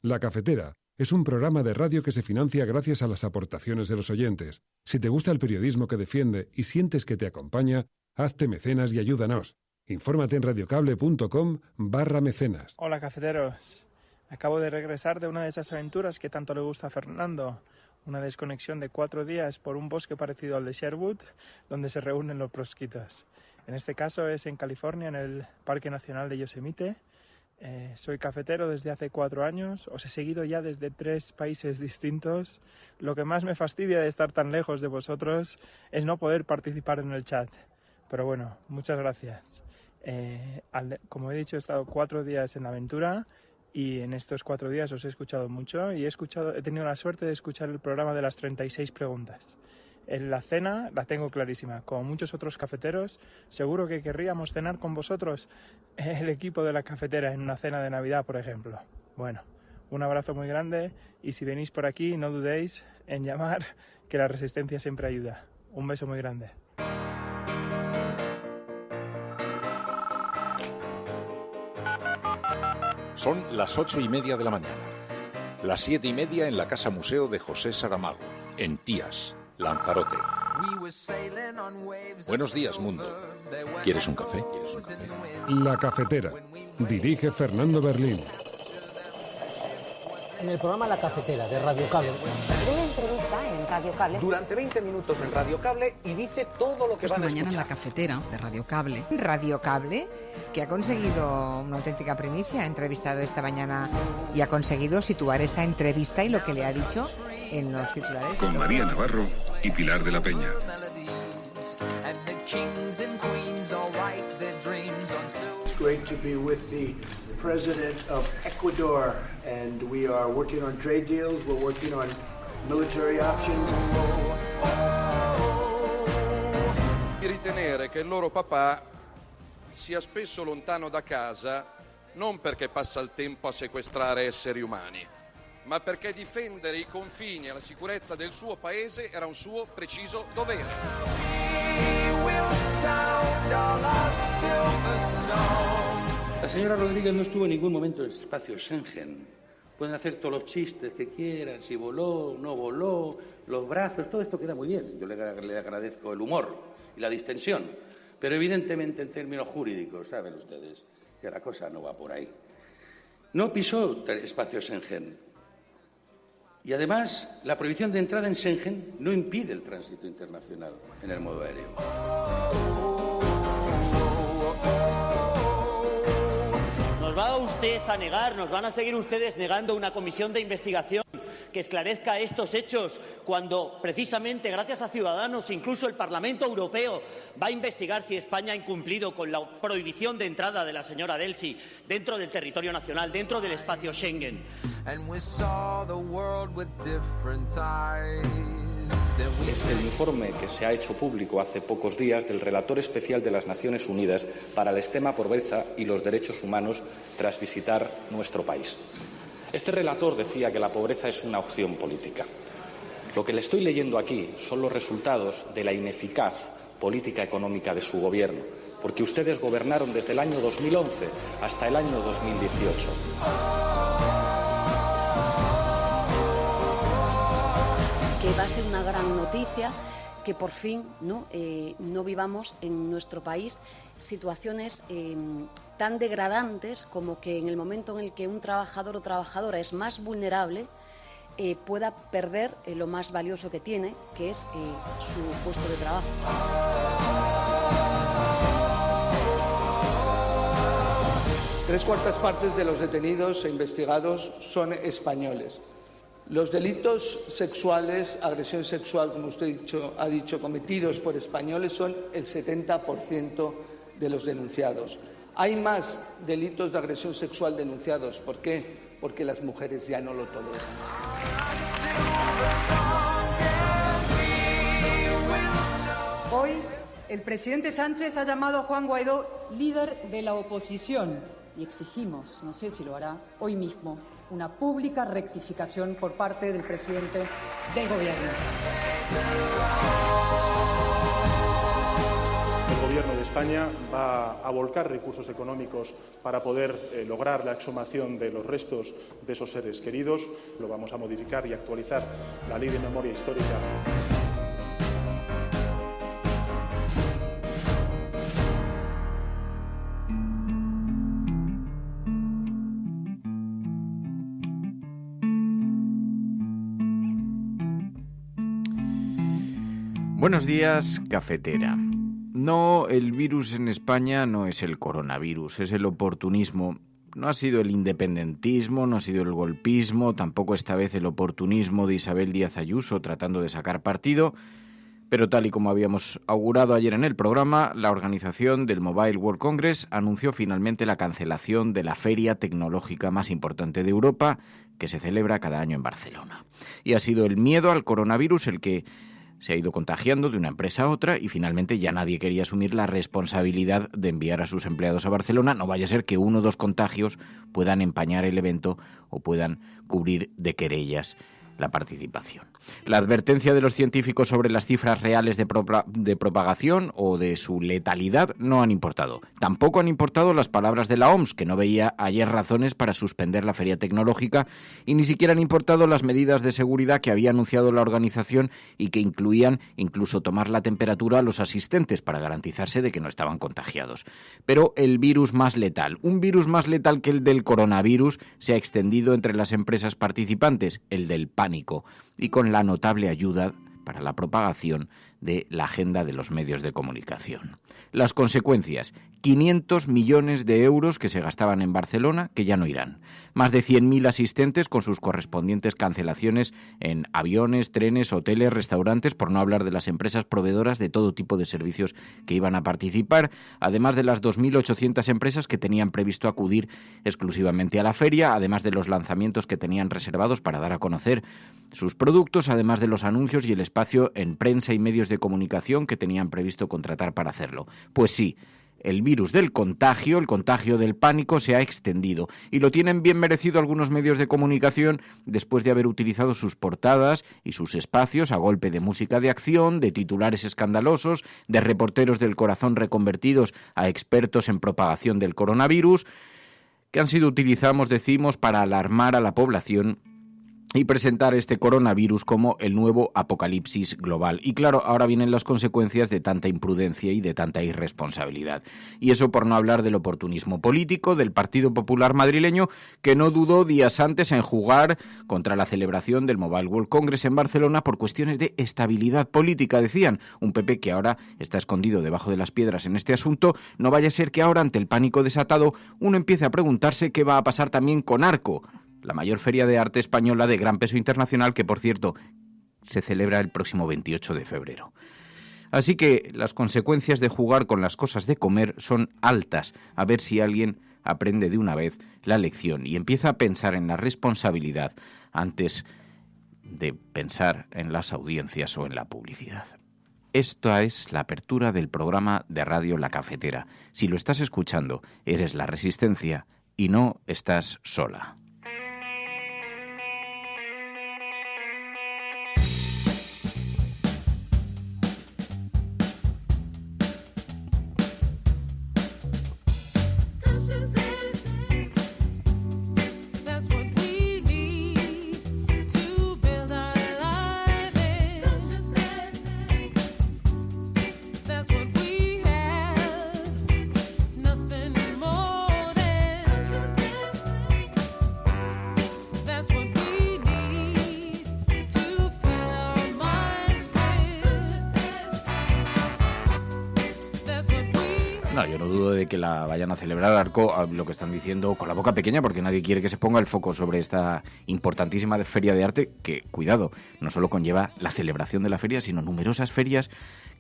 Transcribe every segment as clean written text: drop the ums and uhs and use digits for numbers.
La Cafetera es un programa de radio que se financia gracias a las aportaciones de los oyentes. Si te gusta el periodismo que defiende y sientes que te acompaña, hazte mecenas y ayúdanos. Infórmate en radiocable.com/mecenas. Hola cafeteros, acabo de regresar de una de esas aventuras que tanto le gusta a Fernando, una desconexión de 4 días por un bosque parecido al de Sherwood, donde se reúnen los prosquitos. En este caso es en California, en el Parque Nacional de Yosemite. Soy cafetero desde hace 4 años, os he seguido ya desde 3 países distintos. Lo que más me fastidia de estar tan lejos de vosotros es no poder participar en el chat. Pero bueno, muchas gracias. Como he dicho, he estado 4 días en la aventura y en estos 4 días os he escuchado mucho y he tenido la suerte de escuchar el programa de las 36 preguntas. En la cena la tengo clarísima. Como muchos otros cafeteros, seguro que querríamos cenar con vosotros, el equipo de la cafetera, en una cena de Navidad, por ejemplo. Bueno, un abrazo muy grande y si venís por aquí, no dudéis en llamar, que la resistencia siempre ayuda. Un beso muy grande. Son las 8:30 de la mañana. Las 7:30 en la Casa Museo de José Saramago, en Tías, Lanzarote. Buenos días, mundo. ¿Quieres un café? La Cafetera. Dirige Fernando Berlín. En el programa La Cafetera de Radio Cable. Una entrevista en Radio Cable. Durante 20 minutos en Radio Cable y dice todo lo que van a mañana escuchar. En La Cafetera de Radio Cable. Radio Cable, que ha conseguido una auténtica primicia, ha entrevistado esta mañana y ha conseguido situar esa entrevista y lo que le ha dicho en los titulares. Con María Navarro y Pilar de la Peña. It's great to be with the President of Ecuador, and we are working on trade deals, we're working on military options. Di ritenere che il loro papà sia spesso lontano da casa non perché passa il tempo a sequestrare esseri umani, ma perché difendere i confini e la sicurezza del suo paese era un suo preciso dovere. La señora Rodríguez no estuvo en ningún momento en el espacio Schengen. Pueden hacer todos los chistes que quieran, si voló, no voló, los brazos, todo esto queda muy bien. Yo le agradezco el humor y la distensión. Pero evidentemente en términos jurídicos, saben ustedes, que la cosa no va por ahí. No pisó el espacio Schengen. Y además, la prohibición de entrada en Schengen no impide el tránsito internacional en el modo aéreo. Nos va usted a negar, nos van a seguir ustedes negando una comisión de investigación que esclarezca estos hechos cuando, precisamente, gracias a Ciudadanos, incluso el Parlamento Europeo va a investigar si España ha incumplido con la prohibición de entrada de la señora Delcy dentro del territorio nacional, dentro del espacio Schengen. Es el informe que se ha hecho público hace pocos días del relator especial de las Naciones Unidas para la extrema pobreza y los derechos humanos tras visitar nuestro país. Este relator decía que la pobreza es una opción política. Lo que le estoy leyendo aquí son los resultados de la ineficaz política económica de su gobierno, porque ustedes gobernaron desde el año 2011 hasta el año 2018. Que va a ser una gran noticia que por fin no vivamos en nuestro país situaciones tan degradantes como que en el momento en el que un trabajador o trabajadora es más vulnerable pueda perder lo más valioso que tiene, que es su puesto de trabajo. 3/4 partes de los detenidos e investigados son españoles. Los delitos sexuales, agresión sexual, como usted ha dicho, cometidos por españoles son el 70% de los denunciados. Hay más delitos de agresión sexual denunciados. ¿Por qué? Porque las mujeres ya no lo toleran. Hoy, el presidente Sánchez ha llamado a Juan Guaidó líder de la oposición y exigimos, no sé si lo hará hoy mismo, una pública rectificación por parte del presidente del Gobierno. El Gobierno de España va a volcar recursos económicos para poder lograr la exhumación de los restos de esos seres queridos. Lo vamos a modificar y actualizar la Ley de Memoria Histórica. Buenos días, cafetera. No, el virus en España no es el coronavirus, es el oportunismo. No ha sido el independentismo, no ha sido el golpismo, tampoco esta vez el oportunismo de Isabel Díaz Ayuso tratando de sacar partido, pero tal y como habíamos augurado ayer en el programa, la organización del Mobile World Congress anunció finalmente la cancelación de la feria tecnológica más importante de Europa, que se celebra cada año en Barcelona. Y ha sido el miedo al coronavirus el que se ha ido contagiando de una empresa a otra y finalmente ya nadie quería asumir la responsabilidad de enviar a sus empleados a Barcelona. No vaya a ser que 1 o 2 contagios puedan empañar el evento o puedan cubrir de querellas la participación. La advertencia de los científicos sobre las cifras reales de propagación o de su letalidad no han importado. Tampoco han importado las palabras de la OMS, que no veía ayer razones para suspender la feria tecnológica, y ni siquiera han importado las medidas de seguridad que había anunciado la organización y que incluían incluso tomar la temperatura a los asistentes para garantizarse de que no estaban contagiados. Pero el virus más letal, un virus más letal que el del coronavirus, se ha extendido entre las empresas participantes, el del pánico, y con la notable ayuda para la propagación de la agenda de los medios de comunicación. Las consecuencias: 500 millones de euros que se gastaban en Barcelona, que ya no irán. Más de 100.000 asistentes con sus correspondientes cancelaciones en aviones, trenes, hoteles, restaurantes, por no hablar de las empresas proveedoras de todo tipo de servicios que iban a participar, además de las 2.800 empresas que tenían previsto acudir exclusivamente a la feria, además de los lanzamientos que tenían reservados para dar a conocer sus productos, además de los anuncios y el espacio en prensa y medios de comunicación que tenían previsto contratar para hacerlo. Pues sí, el virus del contagio, el contagio del pánico, se ha extendido y lo tienen bien merecido algunos medios de comunicación después de haber utilizado sus portadas y sus espacios a golpe de música de acción, de titulares escandalosos, de reporteros del corazón reconvertidos a expertos en propagación del coronavirus, que han sido utilizados, decimos, para alarmar a la población y presentar este coronavirus como el nuevo apocalipsis global. Y claro, ahora vienen las consecuencias de tanta imprudencia y de tanta irresponsabilidad. Y eso por no hablar del oportunismo político del Partido Popular madrileño, que no dudó días antes en jugar contra la celebración del Mobile World Congress en Barcelona por cuestiones de estabilidad política, decían. Un PP que ahora está escondido debajo de las piedras en este asunto. No vaya a ser que ahora, ante el pánico desatado, uno empiece a preguntarse qué va a pasar también con Arco, la mayor feria de arte española de gran peso internacional, que, por cierto, se celebra el próximo 28 de febrero. Así que las consecuencias de jugar con las cosas de comer son altas. A ver si alguien aprende de una vez la lección y empieza a pensar en la responsabilidad antes de pensar en las audiencias o en la publicidad. Esta es la apertura del programa de radio La Cafetera. Si lo estás escuchando, eres la Resistencia y no estás sola. No, yo no dudo de que la vayan a celebrar Arco, lo que están diciendo con la boca pequeña, porque nadie quiere que se ponga el foco sobre esta importantísima feria de arte que, cuidado, no solo conlleva la celebración de la feria, sino numerosas ferias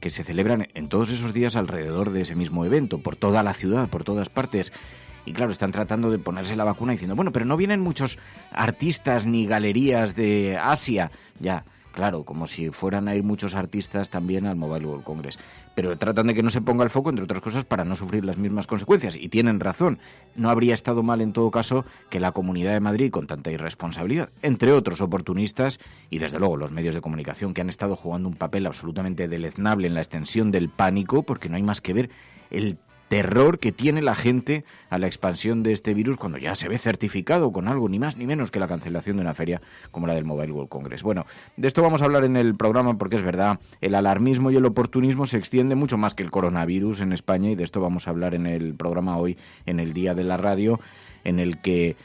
que se celebran en todos esos días alrededor de ese mismo evento, por toda la ciudad, por todas partes. Y claro, están tratando de ponerse la vacuna diciendo, bueno, pero no vienen muchos artistas ni galerías de Asia. Ya, claro, como si fueran a ir muchos artistas también al Mobile World Congress. Pero tratan de que no se ponga el foco, entre otras cosas, para no sufrir las mismas consecuencias. Y tienen razón. No habría estado mal, en todo caso, que la Comunidad de Madrid, con tanta irresponsabilidad, entre otros oportunistas, y desde luego los medios de comunicación, que han estado jugando un papel absolutamente deleznable en la extensión del pánico, porque no hay más que ver el terror que tiene la gente a la expansión de este virus cuando ya se ve certificado con algo ni más ni menos que la cancelación de una feria como la del Mobile World Congress. Bueno, de esto vamos a hablar en el programa porque es verdad, el alarmismo y el oportunismo se extiende mucho más que el coronavirus en España, y de esto vamos a hablar en el programa hoy, en el Día de la Radio, en el que,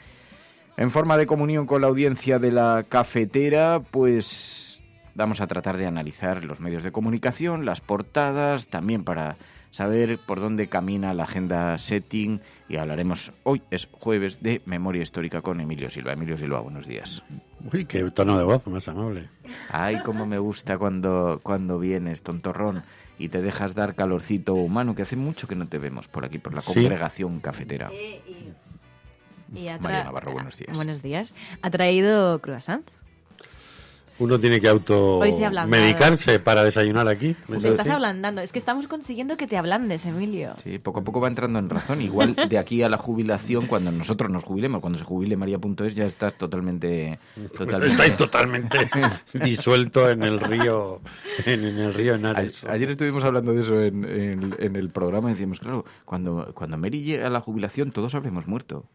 en forma de comunión con la audiencia de la cafetera, pues vamos a tratar de analizar los medios de comunicación, las portadas, también para saber por dónde camina la agenda setting, y hablaremos, hoy es jueves, de memoria histórica con Emilio Silva. Emilio Silva, buenos días. Uy, qué tono de voz más amable. Ay, cómo me gusta cuando vienes, tontorrón, y te dejas dar calorcito humano, que hace mucho que no te vemos por aquí, por la congregación cafetera. María Navarro, buenos días. Buenos días. ¿Ha traído croissants? Uno tiene que automedicarse para desayunar aquí. Te estás ablandando. Es que estamos consiguiendo que te ablandes, Emilio. Sí, poco a poco va entrando en razón. Igual de aquí a la jubilación, cuando nosotros nos jubilemos, cuando se jubile María.es, ya estás totalmente Estáis totalmente disuelto en el río Henares. Ayer estuvimos hablando de eso en el programa y decíamos, claro, cuando Mary llegue a la jubilación todos habremos muerto.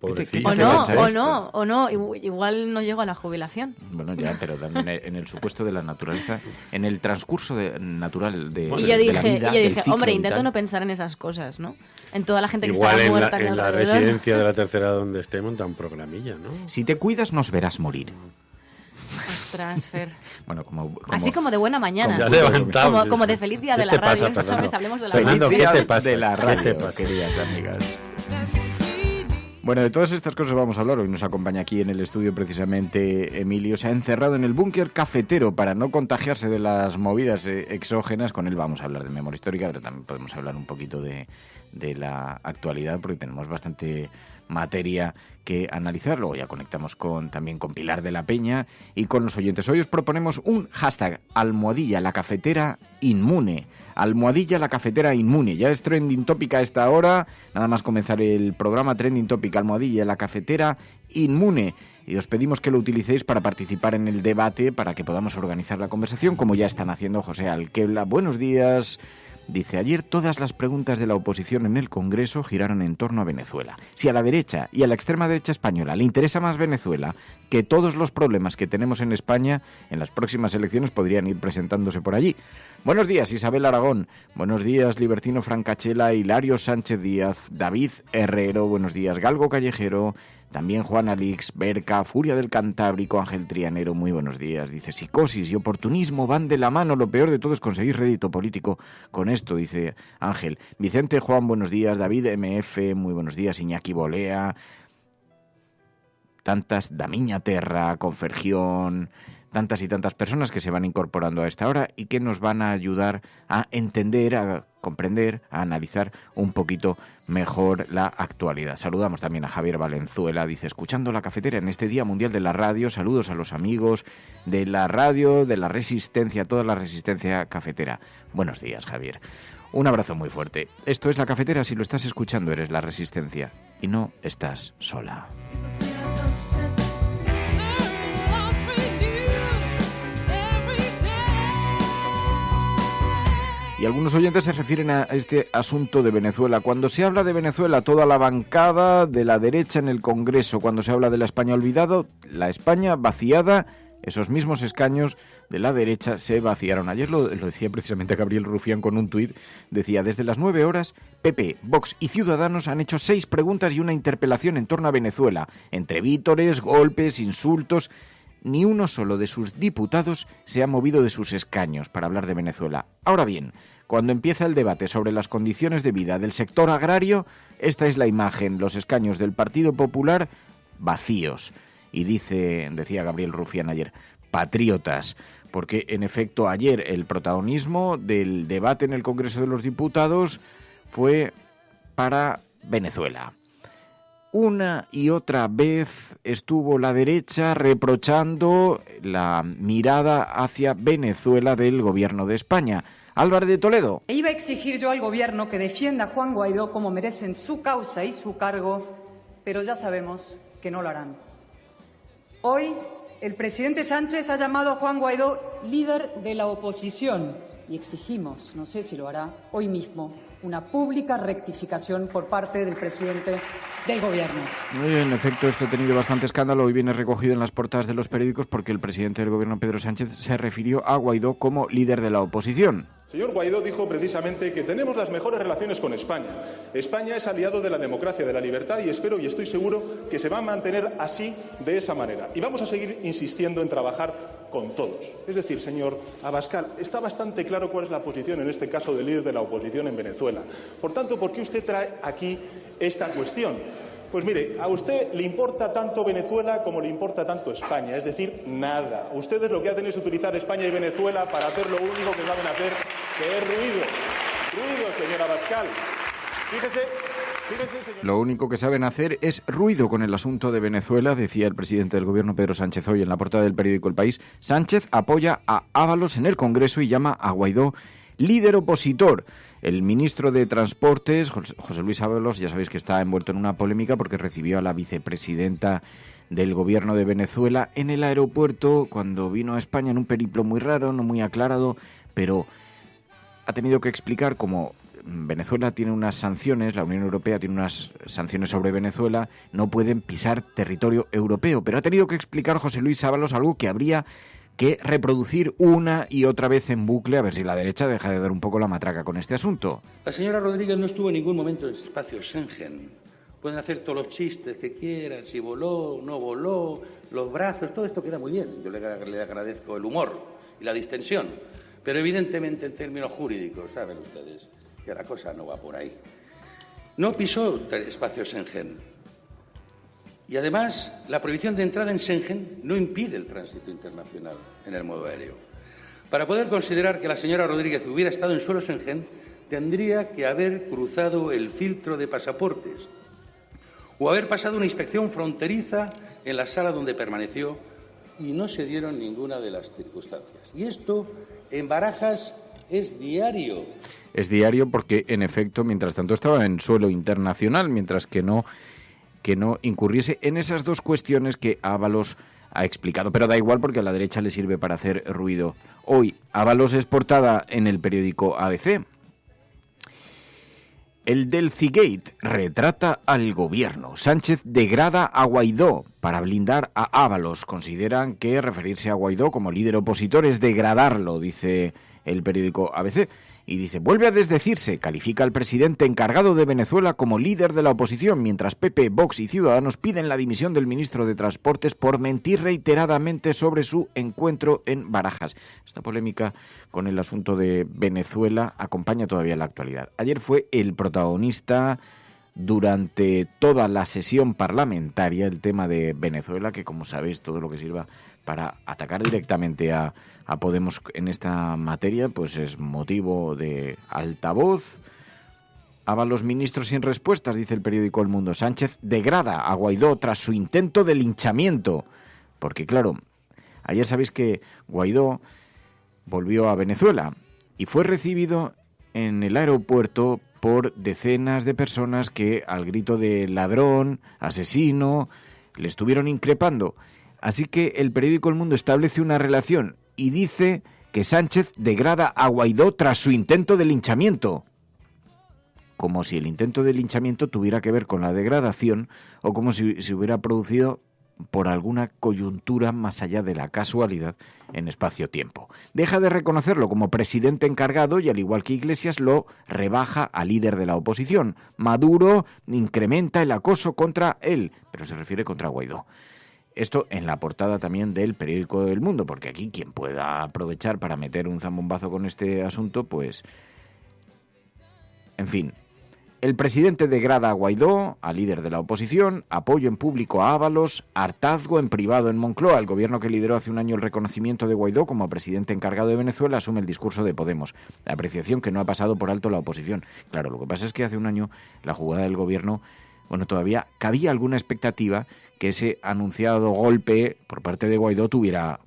O no, igual no llego a la jubilación. Bueno, ya, pero en el supuesto de la naturaleza, en el transcurso natural de, y yo dije, la vida, hombre, intento no pensar en esas cosas, ¿no? En toda la gente que igual está muerta. En la residencia de la tercera donde esté monta un programilla, ¿no? Si te cuidas nos verás morir. Ostras, Fer. Bueno, así como de buena mañana. Como de feliz día de la radio. ¿Sabes? Hablemos de la Fernando, radio. ¿qué te pasa? De la radio, queridas amigas. Bueno, de todas estas cosas vamos a hablar. Hoy nos acompaña aquí en el estudio precisamente Emilio. Se ha encerrado en el búnker cafetero para no contagiarse de las movidas exógenas. Con él vamos a hablar de memoria histórica, pero también podemos hablar un poquito de la actualidad, porque tenemos bastante materia que analizar. Luego ya conectamos también con Pilar de la Peña y con los oyentes. Hoy os proponemos un hashtag, almohadilla la cafetera inmune. Almohadilla la cafetera inmune. Ya es trending topic a esta hora. Nada más comenzar el programa, trending topic, almohadilla la cafetera inmune. Y os pedimos que lo utilicéis para participar en el debate, para que podamos organizar la conversación, como ya están haciendo José Alquebla. Buenos días. Dice, ayer todas las preguntas de la oposición en el Congreso giraron en torno a Venezuela. Si a la derecha y a la extrema derecha española le interesa más Venezuela que todos los problemas que tenemos en España, en las próximas elecciones podrían ir presentándose por allí. Buenos días, Isabel Aragón. Buenos días, Libertino Francachela, Hilario Sánchez Díaz, David Herrero. Buenos días, Galgo Callejero. También Juan Alix, Berca, Furia del Cantábrico, Ángel Trianero, muy buenos días. Dice, psicosis y oportunismo van de la mano, lo peor de todo es conseguir rédito político con esto, dice Ángel. Vicente Juan, buenos días. David MF, muy buenos días. Iñaki Bolea, tantas Damiña Terra, Confergión, tantas y tantas personas que se van incorporando a esta hora y que nos van a ayudar a entender, a comprender, a analizar un poquito mejor la actualidad. Saludamos también a Javier Valenzuela, dice, escuchando la cafetera en este Día Mundial de la Radio. Saludos a los amigos de la radio, de la resistencia, toda la resistencia cafetera. Buenos días, Javier. Un abrazo muy fuerte. Esto es La Cafetera, si lo estás escuchando eres la resistencia y no estás sola. Y algunos oyentes se refieren a este asunto de Venezuela. Cuando se habla de Venezuela, toda la bancada de la derecha en el Congreso. Cuando se habla de la España olvidado, la España vaciada, esos mismos escaños de la derecha se vaciaron. Ayer lo decía precisamente Gabriel Rufián con un tuit. Decía, desde las 9 horas, PP, Vox y Ciudadanos han hecho 6 preguntas y una interpelación en torno a Venezuela. Entre vítores, golpes, insultos. Ni uno solo de sus diputados se ha movido de sus escaños para hablar de Venezuela. Ahora bien, cuando empieza el debate sobre las condiciones de vida del sector agrario, esta es la imagen, los escaños del Partido Popular vacíos. Y decía Gabriel Rufián ayer, patriotas, porque en efecto ayer el protagonismo del debate en el Congreso de los Diputados fue para Venezuela. Una y otra vez estuvo la derecha reprochando la mirada hacia Venezuela del gobierno de España. Álvarez de Toledo. Iba a exigir yo al gobierno que defienda a Juan Guaidó como merecen su causa y su cargo, pero ya sabemos que no lo harán. Hoy, el presidente Sánchez ha llamado a Juan Guaidó líder de la oposición y exigimos, no sé si lo hará, hoy mismo, una pública rectificación por parte del presidente del gobierno. En efecto, esto ha tenido bastante escándalo. Hoy viene recogido en las portadas de los periódicos porque el presidente del gobierno, Pedro Sánchez, se refirió a Guaidó como líder de la oposición. Señor Guaidó dijo precisamente que tenemos las mejores relaciones con España. España es aliado de la democracia, de la libertad y espero y estoy seguro que se va a mantener así, de esa manera. Y vamos a seguir insistiendo en trabajar con todos. Es decir, señor Abascal, está bastante claro cuál es la posición en este caso del líder de la oposición en Venezuela. Por tanto, ¿por qué usted trae aquí esta cuestión? Pues mire, a usted le importa tanto Venezuela como le importa tanto España, es decir, nada. Ustedes lo que hacen es utilizar España y Venezuela para hacer lo único que saben hacer, que es ruido. Ruido, señor Abascal. Fíjese, señor. Lo único que saben hacer es ruido con el asunto de Venezuela, decía el presidente del gobierno, Pedro Sánchez, hoy en la portada del periódico El País. Sánchez apoya a Ábalos en el Congreso y llama a Guaidó líder opositor. El ministro de Transportes, José Luis Ábalos, ya sabéis que está envuelto en una polémica porque recibió a la vicepresidenta del gobierno de Venezuela en el aeropuerto cuando vino a España en un periplo muy raro, no muy aclarado, pero ha tenido que explicar cómo Venezuela tiene unas sanciones, la Unión Europea tiene unas sanciones sobre Venezuela, no pueden pisar territorio europeo, pero ha tenido que explicar José Luis Ábalos algo que habría que reproducir una y otra vez en bucle, a ver si la derecha deja de dar un poco la matraca con este asunto. La señora Rodríguez no estuvo en ningún momento en espacio Schengen. Pueden hacer todos los chistes que quieran, si voló, no voló, los brazos, todo esto queda muy bien. Yo le agradezco el humor y la distensión, pero evidentemente en términos jurídicos, saben ustedes que la cosa no va por ahí. No pisó espacio Schengen. Y además, la prohibición de entrada en Schengen no impide el tránsito internacional en el modo aéreo. Para poder considerar que la señora Rodríguez hubiera estado en suelo Schengen, tendría que haber cruzado el filtro de pasaportes o haber pasado una inspección fronteriza en la sala donde permaneció y no se dieron ninguna de las circunstancias. Y esto, en Barajas, es diario. Es diario porque, en efecto, mientras tanto estaba en suelo internacional, mientras que no incurriese en esas dos cuestiones que Ábalos ha explicado. Pero da igual porque a la derecha le sirve para hacer ruido. Hoy, Ábalos es portada en el periódico ABC. El Delcigate retrata al gobierno. Sánchez degrada a Guaidó para blindar a Ábalos. Consideran que referirse a Guaidó como líder opositor es degradarlo, dice el periódico ABC. Y dice, vuelve a desdecirse, califica al presidente encargado de Venezuela como líder de la oposición, mientras PP, Vox y Ciudadanos piden la dimisión del ministro de Transportes por mentir reiteradamente sobre su encuentro en Barajas. Esta polémica con el asunto de Venezuela acompaña todavía la actualidad. Ayer fue el protagonista durante toda la sesión parlamentaria el tema de Venezuela, que como sabéis todo lo que sirva para atacar directamente a Podemos en esta materia, pues es motivo de altavoz. Ábalos ministros sin respuestas, dice el periódico El Mundo. Sánchez degrada a Guaidó tras su intento de linchamiento. Porque claro, ayer sabéis que Guaidó volvió a Venezuela y fue recibido en el aeropuerto por decenas de personas que al grito de ladrón, asesino, le estuvieron increpando. Así que el periódico El Mundo establece una relación y dice que Sánchez degrada a Guaidó tras su intento de linchamiento. Como si el intento de linchamiento tuviera que ver con la degradación o como si se hubiera producido por alguna coyuntura más allá de la casualidad en espacio-tiempo. Deja de reconocerlo como presidente encargado y, al igual que Iglesias, lo rebaja a líder de la oposición. Maduro incrementa el acoso contra él, pero se refiere contra Guaidó. Esto en la portada también del periódico El Mundo, porque aquí quien pueda aprovechar para meter un zambombazo con este asunto, pues... En fin, el presidente degrada a Guaidó, al líder de la oposición, apoyo en público a Ábalos, hartazgo en privado en Moncloa. El gobierno que lideró hace un año el reconocimiento de Guaidó como presidente encargado de Venezuela asume el discurso de Podemos. La apreciación que no ha pasado por alto la oposición. Claro, lo que pasa es que hace un año la jugada del gobierno bueno, todavía cabía alguna expectativa que ese anunciado golpe por parte de Guaidó tuviera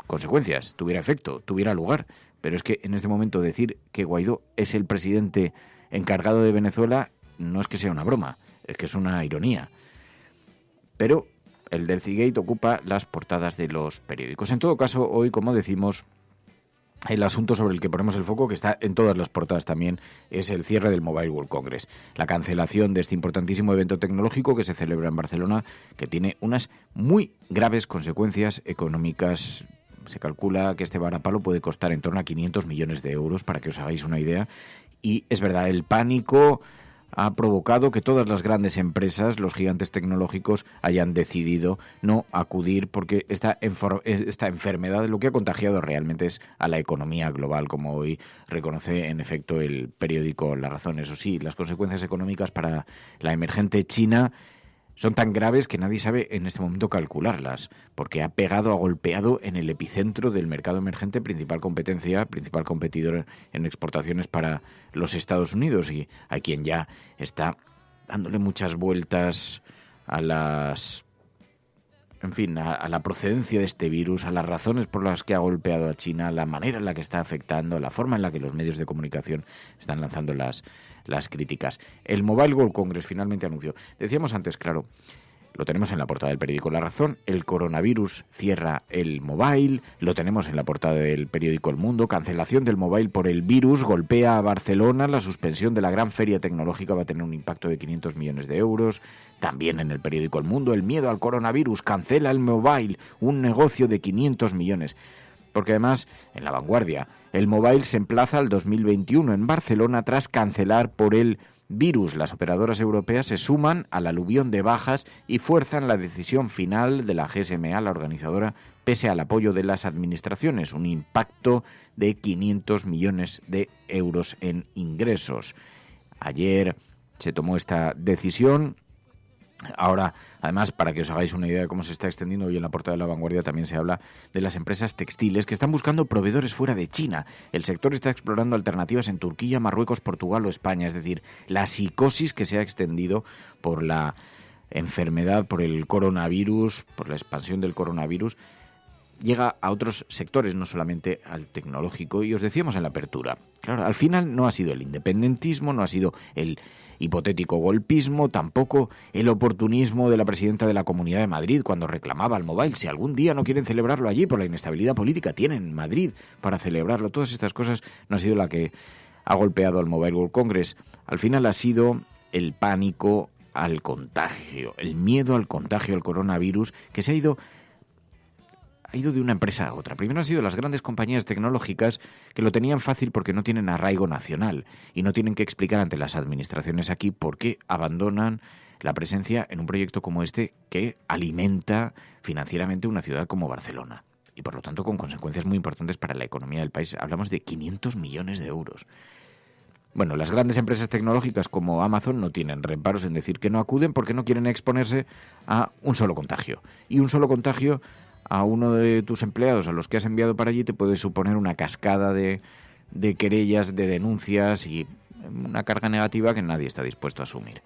consecuencias, tuviera efecto, tuviera lugar. Pero es que en este momento decir que Guaidó es el presidente encargado de Venezuela no es que sea una broma, es que es una ironía. Pero el Delfigate ocupa las portadas de los periódicos. En todo caso, hoy, como decimos, el asunto sobre el que ponemos el foco, que está en todas las portadas también, es el cierre del Mobile World Congress. La cancelación de este importantísimo evento tecnológico que se celebra en Barcelona, que tiene unas muy graves consecuencias económicas. Se calcula que este varapalo puede costar en torno a 500 millones de euros, para que os hagáis una idea. Y es verdad, el pánico ha provocado que todas las grandes empresas, los gigantes tecnológicos, hayan decidido no acudir, porque esta enfermedad lo que ha contagiado realmente es a la economía global, como hoy reconoce en efecto el periódico La Razón. Eso sí, las consecuencias económicas para la emergente China son tan graves que nadie sabe en este momento calcularlas, porque ha golpeado en el epicentro del mercado emergente, principal competidor en exportaciones para los Estados Unidos, y a quien ya está dándole muchas vueltas a la procedencia de este virus, a las razones por las que ha golpeado a China, la manera en la que está afectando, la forma en la que los medios de comunicación están lanzando las críticas. El Mobile World Congress finalmente anunció. Decíamos antes, claro, lo tenemos en la portada del periódico La Razón, el coronavirus cierra el mobile, lo tenemos en la portada del periódico El Mundo, cancelación del mobile por el virus, golpea a Barcelona, la suspensión de la gran feria tecnológica va a tener un impacto de 500 millones de euros, también en el periódico El Mundo, el miedo al coronavirus, cancela el mobile, un negocio de 500 millones. Porque además, en La Vanguardia, el mobile se emplaza al 2021 en Barcelona tras cancelar por el virus. Las operadoras europeas se suman al aluvión de bajas y fuerzan la decisión final de la GSMA, la organizadora, pese al apoyo de las administraciones. Un impacto de 500 millones de euros en ingresos. Ayer se tomó esta decisión. Ahora, además, para que os hagáis una idea de cómo se está extendiendo, hoy en la portada de La Vanguardia también se habla de las empresas textiles que están buscando proveedores fuera de China. El sector está explorando alternativas en Turquía, Marruecos, Portugal o España. Es decir, la psicosis que se ha extendido por la enfermedad, por el coronavirus, por la expansión del coronavirus, llega a otros sectores, no solamente al tecnológico. Y os decíamos en la apertura, claro, al final no ha sido el independentismo, no ha sido el hipotético golpismo, tampoco el oportunismo de la presidenta de la Comunidad de Madrid cuando reclamaba el mobile. Si algún día no quieren celebrarlo allí por la inestabilidad política, tienen Madrid para celebrarlo. Todas estas cosas no ha sido la que ha golpeado al Mobile World Congress. Al final ha sido el pánico al contagio, el miedo al contagio, al coronavirus, que se ha ido de una empresa a otra. Primero han sido las grandes compañías tecnológicas que lo tenían fácil porque no tienen arraigo nacional y no tienen que explicar ante las administraciones aquí por qué abandonan la presencia en un proyecto como este que alimenta financieramente una ciudad como Barcelona y por lo tanto con consecuencias muy importantes para la economía del país. Hablamos de 500 millones de euros. Bueno, las grandes empresas tecnológicas como Amazon no tienen reparos en decir que no acuden porque no quieren exponerse a un solo contagio. Y un solo contagio a uno de tus empleados a los que has enviado para allí te puede suponer una cascada de querellas, de denuncias y una carga negativa que nadie está dispuesto a asumir.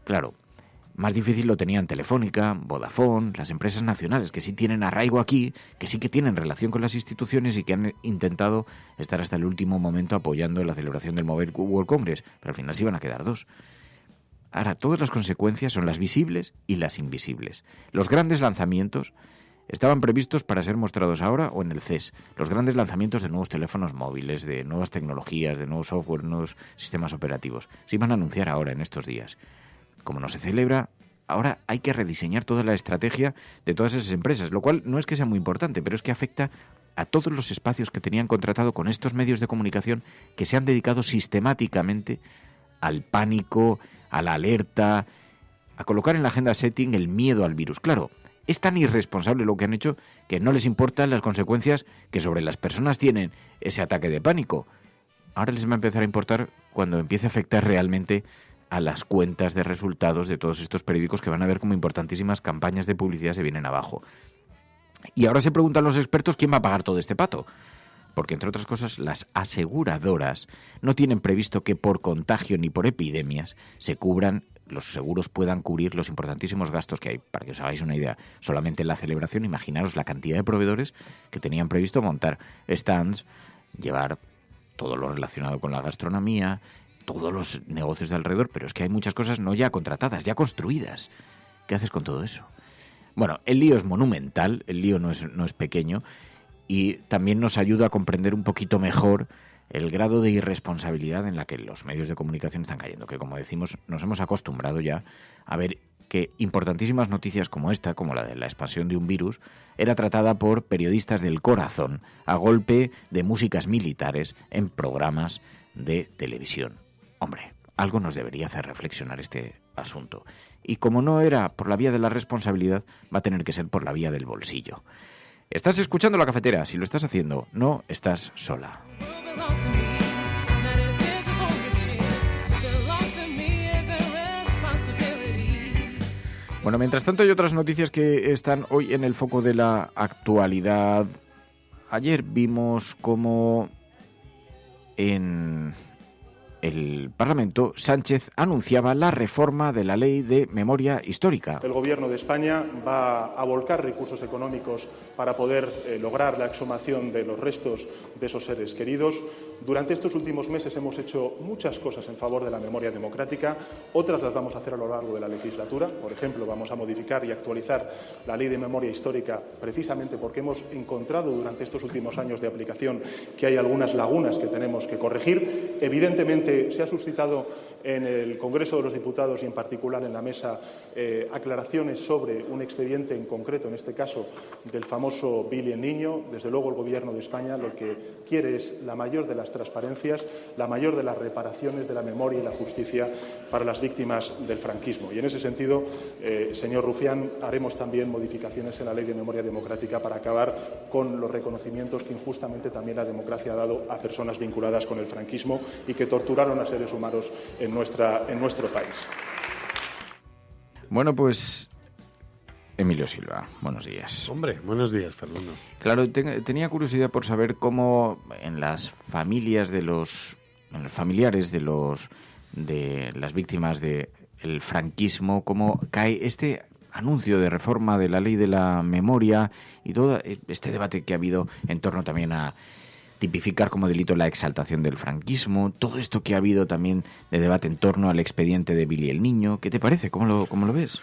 Claro, más difícil lo tenían Telefónica, Vodafone, las empresas nacionales que sí tienen arraigo aquí, que sí que tienen relación con las instituciones y que han intentado estar hasta el último momento apoyando la celebración del Mobile World Congress, pero al final se iban a quedar dos. Ahora, todas las consecuencias son las visibles y las invisibles. Los grandes lanzamientos estaban previstos para ser mostrados ahora o en el CES. Los grandes lanzamientos de nuevos teléfonos móviles, de nuevas tecnologías, de nuevos software, nuevos sistemas operativos, se iban a anunciar ahora en estos días. Como no se celebra, ahora hay que rediseñar toda la estrategia de todas esas empresas, lo cual no es que sea muy importante, pero es que afecta a todos los espacios que tenían contratado con estos medios de comunicación que se han dedicado sistemáticamente al pánico, a la alerta, a colocar en la agenda setting el miedo al virus. Claro, es tan irresponsable lo que han hecho que no les importan las consecuencias que sobre las personas tienen ese ataque de pánico. Ahora les va a empezar a importar cuando empiece a afectar realmente a las cuentas de resultados de todos estos periódicos que van a ver como importantísimas campañas de publicidad se vienen abajo. Y ahora se preguntan los expertos quién va a pagar todo este pato. Porque, entre otras cosas, las aseguradoras no tienen previsto que por contagio ni por epidemias se cubran los seguros puedan cubrir los importantísimos gastos que hay. Para que os hagáis una idea, solamente en la celebración, imaginaros la cantidad de proveedores que tenían previsto montar stands, llevar todo lo relacionado con la gastronomía, todos los negocios de alrededor, pero es que hay muchas cosas no ya contratadas, ya construidas. ¿Qué haces con todo eso? Bueno, el lío es monumental, el lío no es pequeño, y también nos ayuda a comprender un poquito mejor el grado de irresponsabilidad en la que los medios de comunicación están cayendo, que como decimos, nos hemos acostumbrado ya a ver que importantísimas noticias como esta, como la de la expansión de un virus, era tratada por periodistas del corazón a golpe de músicas militares en programas de televisión. Hombre, algo nos debería hacer reflexionar este asunto. Y como no era por la vía de la responsabilidad, va a tener que ser por la vía del bolsillo. Estás escuchando La Cafetera. Si lo estás haciendo, no estás sola. Bueno, mientras tanto hay otras noticias que están hoy en el foco de la actualidad. Ayer vimos cómo en el Parlamento Sánchez anunciaba la reforma de la Ley de Memoria Histórica. El Gobierno de España va a volcar recursos económicos para poder lograr la exhumación de los restos de esos seres queridos. Durante estos últimos meses hemos hecho muchas cosas en favor de la memoria democrática, otras las vamos a hacer a lo largo de la legislatura. Por ejemplo, vamos a modificar y actualizar la Ley de Memoria Histórica precisamente porque hemos encontrado durante estos últimos años de aplicación que hay algunas lagunas que tenemos que corregir. Evidentemente, se ha suscitado en el Congreso de los Diputados y en particular en la mesa aclaraciones sobre un expediente en concreto, en este caso del famoso Billy el Niño. Desde luego el Gobierno de España lo que quiere es la mayor de las transparencias, la mayor de las reparaciones de la memoria y la justicia para las víctimas del franquismo. Y en ese sentido, señor Rufián, haremos también modificaciones en la Ley de Memoria Democrática para acabar con los reconocimientos que injustamente también la democracia ha dado a personas vinculadas con el franquismo y que torturaron a seres humanos en nuestro país. Bueno, pues Emilio Silva, buenos días. Hombre, buenos días, Fernando. Claro, tenía curiosidad por saber cómo en las familias en los familiares de las víctimas del franquismo, cómo cae este anuncio de reforma de la Ley de la Memoria y todo este debate que ha habido en torno también a tipificar como delito la exaltación del franquismo, todo esto que ha habido también de debate en torno al expediente de Billy el Niño. ¿Qué te parece? ¿Cómo lo ves?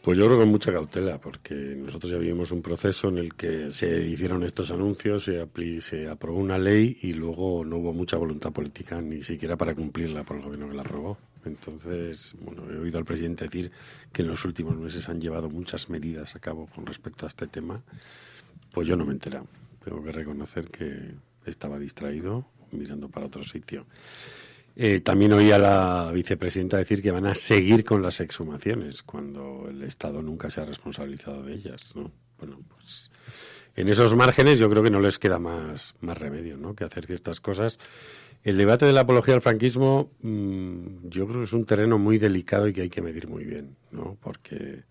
Pues yo creo que con mucha cautela, porque nosotros ya vivimos un proceso en el que se hicieron estos anuncios, se aprobó una ley y luego no hubo mucha voluntad política ni siquiera para cumplirla por el gobierno que la aprobó. Entonces, bueno, he oído al presidente decir que en los últimos meses han llevado muchas medidas a cabo con respecto a este tema. Pues yo no me he enterado. Tengo que reconocer que estaba distraído mirando para otro sitio. También oí a la vicepresidenta decir que van a seguir con las exhumaciones cuando el Estado nunca se ha responsabilizado de ellas, ¿no? Bueno, pues en esos márgenes yo creo que no les queda más remedio, ¿no?, que hacer ciertas cosas. El debate de la apología al franquismo yo creo que es un terreno muy delicado y que hay que medir muy bien, ¿no? Porque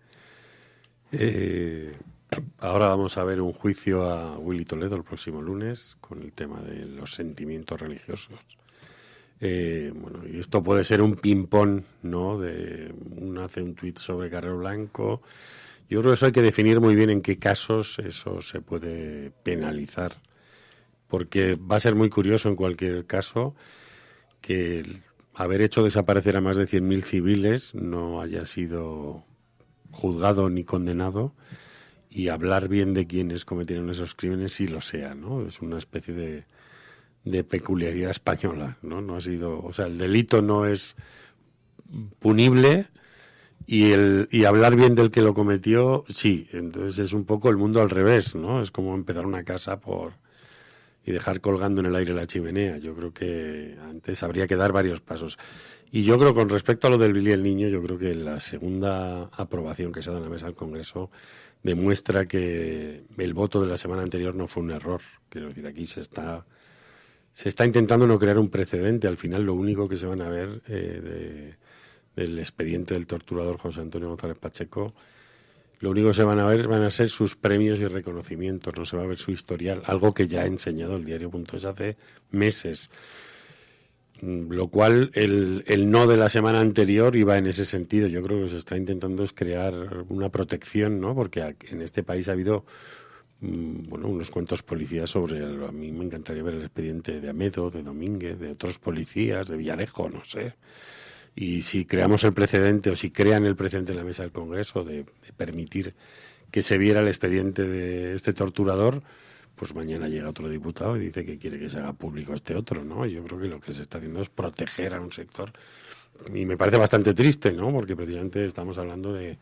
ahora vamos a ver un juicio a Willy Toledo el próximo lunes con el tema de los sentimientos religiosos. Bueno, y esto puede ser un ping-pong, ¿no? Uno hace un tuit sobre Carrero Blanco. Yo creo que eso hay que definir muy bien en qué casos eso se puede penalizar, porque va a ser muy curioso en cualquier caso que el haber hecho desaparecer a más de 100.000 civiles no haya sido juzgado ni condenado, y hablar bien de quienes cometieron esos crímenes sí lo sea, ¿no? Es una especie de peculiaridad española, ¿no? No ha sido, o sea, el delito no es punible y hablar bien del que lo cometió sí. Entonces es un poco el mundo al revés, ¿no? Es como empezar una casa y dejar colgando en el aire la chimenea. Yo creo que antes habría que dar varios pasos. Y yo creo, con respecto a lo del Billy el Niño, yo creo que la segunda aprobación que se ha dado en la mesa del Congreso demuestra que el voto de la semana anterior no fue un error. Quiero decir, aquí se está intentando no crear un precedente. Al final lo único que se van a ver del expediente del torturador José Antonio González Pacheco, lo único que se van a ver van a ser sus premios y reconocimientos, no se va a ver su historial, algo que ya ha enseñado el diario.es hace meses. Lo cual, el no de la semana anterior iba en ese sentido. Yo creo que lo que se está intentando es crear una protección, ¿no? Porque en este país ha habido unos cuantos policías a mí me encantaría ver el expediente de Amedo, de Domínguez, de otros policías, de Villarejo, no sé. Y si creamos el precedente, o si crean el precedente en la mesa del Congreso de permitir que se viera el expediente de este torturador, pues mañana llega otro diputado y dice que quiere que se haga público este otro, ¿no? Yo creo que lo que se está haciendo es proteger a un sector. Y me parece bastante triste, ¿no? Porque precisamente estamos hablando de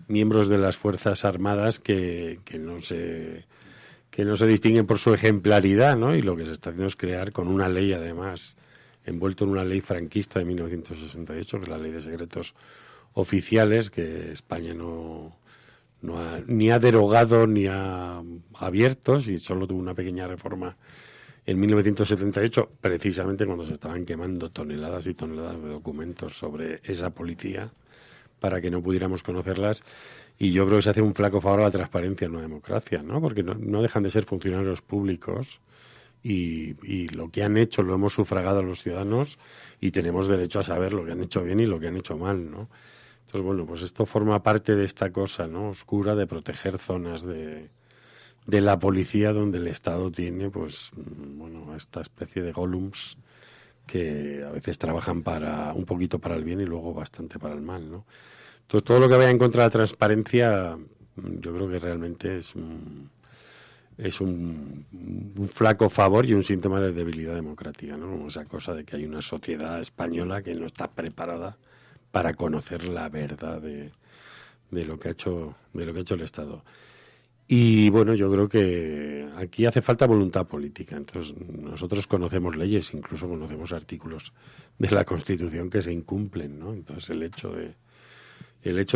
miembros de las Fuerzas Armadas que no se distinguen por su ejemplaridad, ¿no? Y lo que se está haciendo es crear con una ley, además, envuelto en una ley franquista de 1968, que es la Ley de Secretos Oficiales, que España ni ha derogado ni ha abierto, y solo tuvo una pequeña reforma en 1978, precisamente cuando se estaban quemando toneladas y toneladas de documentos sobre esa policía para que no pudiéramos conocerlas. Y yo creo que se hace un flaco favor a la transparencia en una democracia, ¿no? Porque no dejan de ser funcionarios públicos y lo que han hecho lo hemos sufragado a los ciudadanos y tenemos derecho a saber lo que han hecho bien y lo que han hecho mal, ¿no? Entonces, bueno, pues esto forma parte de esta cosa, ¿no?, oscura de proteger zonas de la policía donde el Estado tiene, pues, esta especie de Gollums que a veces trabajan un poquito para el bien y luego bastante para el mal, ¿no? Entonces, todo lo que vaya en contra de la transparencia, yo creo que realmente es un flaco favor y un síntoma de debilidad democrática, ¿no? Como esa cosa de que hay una sociedad española que no está preparada para conocer la verdad de lo que ha hecho el Estado. Y bueno, yo creo que aquí hace falta voluntad política. Entonces, nosotros conocemos leyes, incluso conocemos artículos de la Constitución que se incumplen, ¿no? Entonces, el hecho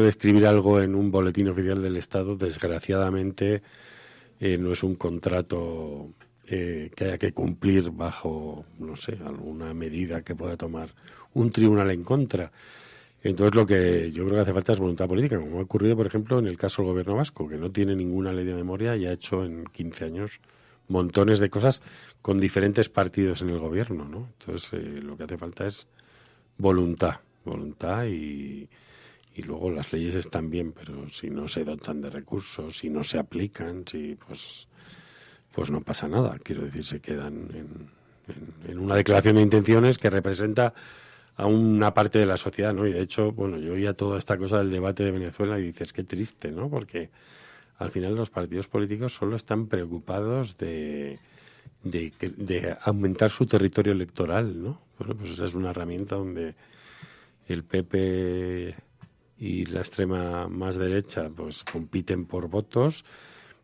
de escribir algo en un boletín oficial del Estado, desgraciadamente, no es un contrato que haya que cumplir bajo, no sé, alguna medida que pueda tomar un tribunal en contra. Entonces, lo que yo creo que hace falta es voluntad política, como ha ocurrido, por ejemplo, en el caso del Gobierno vasco, que no tiene ninguna ley de memoria y ha hecho en 15 años montones de cosas con diferentes partidos en el Gobierno, ¿no? Entonces, lo que hace falta es voluntad y luego las leyes están bien, pero si no se dotan de recursos, si no se aplican, pues no pasa nada. Quiero decir, se quedan en una declaración de intenciones que representa a una parte de la sociedad, ¿no? Y de hecho, bueno, yo oía toda esta cosa del debate de Venezuela y dices, qué triste, ¿no? Porque al final los partidos políticos solo están preocupados de aumentar su territorio electoral, ¿no? Bueno, pues esa es una herramienta donde el PP y la extrema más derecha pues compiten por votos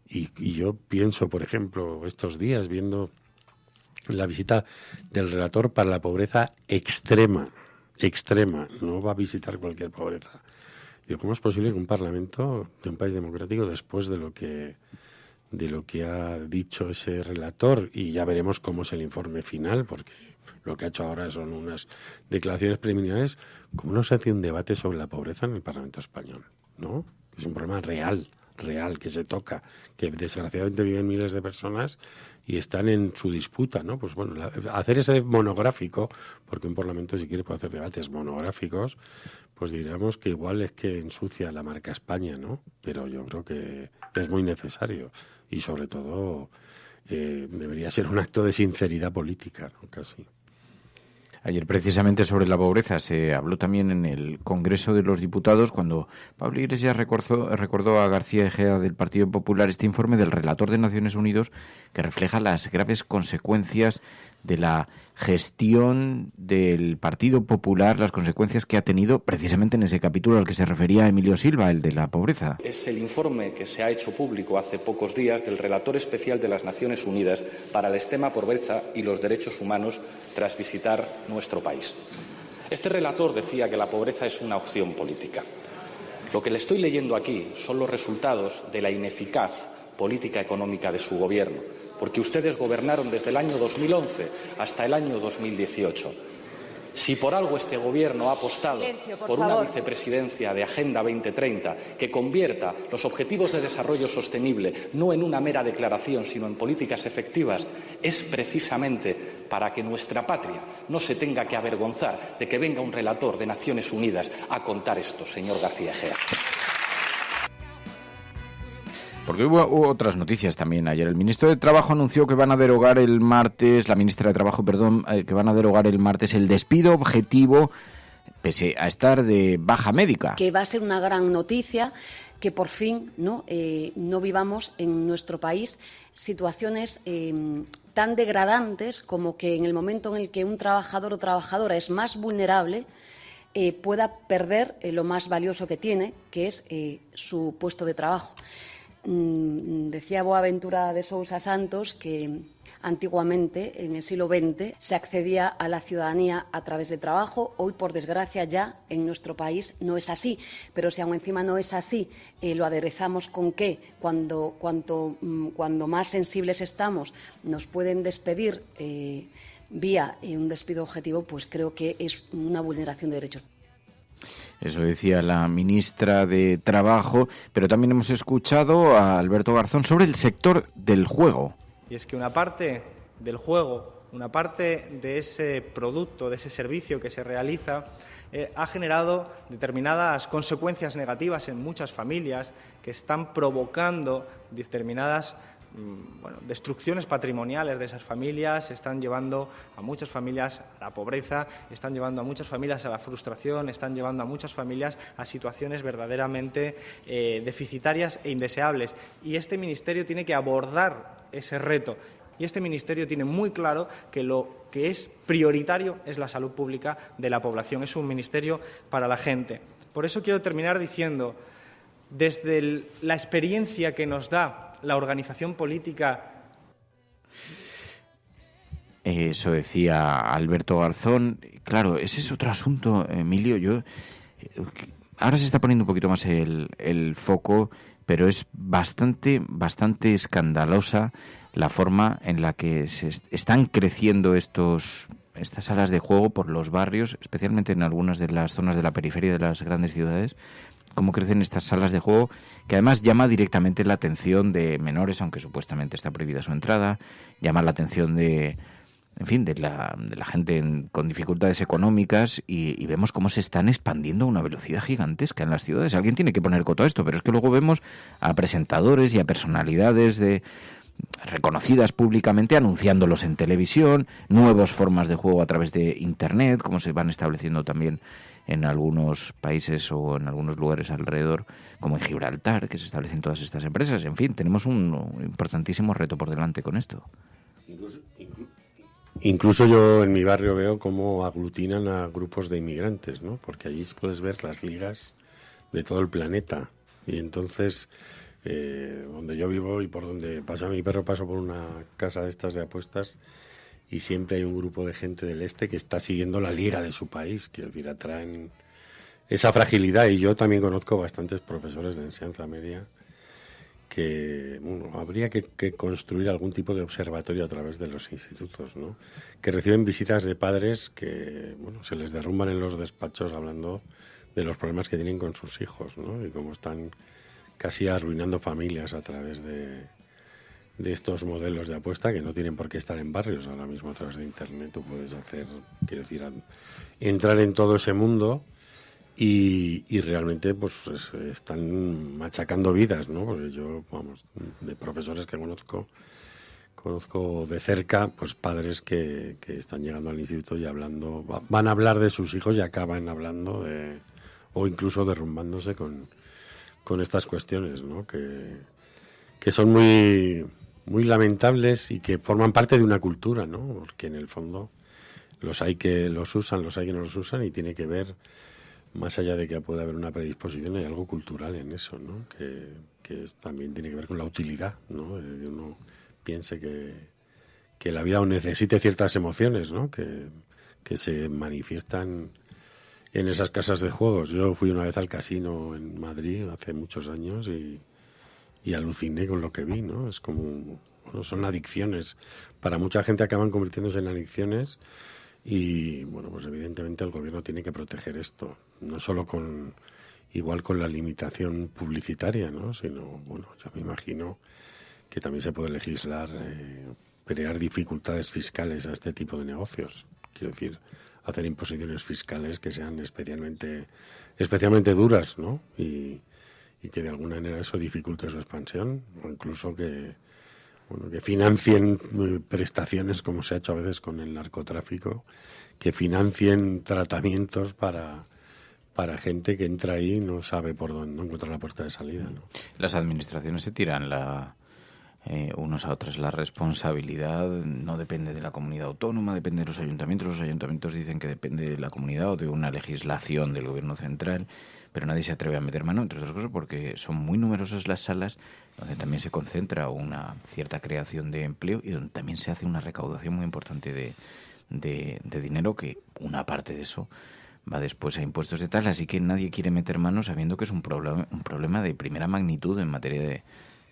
y yo pienso, por ejemplo, estos días viendo la visita del relator para la pobreza extrema, no va a visitar cualquier pobreza. Digo, ¿cómo es posible que un parlamento de un país democrático, después de lo que ha dicho ese relator, y ya veremos cómo es el informe final, porque lo que ha hecho ahora son unas declaraciones preliminares, cómo no se hace un debate sobre la pobreza en el Parlamento español, ¿no? Es un problema real que se toca, que desgraciadamente viven miles de personas y están en su disputa, ¿no? Pues bueno, hacer ese monográfico, porque un parlamento si quiere puede hacer debates monográficos, pues diríamos que igual es que ensucia la marca España, ¿no? Pero yo creo que es muy necesario y sobre todo debería ser un acto de sinceridad política, ¿no? Casi. Ayer, precisamente, sobre la pobreza se habló también en el Congreso de los Diputados cuando Pablo Iglesias recordó a García Egea del Partido Popular este informe del relator de Naciones Unidas que refleja las graves consecuencias de la gestión del Partido Popular, las consecuencias que ha tenido precisamente en ese capítulo al que se refería Emilio Silva, el de la pobreza. Es el informe que se ha hecho público hace pocos días del relator especial de las Naciones Unidas para la extrema pobreza y los derechos humanos tras visitar nuestro país. Este relator decía que la pobreza es una opción política. Lo que le estoy leyendo aquí son los resultados de la ineficaz política económica de su gobierno, porque ustedes gobernaron desde el año 2011 hasta el año 2018. Si por algo este Gobierno ha apostado por una vicepresidencia de Agenda 2030 que convierta los objetivos de desarrollo sostenible no en una mera declaración, sino en políticas efectivas, es precisamente para que nuestra patria no se tenga que avergonzar de que venga un relator de Naciones Unidas a contar esto, señor García Egea. Porque hubo otras noticias también ayer. El ministro de Trabajo anunció que van a derogar el martes, la ministra de Trabajo, que van a derogar el martes el despido objetivo, pese a estar de baja médica. Que va a ser una gran noticia que por fin no vivamos en nuestro país situaciones tan degradantes como que en el momento en el que un trabajador o trabajadora es más vulnerable, pueda perder lo más valioso que tiene, que es su puesto de trabajo. Decía Boaventura de Sousa Santos que antiguamente, en el siglo XX, se accedía a la ciudadanía a través del trabajo. Hoy, por desgracia, ya en nuestro país no es así. Pero si aún encima no es así, lo aderezamos con que cuando más sensibles estamos nos pueden despedir vía un despido objetivo, pues creo que es una vulneración de derechos. Eso decía la ministra de Trabajo, pero también hemos escuchado a Alberto Garzón sobre el sector del juego. Y es que una parte del juego, una parte de ese producto, de ese servicio que se realiza, ha generado determinadas consecuencias negativas en muchas familias que están provocando determinadas destrucciones patrimoniales de esas familias, están llevando a muchas familias a la pobreza, están llevando a muchas familias a la frustración, están llevando a muchas familias a situaciones verdaderamente deficitarias e indeseables. Y este Ministerio tiene que abordar ese reto. Y este Ministerio tiene muy claro que lo que es prioritario es la salud pública de la población. Es un ministerio para la gente. Por eso quiero terminar diciendo, desde la experiencia que nos da la organización política. Eso decía Alberto Garzón. Claro, ese es otro asunto, Emilio. Ahora se está poniendo un poquito más el foco, pero es bastante escandalosa la forma en la que se están creciendo estas salas de juego por los barrios, especialmente en algunas de las zonas de la periferia de las grandes ciudades. Cómo crecen estas salas de juego, que además llama directamente la atención de menores, aunque supuestamente está prohibida su entrada, llama la atención de la gente con dificultades económicas y vemos cómo se están expandiendo a una velocidad gigantesca en las ciudades. Alguien tiene que poner coto a esto, pero es que luego vemos a presentadores y a personalidades reconocidas públicamente anunciándolos en televisión, nuevas formas de juego a través de Internet, como se van estableciendo también en algunos países o en algunos lugares alrededor, como en Gibraltar, que se establecen todas estas empresas. En fin, tenemos un importantísimo reto por delante con esto. Incluso yo en mi barrio veo cómo aglutinan a grupos de inmigrantes, ¿no? Porque allí puedes ver las ligas de todo el planeta. Y entonces, donde yo vivo y por donde pasa mi perro, paso por una casa de estas de apuestas y siempre hay un grupo de gente del este que está siguiendo la liga de su país, quiero decir, atraen esa fragilidad. Y yo también conozco bastantes profesores de enseñanza media que habría que construir algún tipo de observatorio a través de los institutos, ¿no? Que reciben visitas de padres que se les derrumban en los despachos hablando de los problemas que tienen con sus hijos, ¿no? Y cómo están casi arruinando familias a través de estos modelos de apuesta que no tienen por qué estar en barrios. Ahora mismo a través de Internet tú puedes entrar en todo ese mundo y realmente pues están machacando vidas, ¿no? Porque yo, de profesores que conozco de cerca, pues padres que están llegando al instituto y van a hablar de sus hijos y acaban hablando o incluso derrumbándose con estas cuestiones, ¿no? Que son muy lamentables y que forman parte de una cultura, ¿no? Porque en el fondo los hay que los usan, los hay que no los usan, y tiene que ver, más allá de que pueda haber una predisposición, hay algo cultural en eso, ¿no? Que también tiene que ver con la utilidad, ¿no? Que uno piense que la vida necesite ciertas emociones, ¿no? Que se manifiestan en esas casas de juegos. Yo fui una vez al casino en Madrid hace muchos años y aluciné con lo que vi, ¿no? Es como, son adicciones. Para mucha gente acaban convirtiéndose en adicciones Y bueno, pues evidentemente el gobierno tiene que proteger esto, no solo con la limitación publicitaria, ¿no? Sino, bueno, yo me imagino que también se puede legislar, crear dificultades fiscales a este tipo de negocios. Quiero decir, hacer imposiciones fiscales que sean especialmente duras, ¿no? Y que de alguna manera eso dificulte su expansión, o incluso que financien prestaciones, como se ha hecho a veces con el narcotráfico, que financien tratamientos para gente que entra ahí y no sabe por dónde, no encuentra la puerta de salida, ¿no? Las administraciones se tiran unos a otros. La responsabilidad no depende de la comunidad autónoma, depende de los ayuntamientos. Los ayuntamientos dicen que depende de la comunidad o de una legislación del gobierno central, pero nadie se atreve a meter mano, entre otras cosas porque son muy numerosas las salas donde también se concentra una cierta creación de empleo y donde también se hace una recaudación muy importante de dinero, que una parte de eso va después a impuestos de tal, así que nadie quiere meter mano sabiendo que es un problema de primera magnitud en materia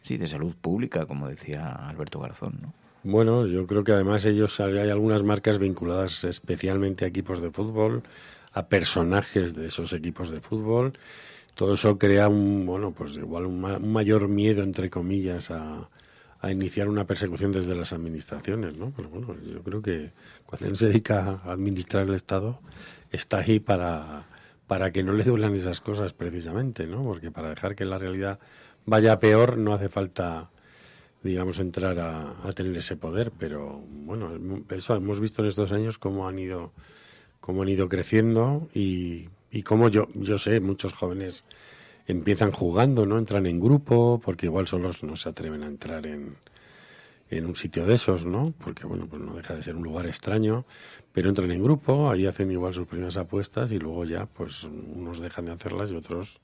de salud pública, como decía Alberto Garzón, ¿no? Bueno, yo creo que además hay algunas marcas vinculadas especialmente a equipos de fútbol, a personajes de esos equipos de fútbol. Todo eso crea un mayor miedo, entre comillas, a iniciar una persecución desde las administraciones, ¿no? Pero bueno, yo creo que cuando él se dedica a administrar el Estado, está ahí para que no le duelan esas cosas precisamente, ¿no? Porque para dejar que la realidad vaya peor no hace falta, digamos, entrar a tener ese poder. Pero bueno, eso hemos visto en estos años cómo han ido creciendo y cómo yo sé, muchos jóvenes empiezan jugando, ¿no? Entran en grupo, porque igual solos no se atreven a entrar en un sitio de esos, ¿no? Porque, bueno, pues no deja de ser un lugar extraño, pero entran en grupo, ahí hacen igual sus primeras apuestas y luego ya, pues, unos dejan de hacerlas y otros,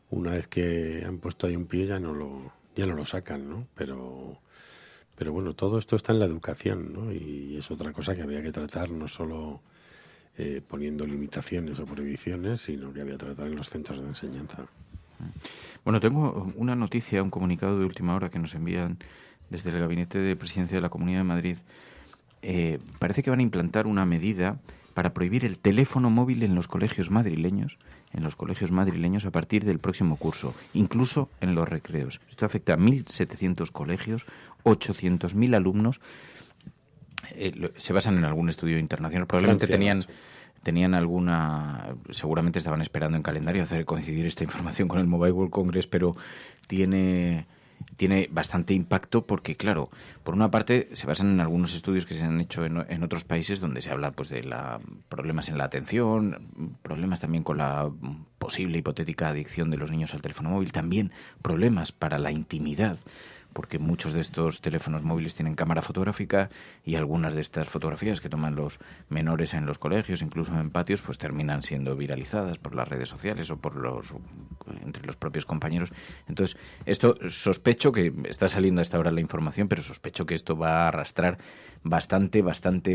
una vez que han puesto ahí un pie, ya no lo sacan, ¿no? Pero bueno, todo esto está en la educación, ¿no? Y es otra cosa que había que tratar, no solo poniendo limitaciones o prohibiciones, sino que había que tratar en los centros de enseñanza. Bueno, tengo una noticia, un comunicado de última hora que nos envían desde el Gabinete de Presidencia de la Comunidad de Madrid. Parece que van a implantar una medida para prohibir el teléfono móvil en los colegios madrileños a partir del próximo curso, incluso en los recreos. Esto afecta a 1.700 colegios, 800.000 alumnos. Se basan en algún estudio internacional. Probablemente tenían alguna... Seguramente estaban esperando en calendario hacer coincidir esta información con el Mobile World Congress, pero tiene bastante impacto porque, claro, por una parte se basan en algunos estudios que se han hecho en otros países donde se habla pues de problemas en la atención, problemas también con la posible hipotética adicción de los niños al teléfono móvil, también problemas para la intimidad, porque muchos de estos teléfonos móviles tienen cámara fotográfica y algunas de estas fotografías que toman los menores en los colegios, incluso en patios, pues terminan siendo viralizadas por las redes sociales o entre los propios compañeros. Entonces, esto sospecho que está saliendo a esta hora la información, pero sospecho que esto va a arrastrar bastante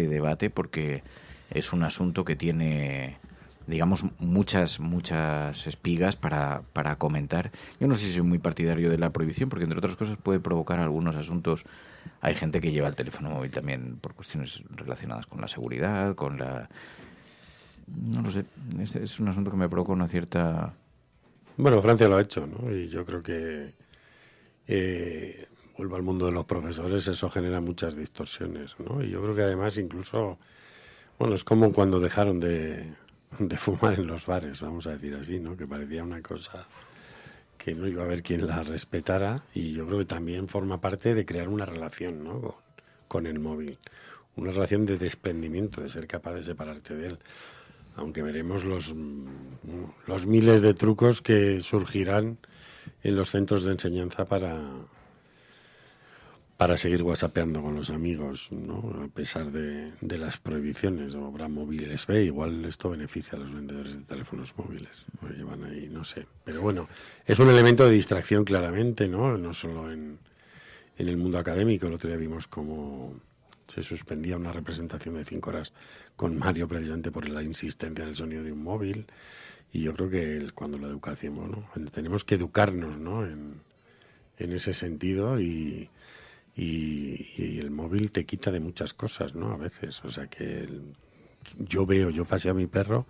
debate, porque es un asunto que tiene, digamos, muchas espigas para comentar. Yo no sé si soy muy partidario de la prohibición, porque entre otras cosas puede provocar algunos asuntos. Hay gente que lleva el teléfono móvil también por cuestiones relacionadas con la seguridad, no lo sé, es un asunto que me provoca una cierta... Bueno, Francia lo ha hecho, ¿no? Y yo creo que vuelvo al mundo de los profesores, eso genera muchas distorsiones, ¿no? Y yo creo que además incluso, bueno, es como cuando dejaron de fumar en los bares, vamos a decir así, ¿no? Que parecía una cosa que no iba a haber quien la respetara, y yo creo que también forma parte de crear una relación, ¿no? con el móvil, una relación de desprendimiento, de ser capaz de separarte de él, aunque veremos los miles de trucos que surgirán en los centros de enseñanza para seguir whatsappeando con los amigos, ¿no? A pesar de las prohibiciones. O habrá móviles B, igual esto beneficia a los vendedores de teléfonos móviles, lo llevan ahí, no sé. Pero bueno, es un elemento de distracción claramente, ¿no? No solo en el mundo académico. El otro día vimos cómo se suspendía una representación de 5 horas con Mario precisamente por la insistencia en el sonido de un móvil. Y yo creo que es cuando la educación, ¿no? Tenemos que educarnos, ¿no? En ese sentido, y el móvil te quita de muchas cosas, ¿no? A veces, o sea que yo paseo a mi perro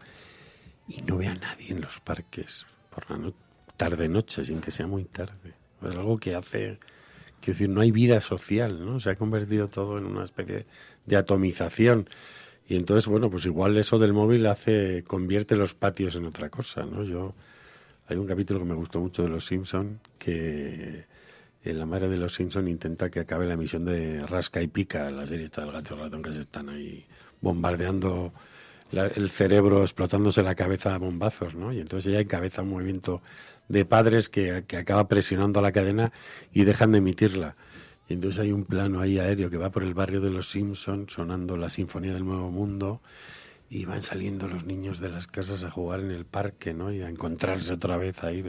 y no veo a nadie en los parques por la tarde-noche, sin que sea muy tarde. Es algo que hace, quiero decir, no hay vida social, ¿no? Se ha convertido todo en una especie de atomización. Y entonces, bueno, pues igual eso del móvil convierte los patios en otra cosa, ¿no? Hay un capítulo que me gustó mucho de Los Simpson, que la madre de Los Simpson intenta que acabe la emisión de Rasca y Pica, la serie esta del gato y el ratón, que se están ahí bombardeando el cerebro, explotándose la cabeza a bombazos, ¿no? Y entonces ella encabeza un movimiento de padres que acaba presionando a la cadena y dejan de emitirla. Y entonces hay un plano ahí aéreo que va por el barrio de Los Simpson sonando la Sinfonía del Nuevo Mundo y van saliendo los niños de las casas a jugar en el parque, ¿no? Y a encontrarse otra vez ahí,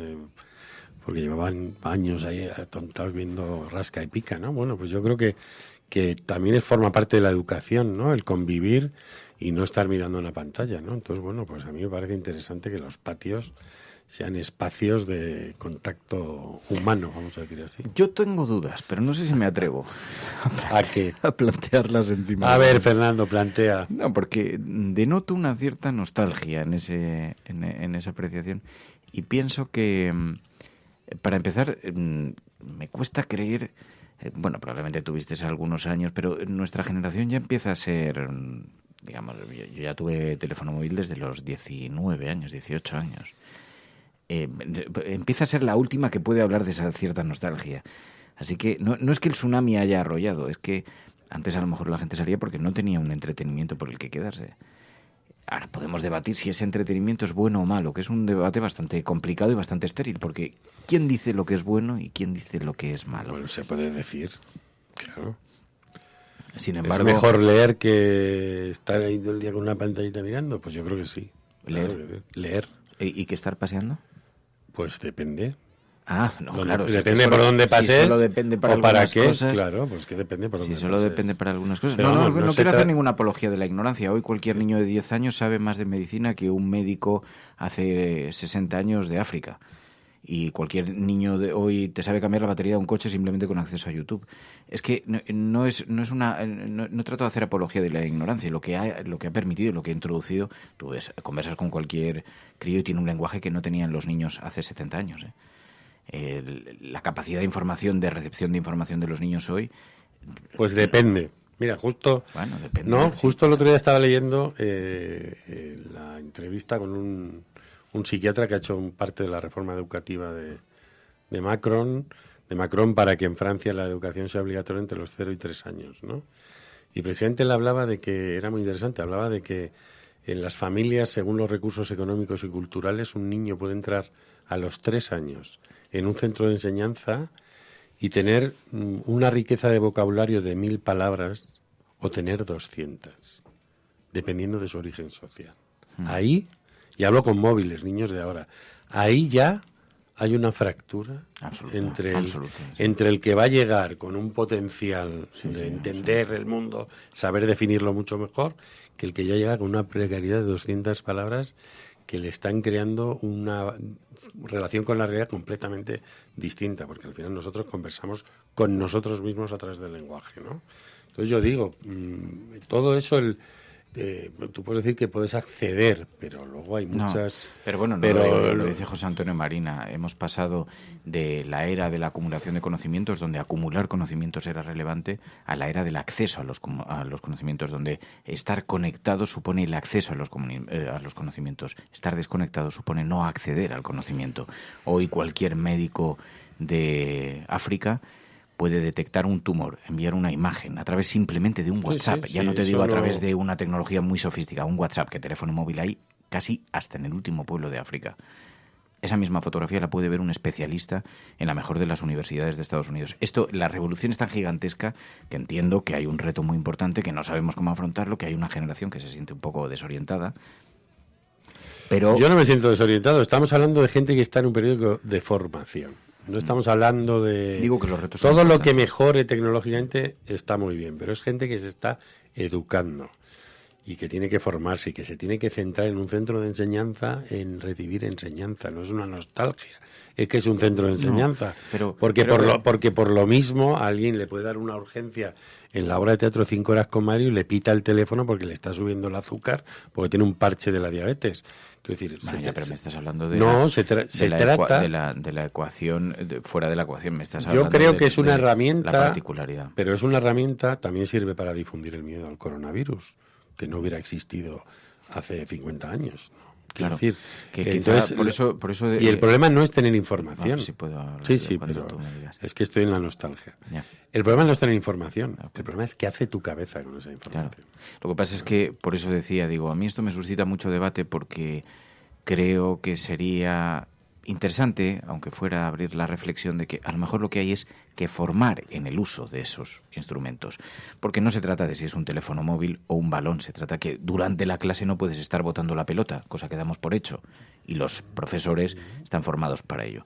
porque llevaban años ahí atontados viendo Rasca y Pica, ¿no? Bueno, pues yo creo que también forma parte de la educación, ¿no? El convivir y no estar mirando una pantalla, ¿no? Entonces, bueno, pues a mí me parece interesante que los patios sean espacios de contacto humano, vamos a decir así. Yo tengo dudas, pero no sé si me atrevo a plantearlas encima. A ver, Fernando, plantea. No, porque denoto una cierta nostalgia en esa apreciación y pienso que, para empezar, me cuesta creer, bueno, probablemente tuviste algunos años, pero nuestra generación ya empieza a ser, digamos, yo ya tuve teléfono móvil desde los 19 años, 18 años. Empieza a ser la última que puede hablar de esa cierta nostalgia. Así que no es que el tsunami haya arrollado, es que antes a lo mejor la gente salía porque no tenía un entretenimiento por el que quedarse. Ahora podemos debatir si ese entretenimiento es bueno o malo, que es un debate bastante complicado y bastante estéril, porque ¿quién dice lo que es bueno y quién dice lo que es malo? Bueno, se puede decir, claro. Sin embargo, ¿es mejor leer que estar ahí todo el día con una pantallita mirando? Pues yo creo que sí. Leer. ¿Y que estar paseando? Pues depende. No, claro. Depende por dónde pases. Si solo depende para o para qué. Cosas, claro, pues que depende por dónde pases. Si solo depende para algunas cosas. Pero no quiero hacer ninguna apología de la ignorancia. Hoy cualquier niño de 10 años sabe más de medicina que un médico hace 60 años de África. Y cualquier niño de hoy te sabe cambiar la batería de un coche simplemente con acceso a YouTube. Es que no trato de hacer apología de la ignorancia. Lo que ha permitido, lo que ha introducido, tú conversas con cualquier crío y tiene un lenguaje que no tenían los niños hace 70 años. La capacidad de información, de recepción de información de los niños hoy. Pues depende. Mira, justo. Bueno, depende. No, justo el otro día estaba leyendo la entrevista con un psiquiatra que ha hecho parte de la reforma educativa de Macron para que en Francia la educación sea obligatoria entre los 0 y 3 años, ¿no? Y precisamente él hablaba de que, era muy interesante, hablaba de que en las familias, según los recursos económicos y culturales, un niño puede entrar a los 3 años en un centro de enseñanza y tener una riqueza de vocabulario de 1000 palabras o tener 200, dependiendo de su origen social. Ahí, y hablo con móviles, niños de ahora, ahí ya hay una fractura entre el que va a llegar con un potencial de entender el mundo, saber definirlo mucho mejor, que el que ya llega con una precariedad de 200 palabras que le están creando una relación con la realidad completamente distinta, porque al final nosotros conversamos con nosotros mismos a través del lenguaje, ¿no? Entonces yo digo, todo eso, tú puedes decir que puedes acceder, pero luego hay muchas... Pero bueno, lo dice José Antonio Marina, hemos pasado de la era de la acumulación de conocimientos, donde acumular conocimientos era relevante, a la era del acceso a los conocimientos, donde estar conectado supone el acceso a los conocimientos. Estar desconectado supone no acceder al conocimiento. Hoy cualquier médico de África puede detectar un tumor, enviar una imagen a través simplemente de un WhatsApp. Ya no te digo a través de una tecnología muy sofisticada, un WhatsApp, que teléfono móvil hay casi hasta en el último pueblo de África. Esa misma fotografía la puede ver un especialista en la mejor de las universidades de Estados Unidos. La revolución es tan gigantesca que entiendo que hay un reto muy importante, que no sabemos cómo afrontarlo, que hay una generación que se siente un poco desorientada. Pero yo no me siento desorientado. Estamos hablando de gente que está en un periodo de formación. No estamos hablando de... Digo que los retos todo lo que mejore tecnológicamente está muy bien, pero es gente que se está educando. y que tiene que formarse y que se tiene que centrar en un centro de enseñanza, en recibir enseñanza. No es una nostalgia, es que es un centro de enseñanza. Porque por lo mismo a alguien le puede dar una urgencia en la obra de teatro 5 horas con Mario y le pita el teléfono porque le está subiendo el azúcar, porque tiene un parche de la diabetes. Quiero decir, pero me estás hablando de la ecuación, fuera de la ecuación, me estás hablando. Yo creo que es una herramienta, la particularidad. Pero es una herramienta, también sirve para difundir el miedo al coronavirus, que no hubiera existido hace 50 años, ¿no? Claro, decir, que entonces, por eso y el problema no es tener información. Sí, puedo hablar pero es que estoy en la nostalgia. Ya. El problema no es tener información, el problema es qué hace tu cabeza con esa información. Claro. Lo que pasa es que, por eso decía, a mí esto me suscita mucho debate porque creo que sería interesante, aunque fuera abrir la reflexión de que a lo mejor lo que hay es que formar en el uso de esos instrumentos. Porque no se trata de si es un teléfono móvil o un balón, se trata que durante la clase no puedes estar botando la pelota, cosa que damos por hecho, y los profesores están formados para ello.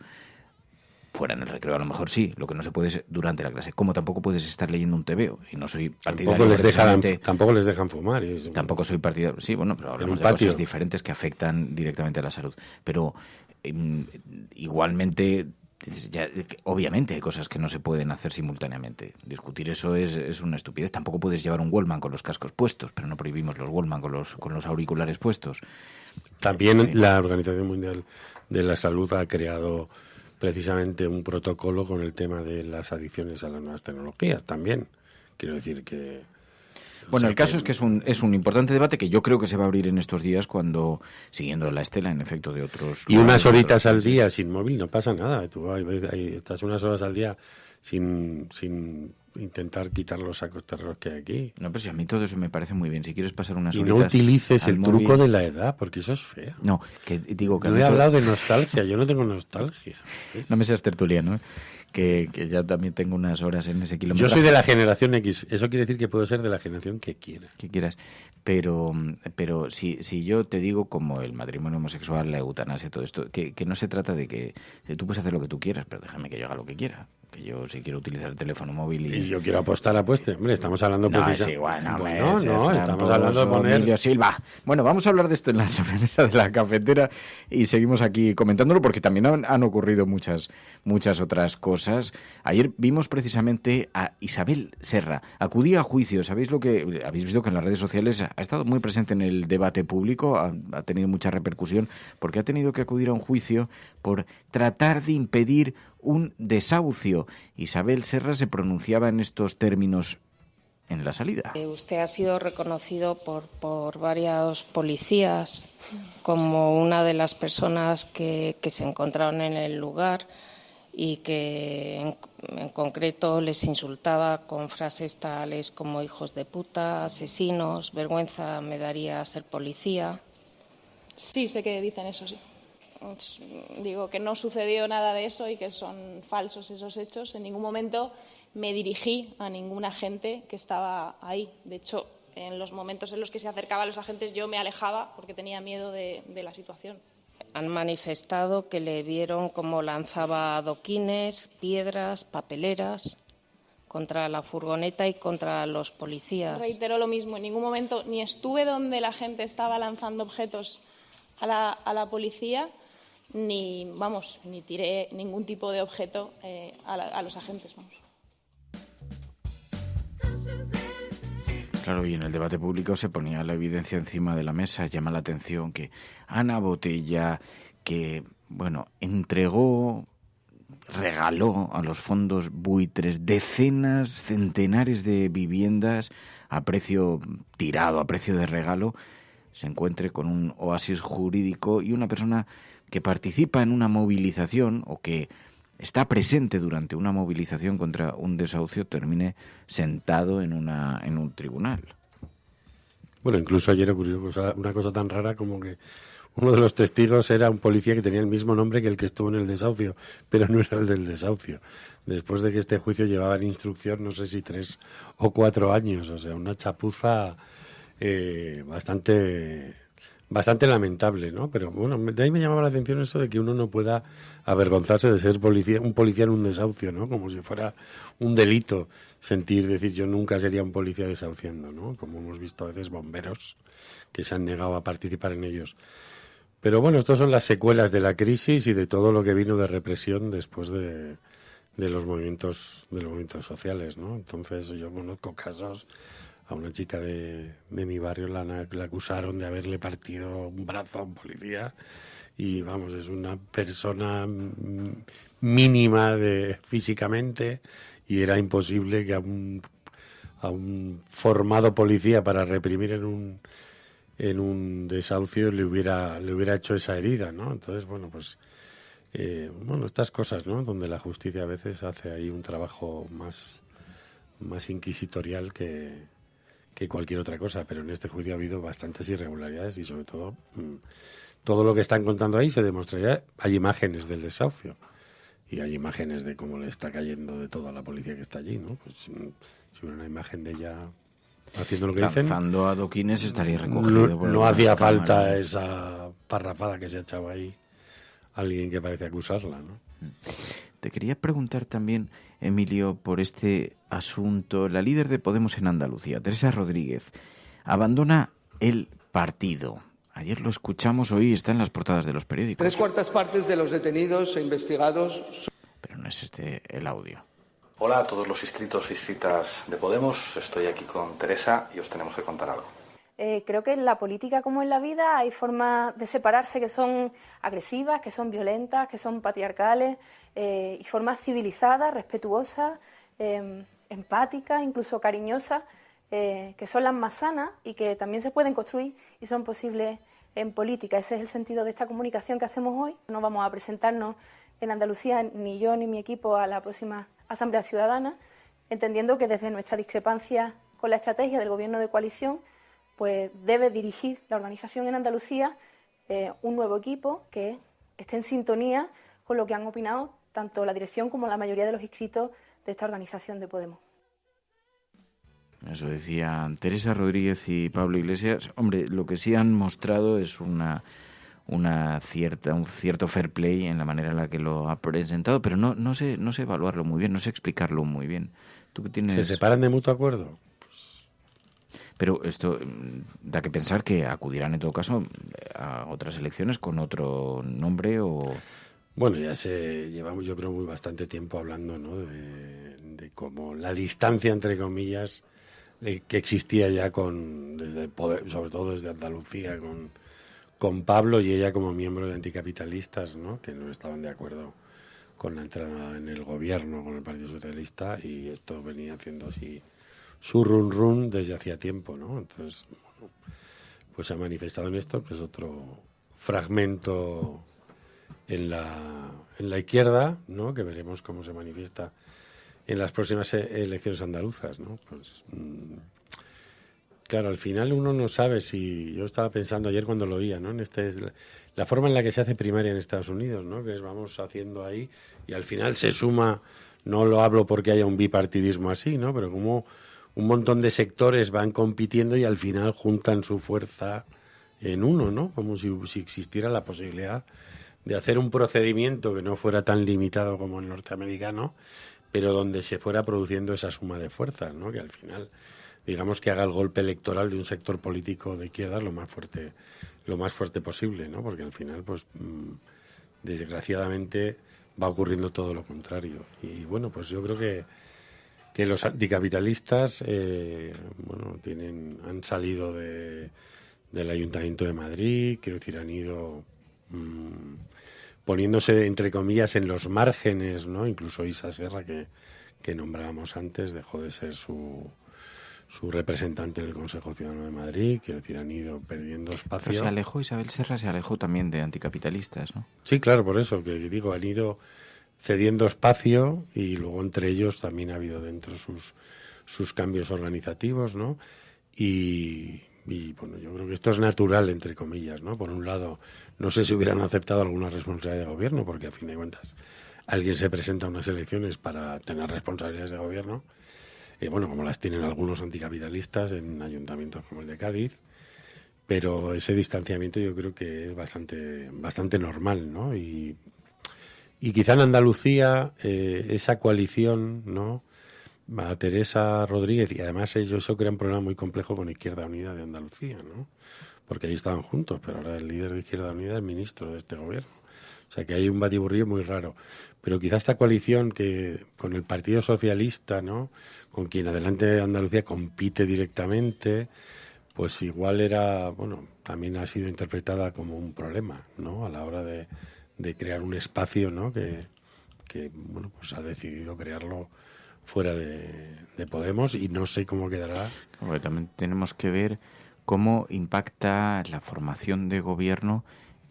Fuera en el recreo a lo mejor sí, lo que no se puede es durante la clase. Como tampoco puedes estar leyendo un TVO, y no soy partidario. Tampoco les dejan fumar. Tampoco soy partidario. Sí, bueno, pero hablamos de cosas diferentes que afectan directamente a la salud. Pero igualmente, obviamente hay cosas que no se pueden hacer simultáneamente. Discutir eso es una estupidez. Tampoco puedes llevar un Walkman con los cascos puestos, pero no prohibimos los Walkman con los auriculares puestos. También la Organización Mundial de la Salud ha creado precisamente un protocolo con el tema de las adicciones a las nuevas tecnologías también. Quiero decir que... Bueno, el caso es que es un importante debate que yo creo que se va a abrir en estos días cuando, siguiendo la estela, en efecto, de otros... Y unas horitas al día sin móvil no pasa nada. Tú estás unas horas al día sin intentar quitar los sacos terreros que hay aquí. No, pero si a mí todo eso me parece muy bien. Si quieres pasar unas horitas... Y no utilices el truco de la edad, porque eso es feo. No, que digo que... No he hablado de nostalgia, yo no tengo nostalgia. No me seas tertuliano, ¿eh? Que ya también tengo unas horas en ese kilómetro. Yo soy de la generación X, eso quiere decir que puedo ser de la generación que quieras. Que quieras, pero si yo te digo, como el matrimonio homosexual, la eutanasia, todo esto, que no se trata de que tú puedes hacer lo que tú quieras, pero déjame que yo haga lo que quiera. Que yo si quiero utilizar el teléfono móvil y yo quiero apostar, apueste. Hombre, estamos hablando estamos hablando de poner... Emilio Silva. Bueno, vamos a hablar de esto en la sobremesa de la cafetera y seguimos aquí comentándolo porque también han ocurrido muchas otras cosas. Ayer vimos precisamente a Isabel Serra. Acudía a juicio. Habéis visto que en las redes sociales ha estado muy presente en el debate público, ha tenido mucha repercusión porque ha tenido que acudir a un juicio por tratar de impedir un desahucio. Isabel Serra se pronunciaba en estos términos en la salida. Usted ha sido reconocido por varios policías como una de las personas que se encontraron en el lugar y que en concreto les insultaba con frases tales como hijos de puta, asesinos, vergüenza me daría ser policía. Sí, sé que dicen eso, sí. Digo que no sucedió nada de eso y que son falsos esos hechos. En ningún momento me dirigí a ningún agente que estaba ahí. De hecho, en los momentos en los que se acercaban los agentes yo me alejaba porque tenía miedo de la situación. Han manifestado que le vieron cómo lanzaba adoquines, piedras, papeleras contra la furgoneta y contra los policías. Reitero lo mismo, en ningún momento ni estuve donde la gente estaba lanzando objetos a la policía, ni tiré ningún tipo de objeto a los agentes. Vamos. Claro, y en el debate público se ponía la evidencia encima de la mesa. Llama la atención que Ana Botella, que regaló a los fondos buitres decenas, centenares de viviendas a precio tirado, a precio de regalo, se encuentre con un oasis jurídico y una persona que participa en una movilización o que está presente durante una movilización contra un desahucio termine sentado en un tribunal. Bueno, incluso ayer ocurrió una cosa tan rara como que uno de los testigos era un policía que tenía el mismo nombre que el que estuvo en el desahucio, pero no era el del desahucio. Después de que este juicio llevaba en instrucción, no sé si 3 o 4 años, o sea, una chapuza bastante bastante lamentable, ¿no? Pero bueno, de ahí me llamaba la atención eso de que uno no pueda avergonzarse de ser un policía en un desahucio, ¿no? Como si fuera un delito decir yo nunca sería un policía desahuciando, ¿no? Como hemos visto a veces bomberos que se han negado a participar en ellos. Pero bueno, estas son las secuelas de la crisis y de todo lo que vino de represión después de los movimientos sociales, ¿no? Entonces yo conozco casos. A una chica de mi barrio la acusaron de haberle partido un brazo a un policía y vamos, es una persona mínima físicamente y era imposible que a un formado policía para reprimir en un desahucio le hubiera hecho esa herida, ¿no? Entonces, bueno, pues estas cosas, ¿no? Donde la justicia a veces hace ahí un trabajo más inquisitorial que cualquier otra cosa, pero en este juicio ha habido bastantes irregularidades y sobre todo todo lo que están contando ahí se demostraría. Hay imágenes del desahucio y hay imágenes de cómo le está cayendo de toda la policía que está allí, ¿no? Pues si hubiera una imagen de ella haciendo lo que dicen, lanzando adoquines estaría recogido. No hacía falta esa parrafada que se ha echado ahí alguien que parece acusarla, ¿no? Te quería preguntar también, Emilio, por este asunto. La líder de Podemos en Andalucía, Teresa Rodríguez, abandona el partido. Ayer lo escuchamos, hoy está en las portadas de los periódicos. 3/4 partes de los detenidos e investigados. Pero no es este el audio. Hola a todos los inscritos y inscritas de Podemos. Estoy aquí con Teresa y os tenemos que contar algo. Creo que en la política como en la vida hay formas de separarse que son agresivas, que son violentas, que son patriarcales, y formas civilizadas, respetuosas, empáticas, incluso cariñosas, que son las más sanas y que también se pueden construir y son posibles en política. Ese es el sentido de esta comunicación que hacemos hoy. No vamos a presentarnos en Andalucía, ni yo ni mi equipo, a la próxima Asamblea Ciudadana, entendiendo que desde nuestra discrepancia con la estrategia del Gobierno de coalición, pues debe dirigir la organización en Andalucía un nuevo equipo que esté en sintonía con lo que han opinado tanto la dirección como la mayoría de los inscritos de esta organización de Podemos. Eso decían Teresa Rodríguez y Pablo Iglesias. Hombre, lo que sí han mostrado es un cierto fair play en la manera en la que lo ha presentado, pero no sé evaluarlo muy bien, no sé explicarlo muy bien. ¿Tú qué tienes? ¿Se separan de mutuo acuerdo? Pero esto da que pensar que acudirán en todo caso a otras elecciones con otro nombre o... Bueno, ya llevamos yo creo bastante tiempo hablando, ¿no? de cómo la distancia, entre comillas, que existía ya desde el poder, sobre todo desde Andalucía, con Pablo y ella como miembro de Anticapitalistas, ¿no? Que no estaban de acuerdo con la entrada en el gobierno con el Partido Socialista y esto venía haciendo así su run desde hacía tiempo, ¿no? Entonces, bueno, pues se ha manifestado en esto, que es otro fragmento en la izquierda, ¿no? Que veremos cómo se manifiesta en las próximas elecciones andaluzas, ¿no? Pues claro, al final uno no sabe si... Yo estaba pensando ayer cuando lo oía, ¿no? La forma en la que se hace primaria en Estados Unidos, ¿no? Que es vamos haciendo ahí y al final se suma, no lo hablo porque haya un bipartidismo así, ¿no? Pero como un montón de sectores van compitiendo y al final juntan su fuerza en uno, ¿no? Como si existiera la posibilidad de hacer un procedimiento que no fuera tan limitado como el norteamericano, pero donde se fuera produciendo esa suma de fuerzas, ¿no? Que al final, digamos, que haga el golpe electoral de un sector político de izquierda lo más fuerte posible, ¿no? Porque al final, pues, desgraciadamente va ocurriendo todo lo contrario. Y bueno, pues yo creo que los anticapitalistas, han salido del Ayuntamiento de Madrid, quiero decir, han ido poniéndose, entre comillas, en los márgenes, ¿no? Incluso Isa Serra, que nombrábamos antes, dejó de ser su representante en el Consejo Ciudadano de Madrid, quiero decir, han ido perdiendo espacio. Pero se alejó, Isabel Serra se alejó también de anticapitalistas, ¿no? Sí, claro, por eso, que digo, han ido cediendo espacio y luego entre ellos también ha habido dentro sus cambios organizativos, ¿no? Y bueno, yo creo que esto es natural, entre comillas, ¿no? Por un lado, no sé si hubieran aceptado alguna responsabilidad de gobierno, porque a fin de cuentas alguien se presenta a unas elecciones para tener responsabilidades de gobierno, como las tienen algunos anticapitalistas en ayuntamientos como el de Cádiz, pero ese distanciamiento yo creo que es bastante normal, ¿no? Y quizá en Andalucía esa coalición, ¿no?, a Teresa Rodríguez, y además eso crea un problema muy complejo con Izquierda Unida de Andalucía, ¿no? Porque ahí estaban juntos, pero ahora el líder de Izquierda Unida es ministro de este gobierno. O sea que hay un batiburrillo muy raro. Pero quizá esta coalición que con el Partido Socialista, ¿no?, con quien Adelante Andalucía compite directamente, pues igual también ha sido interpretada como un problema, ¿no?, a la hora de crear un espacio, ¿no?, que pues ha decidido crearlo fuera de Podemos, y no sé cómo quedará. Bueno, también tenemos que ver cómo impacta la formación de gobierno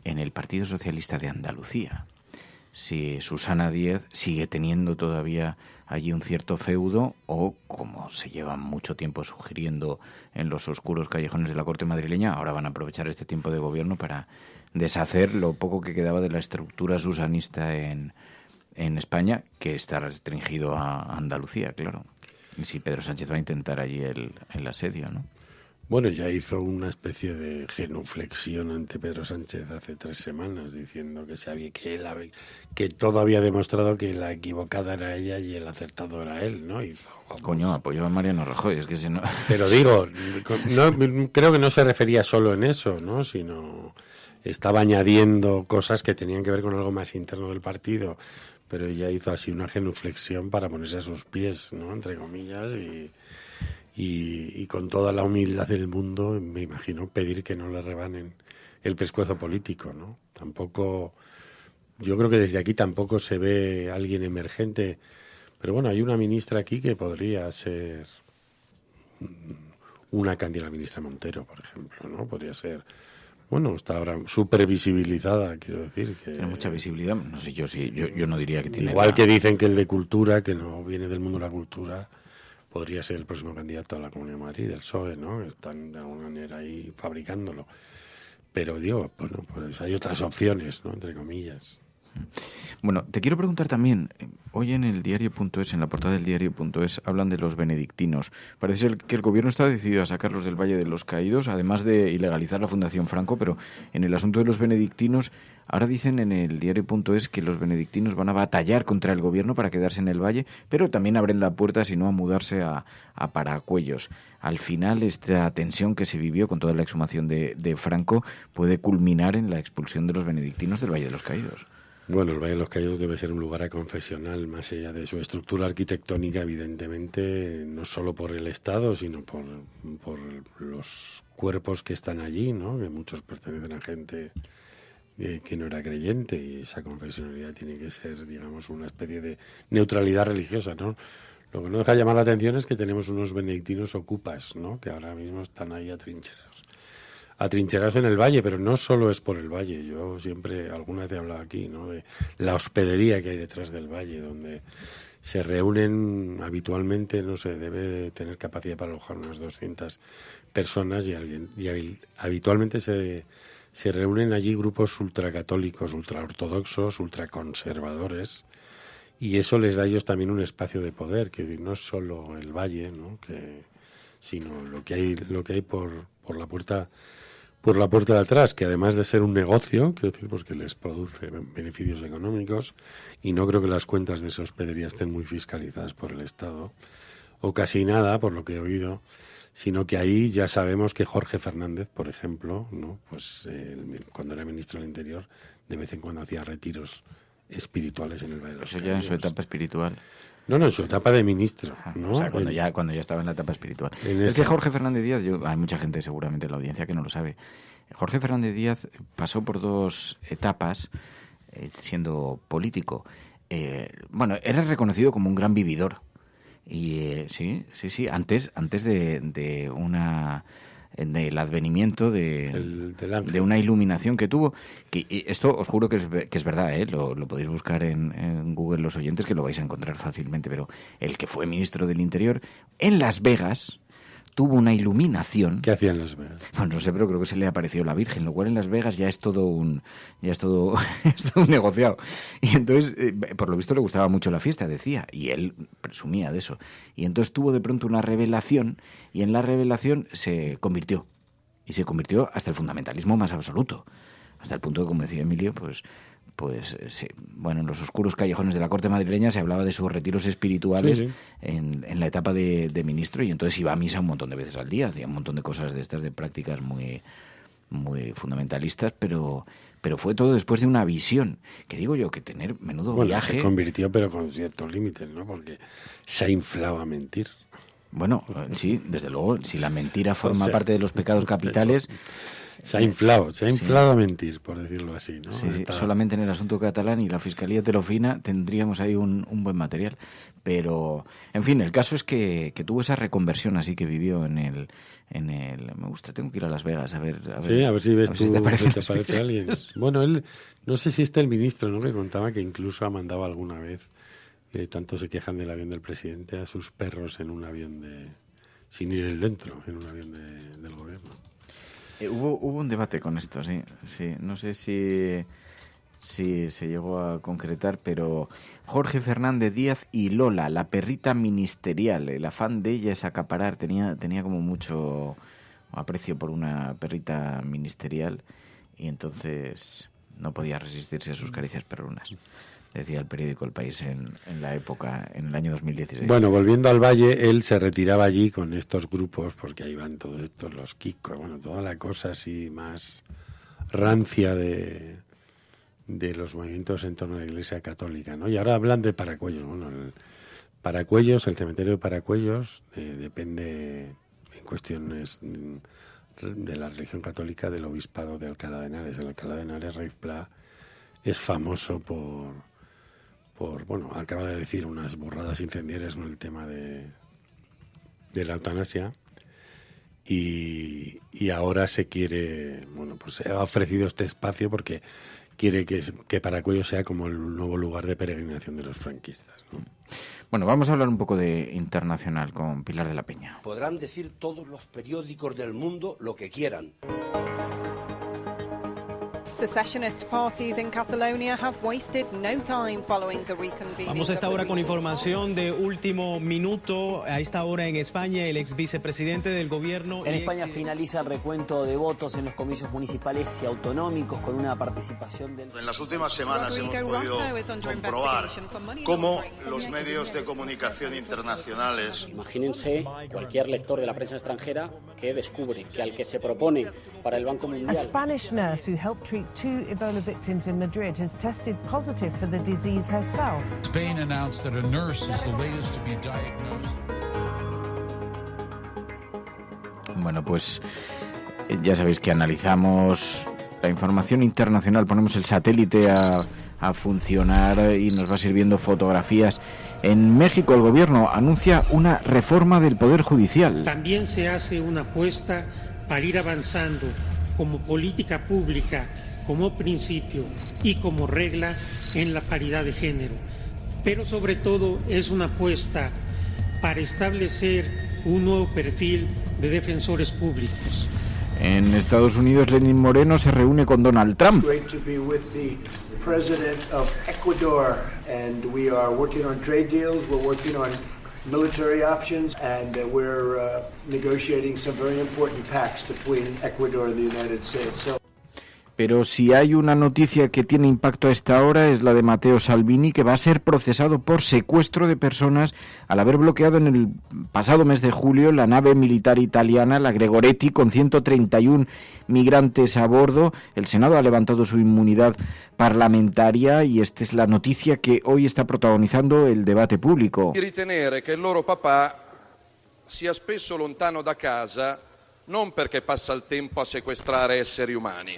en el Partido Socialista de Andalucía. Si Susana Díez sigue teniendo todavía allí un cierto feudo, o, como se lleva mucho tiempo sugiriendo en los oscuros callejones de la Corte madrileña, ahora van a aprovechar este tiempo de gobierno para deshacer lo poco que quedaba de la estructura susanista en España, que está restringido a Andalucía, claro. Y si Pedro Sánchez va a intentar allí el asedio, ¿no? Bueno, ya hizo una especie de genuflexión ante Pedro Sánchez hace 3 semanas, diciendo que todo había demostrado que la equivocada era ella y el acertado era él, ¿no? Coño, apoyó a Mariano Rajoy, es que si no... Pero digo, creo que no se refería solo en eso, ¿no?, sino estaba añadiendo cosas que tenían que ver con algo más interno del partido, pero ella hizo así una genuflexión para ponerse a sus pies, ¿no?, entre comillas, y con toda la humildad del mundo, me imagino, pedir que no le rebanen el pescuezo político, ¿no? Tampoco, yo creo que desde aquí tampoco se ve alguien emergente, pero bueno, hay una ministra aquí que podría ser una candidata, la ministra Montero, por ejemplo, ¿no? Podría ser, bueno, está ahora súper visibilizada, quiero decir. Que tiene mucha visibilidad, no sé yo no diría que tiene... Igual que dicen que el de cultura, que no viene del mundo de la cultura, podría ser el próximo candidato a la Comunidad de Madrid, del PSOE, ¿no? Están de alguna manera ahí fabricándolo. Pero digo, bueno, pues hay otras opciones, ¿no?, entre comillas. Bueno, te quiero preguntar también, hoy en el diario.es, en la portada del diario.es, hablan de los benedictinos. Parece ser que el gobierno está decidido a sacarlos del Valle de los Caídos, además de ilegalizar la Fundación Franco, pero en el asunto de los benedictinos, ahora dicen en el diario.es que los benedictinos van a batallar contra el gobierno para quedarse en el Valle, pero también abren la puerta, si no, a mudarse a Paracuellos. Al final, esta tensión que se vivió con toda la exhumación de Franco puede culminar en la expulsión de los benedictinos del Valle de los Caídos. Bueno, el Valle de los Caídos debe ser un lugar aconfesional, más allá de su estructura arquitectónica, evidentemente, no solo por el Estado, sino por los cuerpos que están allí, ¿no?, que muchos pertenecen a gente que no era creyente, y esa confesionalidad tiene que ser, digamos, una especie de neutralidad religiosa, ¿no? Lo que no deja de llamar la atención es que tenemos unos benedictinos ocupas, ¿no?, que ahora mismo están ahí atrincherados en el Valle, pero no solo es por el Valle. Yo siempre, alguna vez he hablado aquí, ¿no?, de la hospedería que hay detrás del Valle, donde se reúnen habitualmente, no sé, debe tener capacidad para alojar unas 200 personas, y habitualmente se reúnen allí grupos ultracatólicos, ultraortodoxos, ultraconservadores, y eso les da a ellos también un espacio de poder, que no es solo el Valle, ¿no?, sino lo que hay por la puerta de atrás, que además de ser un negocio, quiero decir, pues que les produce beneficios económicos, y no creo que las cuentas de esa hospedería estén muy fiscalizadas por el Estado, o casi nada, por lo que he oído, sino que ahí ya sabemos que Jorge Fernández, por ejemplo, ¿no?, pues cuando era ministro del Interior, de vez en cuando hacía retiros espirituales en el Valle de los Caídos. Eso ya en su etapa espiritual. No, en su etapa de ministro, ¿no? O sea, cuando ya estaba en la etapa espiritual. Es que Jorge Fernández Díaz, hay mucha gente seguramente en la audiencia que no lo sabe. Jorge Fernández Díaz pasó por 2 etapas siendo político. Bueno, era reconocido como un gran vividor. Y sí, antes del advenimiento de una iluminación que tuvo, que esto os juro que es verdad, lo podéis buscar en Google, los oyentes, que lo vais a encontrar fácilmente, pero el que fue ministro del Interior en Las Vegas tuvo una iluminación. ¿Qué hacía en Las Vegas? Pues no sé, pero creo que se le apareció la Virgen, lo cual en Las Vegas ya es todo un negociado. Y entonces, por lo visto, le gustaba mucho la fiesta, decía, y él presumía de eso. Y entonces tuvo de pronto una revelación, y en la revelación se convirtió. y se convirtió hasta el fundamentalismo más absoluto, hasta el punto de, como decía Emilio, pues en los oscuros callejones de la corte madrileña se hablaba de sus retiros espirituales, sí. En la etapa de ministro, y entonces iba a misa un montón de veces al día, hacía un montón de cosas de estas, de prácticas muy, muy fundamentalistas, pero fue todo después de una visión, que digo yo, que tener menudo viaje... Se convirtió, pero con ciertos límites, ¿no? Porque se ha inflado a mentir. Bueno, sí, desde luego, si la mentira forma parte de los pecados capitales... Se ha inflado a mentir, por decirlo así, ¿no? Sí, solamente en el asunto catalán y la Fiscalía te lo fina tendríamos ahí un buen material. Pero, en fin, el caso es que tuvo esa reconversión así que vivió en el me gusta, tengo que ir a Las Vegas a ver si ves tú, si te parece alguien. Bueno, él, no sé si está el ministro, ¿no? Que contaba que incluso ha mandado alguna vez, tanto se quejan del avión del presidente, a sus perros en un avión sin ir él dentro, en un avión del gobierno. Hubo un debate con esto, sí. No sé si se llegó a concretar, pero Jorge Fernández Díaz y Lola, la perrita ministerial, el afán de ella es acaparar, tenía como mucho aprecio por una perrita ministerial y entonces no podía resistirse a sus caricias perrunas. Decía el periódico El País en la época, en el año 2016. Bueno, volviendo al Valle, él se retiraba allí con estos grupos, porque ahí van todos estos, los Kikos, bueno, toda la cosa así más rancia de los movimientos en torno a la Iglesia Católica, ¿no? Y ahora hablan de Paracuellos. Bueno, el cementerio de Paracuellos depende, en cuestiones de la religión católica, del obispado de Alcalá de Henares. El Alcalá de Henares, Rey Pla, es famoso por acaba de decir unas burradas incendiarias con el tema de la eutanasia y ahora se quiere, se ha ofrecido este espacio porque quiere que Paracuellos sea como el nuevo lugar de peregrinación de los franquistas, ¿no? Bueno, vamos a hablar un poco de internacional con Pilar de la Peña. Podrán decir todos los periódicos del mundo lo que quieran. Secessionist parties in Catalonia have wasted no time following the reconvening. Vamos a esta hora con información de último minuto. A esta hora en España, el ex vicepresidente del gobierno... En España finaliza el recuento de votos en los comicios municipales y autonómicos con una participación del... En las últimas semanas hemos podido comprobar cómo los medios de comunicación internacionales... Imagínense cualquier lector de la prensa extranjera que descubre que al que se propone para el Banco Mundial... A Spanish nurse who helped treat 2 Ebola victims in Madrid has tested positive for the disease herself. Spain announced that a nurse is the latest to be diagnosed. Bueno, pues ya sabéis que analizamos la información internacional, ponemos el satélite a funcionar y nos va sirviendo fotografías. En México el gobierno anuncia una reforma del Poder Judicial. También se hace una apuesta para ir avanzando como política pública, como principio y como regla en la paridad de género. Pero sobre todo es una apuesta para establecer un nuevo perfil de defensores públicos. En Estados Unidos, Lenín Moreno se reúne con Donald Trump. President of Ecuador, and we are working on trade deals, we're working on military options, and we're negotiating some very important pacts between Ecuador and the United States. Pero si hay una noticia que tiene impacto a esta hora es la de Matteo Salvini, que va a ser procesado por secuestro de personas al haber bloqueado en el pasado mes de julio la nave militar italiana, la Gregoretti, con 131 migrantes a bordo. El Senado ha levantado su inmunidad parlamentaria y esta es la noticia que hoy está protagonizando el debate público. Ritenere che il loro papà sia spesso lontano da casa non perché passa il tempo a sequestrare esseri umani,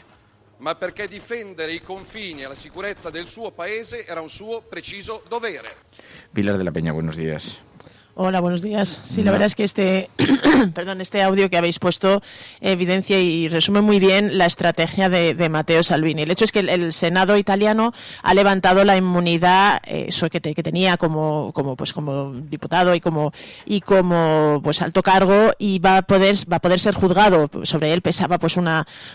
ma perché difendere i confini e la sicurezza del suo paese era un suo preciso dovere. Pilar de la Peña, buenos días. Hola, buenos días. Sí, la verdad es que este audio que habéis puesto evidencia y resume muy bien la estrategia de Matteo Salvini. El hecho es que el Senado italiano ha levantado la inmunidad que tenía como diputado y como alto cargo, y va a poder ser juzgado. Sobre él pesaba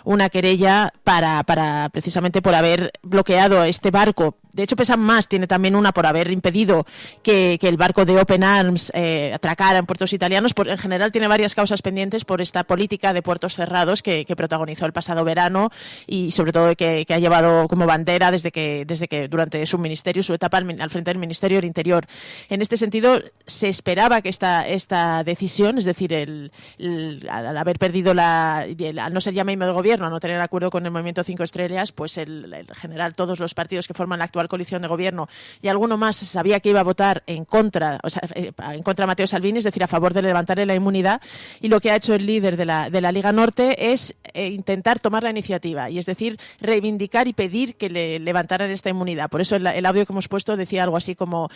una querella para precisamente por haber bloqueado este barco de hecho pesan más. Tiene también una por haber impedido que el barco de Open Arms atracara en puertos italianos. En general tiene varias causas pendientes por esta política de puertos cerrados que protagonizó el pasado verano y sobre todo que ha llevado como bandera desde que durante su ministerio, su etapa al frente del Ministerio del Interior. En este sentido, se esperaba que esta decisión, es decir, al haber perdido al no ser ya miembro del gobierno, a no tener acuerdo con el Movimiento 5 Estrellas, pues en general todos los partidos que forman la actual coalición de gobierno y alguno más sabía que iba a votar en contra de Matteo Salvini, es decir, a favor de levantarle la inmunidad, y lo que ha hecho el líder de la Liga Norte es intentar tomar la iniciativa, y es decir, reivindicar y pedir que le levantaran esta inmunidad. Por eso el audio que hemos puesto decía algo así como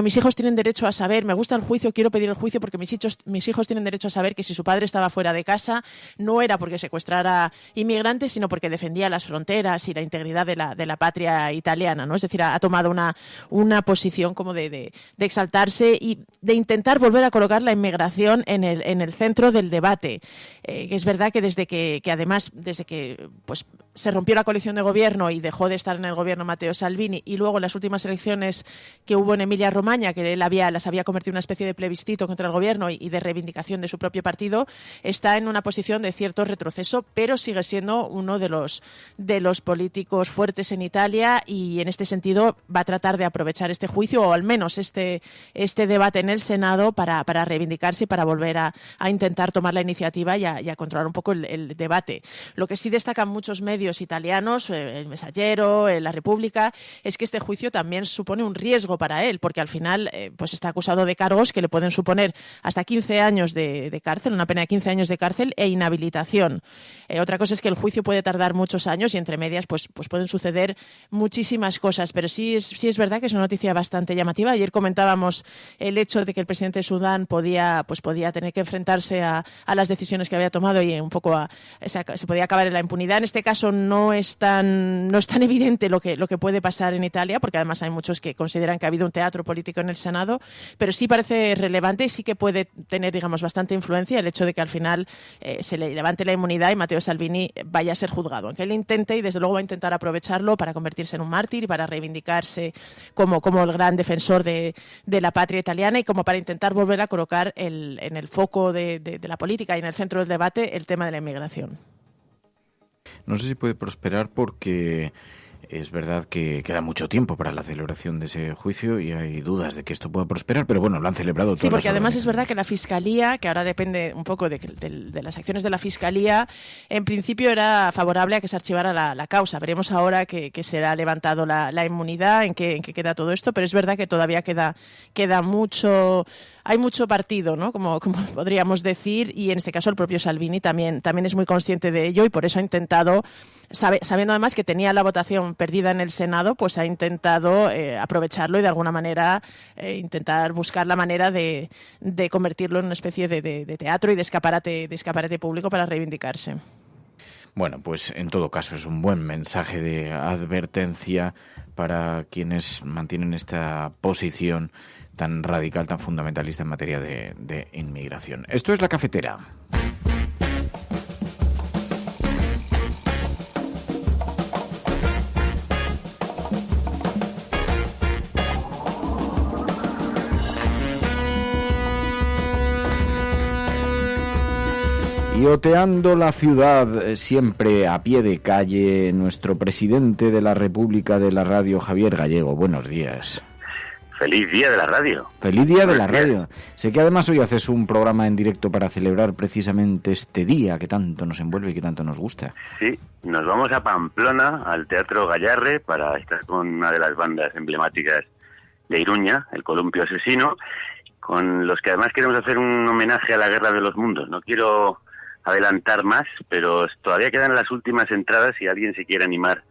mis hijos tienen derecho a saber, me gusta el juicio, quiero pedir el juicio porque mis hijos tienen derecho a saber que si su padre estaba fuera de casa no era porque secuestrara inmigrantes, sino porque defendía las fronteras y la integridad de la patria italiana, ¿no? Es decir, ha tomado una posición como de exaltarse y de intentar volver a colocar la inmigración en el centro del debate. Es verdad que desde que pues se rompió la coalición de gobierno y dejó de estar en el gobierno Matteo Salvini, y luego en las últimas elecciones que hubo en Emilia-Romagna, que él las había convertido en una especie de plebiscito contra el gobierno y de reivindicación de su propio partido, está en una posición de cierto retroceso, pero sigue siendo uno de los políticos fuertes en Italia, y en este sentido va a tratar de aprovechar este juicio, o al menos este debate en el Senado, para reivindicarse y para volver a intentar tomar la iniciativa y a controlar un poco el debate. Lo que sí destacan muchos medios italianos, el Messaggero, La República, es que este juicio también supone un riesgo para él, porque al final pues está acusado de cargos que le pueden suponer hasta 15 años de cárcel, una pena de 15 años de cárcel e inhabilitación. Otra cosa es que el juicio puede tardar muchos años y entre medias pues pueden suceder muchísimas cosas, pero sí es verdad que es una noticia bastante llamativa. Ayer comentábamos el hecho de que el presidente de Sudán podía tener que enfrentarse a las decisiones que había tomado y un poco se podía acabar en la impunidad. En este caso no es tan evidente lo que puede pasar en Italia, porque además hay muchos que consideran que ha habido un teatro político en el Senado, pero sí parece relevante y sí que puede tener, digamos, bastante influencia el hecho de que al final se le levante la inmunidad y Matteo Salvini vaya a ser juzgado, aunque él intente, y desde luego va a intentar aprovecharlo para convertirse en un mártir y para reivindicarse como el gran defensor de la patria italiana, y como para intentar volver a colocar en el foco de la política y en el centro del debate el tema de la inmigración. No sé si puede prosperar porque es verdad que queda mucho tiempo para la celebración de ese juicio y hay dudas de que esto pueda prosperar, pero bueno, lo han celebrado todas. Sí, porque además es verdad que la Fiscalía, que ahora depende un poco de las acciones de la Fiscalía, en principio era favorable a que se archivara la causa. Veremos ahora que será levantado la inmunidad, en qué queda todo esto, pero es verdad que todavía queda mucho... Hay mucho partido, ¿no? Como podríamos decir, y en este caso el propio Salvini también es muy consciente de ello, y por eso ha intentado, sabiendo además que tenía la votación perdida en el Senado, pues ha intentado aprovecharlo y de alguna manera intentar buscar la manera de convertirlo en una especie de teatro y de escaparate público para reivindicarse. Bueno, pues en todo caso es un buen mensaje de advertencia para quienes mantienen esta posición tan radical, tan fundamentalista en materia de inmigración. Esto es La Cafetera. Y oteando la ciudad, siempre a pie de calle, nuestro presidente de la República de la Radio, Javier Gallego. Buenos días. Feliz Día de la Radio. Feliz Día de la Radio. Sé que además hoy haces un programa en directo para celebrar precisamente este día que tanto nos envuelve y que tanto nos gusta. Sí, nos vamos a Pamplona, al Teatro Gallarre, para estar con una de las bandas emblemáticas de Iruña, el Columpio Asesino, con los que además queremos hacer un homenaje a la Guerra de los Mundos. No quiero adelantar más, pero todavía quedan las últimas entradas si alguien se quiere animar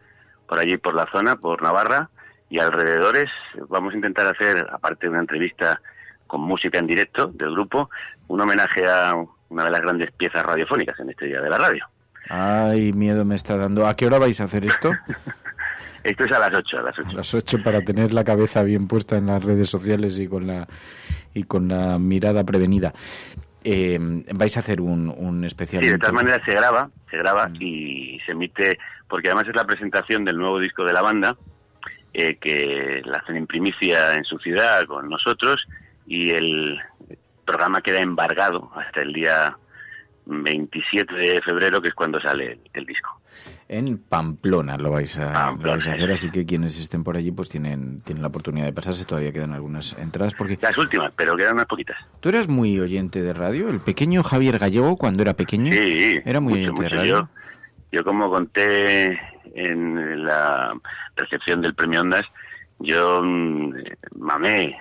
por allí, por la zona, por Navarra y alrededores. Vamos a intentar hacer, aparte de una entrevista con música en directo del grupo, un homenaje a una de las grandes piezas radiofónicas en este Día de la Radio. Ay, miedo me está dando. ¿A qué hora vais a hacer esto? Esto es a las 8. A las 8 para tener la cabeza bien puesta en las redes sociales y con la mirada prevenida. ¿Vais a hacer un especial? Sí, de todas maneras se graba y se emite, porque además es la presentación del nuevo disco de la banda, que la hacen en primicia en su ciudad con nosotros, y el programa queda embargado hasta el día 27 de febrero, que es cuando sale el disco. En Pamplona lo vais a hacer, así que quienes estén por allí pues tienen la oportunidad de pasarse. Todavía quedan algunas entradas porque... Las últimas, pero quedan unas poquitas. ¿Tú eras muy oyente de radio? ¿El pequeño Javier Gallego, cuando era pequeño, era muy oyente de radio? Yo como conté en la recepción del Premio Ondas, yo mamé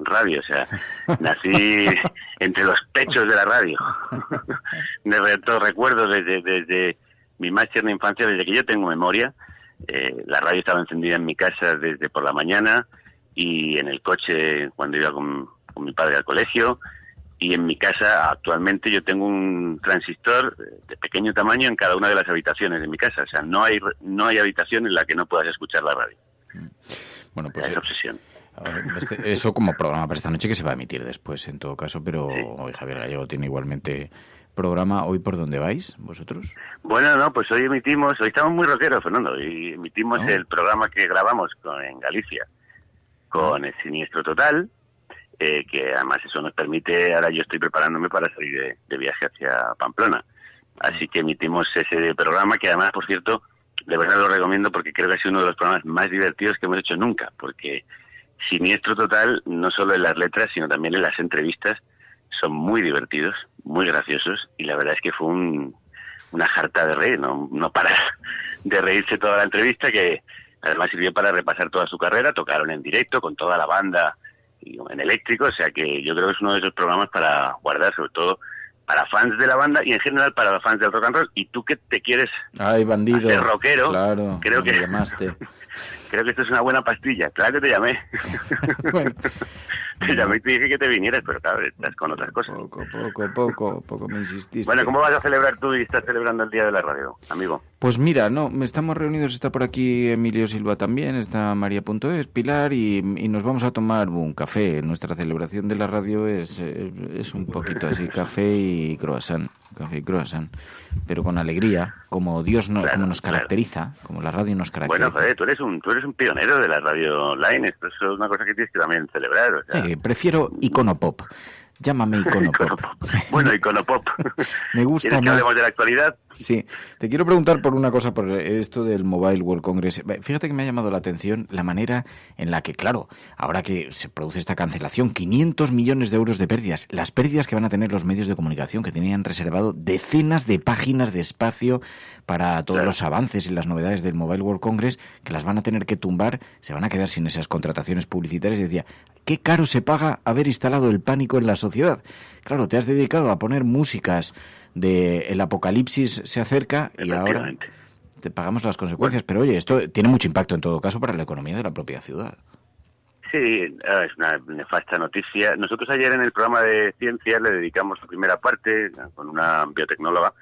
radio, o sea, nací entre los pechos de la radio. Recuerdo desde mi más tierna infancia, desde que yo tengo memoria, la radio estaba encendida en mi casa desde por la mañana, y en el coche cuando iba con mi padre al colegio, y en mi casa actualmente yo tengo un transistor de pequeño tamaño en cada una de las habitaciones de mi casa. O sea, no hay habitación en la que no puedas escuchar la radio. Bueno, pues es obsesión. Eso como programa para esta noche, que se va a emitir después en todo caso, pero hoy Javier Gallego tiene igualmente programa. ¿Hoy por dónde vais vosotros? Bueno, no, pues hoy estamos muy rockeros, Fernando, y emitimos el programa que grabamos en Galicia con el Siniestro Total, que además eso nos permite, ahora yo estoy preparándome para salir de viaje hacia Pamplona, así que emitimos ese programa, que además, por cierto, de verdad lo recomiendo porque creo que ha sido uno de los programas más divertidos que hemos hecho nunca, porque Siniestro Total, no solo en las letras, sino también en las entrevistas, son muy divertidos, muy graciosos, y la verdad es que fue una jarta de reír, no parar de reírse toda la entrevista, que además sirvió para repasar toda su carrera. Tocaron en directo con toda la banda en eléctrico, o sea que yo creo que es uno de esos programas para guardar, sobre todo para fans de la banda y en general para los fans del rock and roll. Y tú que te quieres hacer rockero, claro, creo que llamaste. Creo que esto es una buena pastilla. Claro que te llamé. Bueno. Te llamé y te dije que te vinieras, pero claro, estás con otras cosas. Poco me insististe. Bueno, ¿cómo vas a celebrar tú y estás celebrando el Día de la Radio, amigo? Pues mira, estamos reunidos, está por aquí Emilio Silva también, está María.es, Pilar, y nos vamos a tomar un café. Nuestra celebración de la radio es un poquito así, café y croissant, pero con alegría, como Dios como nos caracteriza, como la radio nos caracteriza. Bueno, joder, tú eres un pionero de la radio online, esto es una cosa que tienes que también celebrar. O sea. Prefiero Iconopop. Llámame Iconopop. Bueno, Iconopop. Me gusta ¿Quieres que hablemos de la actualidad? Sí. Te quiero preguntar por una cosa, por esto del Mobile World Congress. Fíjate que me ha llamado la atención la manera en la que, claro, ahora que se produce esta cancelación, 500 millones de euros de pérdidas, las pérdidas que van a tener los medios de comunicación, que tenían reservado decenas de páginas de espacio para todos los avances y las novedades del Mobile World Congress, que las van a tener que tumbar, se van a quedar sin esas contrataciones publicitarias. Y decía, qué caro se paga haber instalado el pánico en la sociedad. Claro, te has dedicado a poner músicas de el apocalipsis se acerca y ahora te pagamos las consecuencias. Pero oye, esto tiene mucho impacto en todo caso para la economía de la propia ciudad. Sí, es una nefasta noticia. Nosotros ayer en el programa de ciencia le dedicamos la primera parte con una biotecnóloga